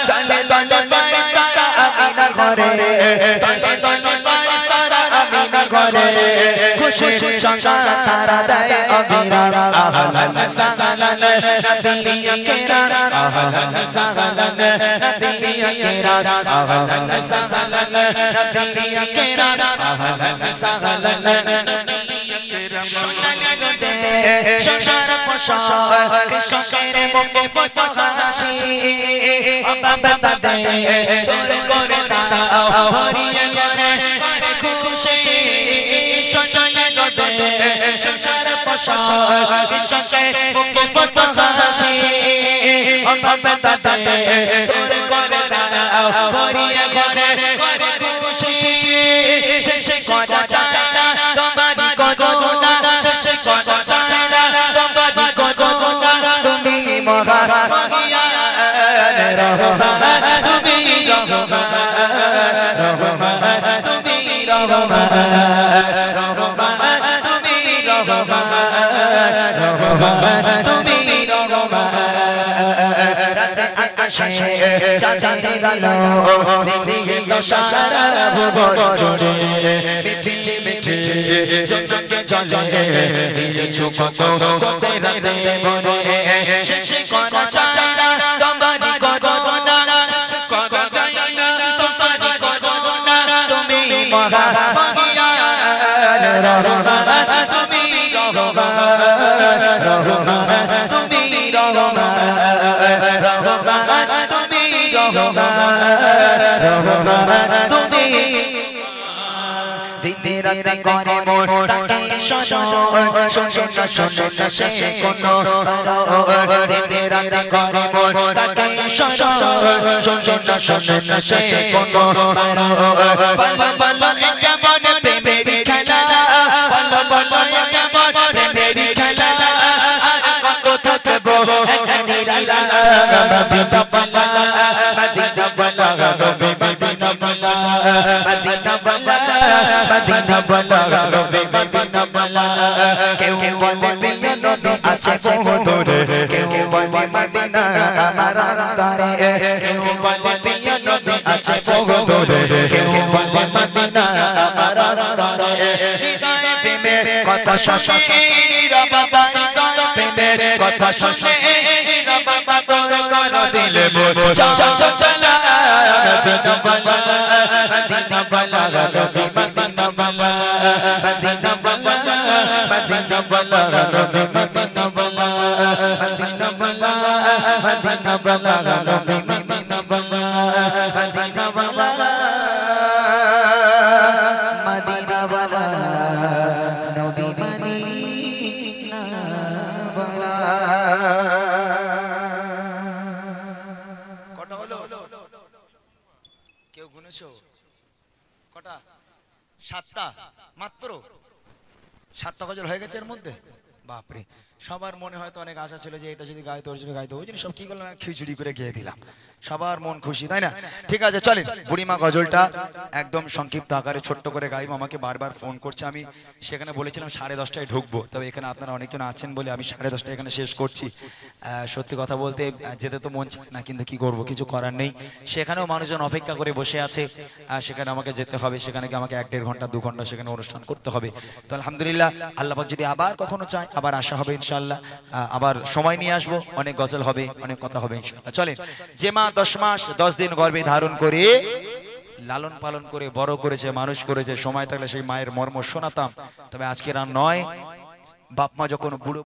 দলে দলে ফারিস্তারা আমিনার ঘরে দলে দলে ফারিস্তারা আমিনার ঘরে খুশির সংসার তারা দেয় অবিরাম আহলান সাহলান নবী আকরাম আহলান সাহলান নবী আকরাম আহলান সাহলান নবী আকরাম আহলান সাহলান নবী আকরাম সোনালি রোদে সংসার ফসল কৃষকের মুখে ফোটা হাসি বাবা দে তোর করে দাও হরিয়ে করে খুশি সোনালি রোদে সংসার ফসল কৃষকের মুখে ফোটা হাসি বাবা দে তোর করে দাও হরিয়ে করে খুশি শেষে করা চায় না তোমারি করুণা শেষে করা চায় না তোমারি করুণা তুমি মহান মহিয়ান রহমান তুমি রহমান রহমান তুমি রহমান রহমান তুমি রহমান রহমান তুমি রহমান রাতে আকাশে চাঁদের আলো দিদিয়ে সারা ভুবন জুড়ে মিঠি মিঠি চোখে জলে দিয়েছো কত কত রাতে বনে শেষে করা চায় না তোমারি করুণা শেষে করা চায় না তোমারি করুণা তুমি মহান মহিয়ান রহমান তুমি রহমান রহমান তুমি রহমান রহমান তুমি রহমান রহমান তুমি দিনে রাতে করে মোর তাকে শোনো না সে কোনো দিনে রাতে করে মোর তাকে শোনো না সে কোনো বল বল কেমন প্রেমের খেলা বল বল কেমন প্রেমের খেলা কত থাকবো এখানে রালা মদিনা বলা মদিনা বলা রবি মদিনা বলা মদিনা বলা মদিনা বলা রবি মদিনা বলা কেউ বলে প্রিয় নবী আছে বহু দূরে কেউ বলে মদিনা আমার অন্তরে কেউ বলে প্রিয় নবী আছে বহু দূরে কেউ বলে মদিনা আমার অন্তরে হৃদয়ে প্রেমের কথা শুনে বাবা হৃদয়ে প্রেমের কথা শুনে বাবা তোর কর দিলে মোর চঞ্চলা মদিনা বলা মদিনা বলা রবি মদিনা বলা মদিনা বলা মদিনা বলা রবি মদিনা বলা মদিনা বলা মদিনা বলা রবি মদিনা বলা মদিনা বলা মদিনা বলা নবী মদিনা বলা কটা হলো কেউ গুনেছো কটা সাতটা মাত্র সাতটা গজল হয়ে গেছে এর মধ্যে বাপরে সবার মনে হয়তো অনেক আশা ছিল যে এটা যদি গাইতে ওর জন্য গাইতে ওই জন্য সব কি করলাম খিচুড়ি করে গেয়ে দিলাম সবার মন খুশি তাই না ঠিক আছে চলেন বুড়িমা গজলটা একদম সংক্ষিপ্ত আকারে ছোট্ট করে গাইবো আমাকে বারবার ফোন করছে আমি সেখানে বলেছিলাম 10:30টায় ঢুকবো তবে এখানে আপনারা অনেকজন আছেন বলে আমি 10:30টায় এখানে শেষ করছি সত্যি কথা বলতে যেতে তো মন চায় না কিন্তু কি করব কিছু করার নেই সেখানেও মানুষজন অপেক্ষা করে বসে আছে সেখানে আমাকে যেতে হবে সেখানে গিয়ে আমাকে 1-1.5 ঘন্টা 2 ঘন্টা সেখানে অনুষ্ঠান করতে হবে তো আলহামদুলিল্লাহ আল্লাহ পাক যদি আবার কখনো চায় আবার আসা হবে ইনশাআল্লাহ আবার সময় নিয়ে আসবো অনেক গজল হবে অনেক কথা হবে ইনশাআল্লাহ চলেন যে মা 10 মাস 10 দিন গর্ভে ধারণ করে লালন পালন করে বড় করেছে মানুষ করেছে সময় থাকলে সেই মায়ের মর্ম শোনাতাম তবে আজকের আর নয় বাপ মা যখন বুড়ো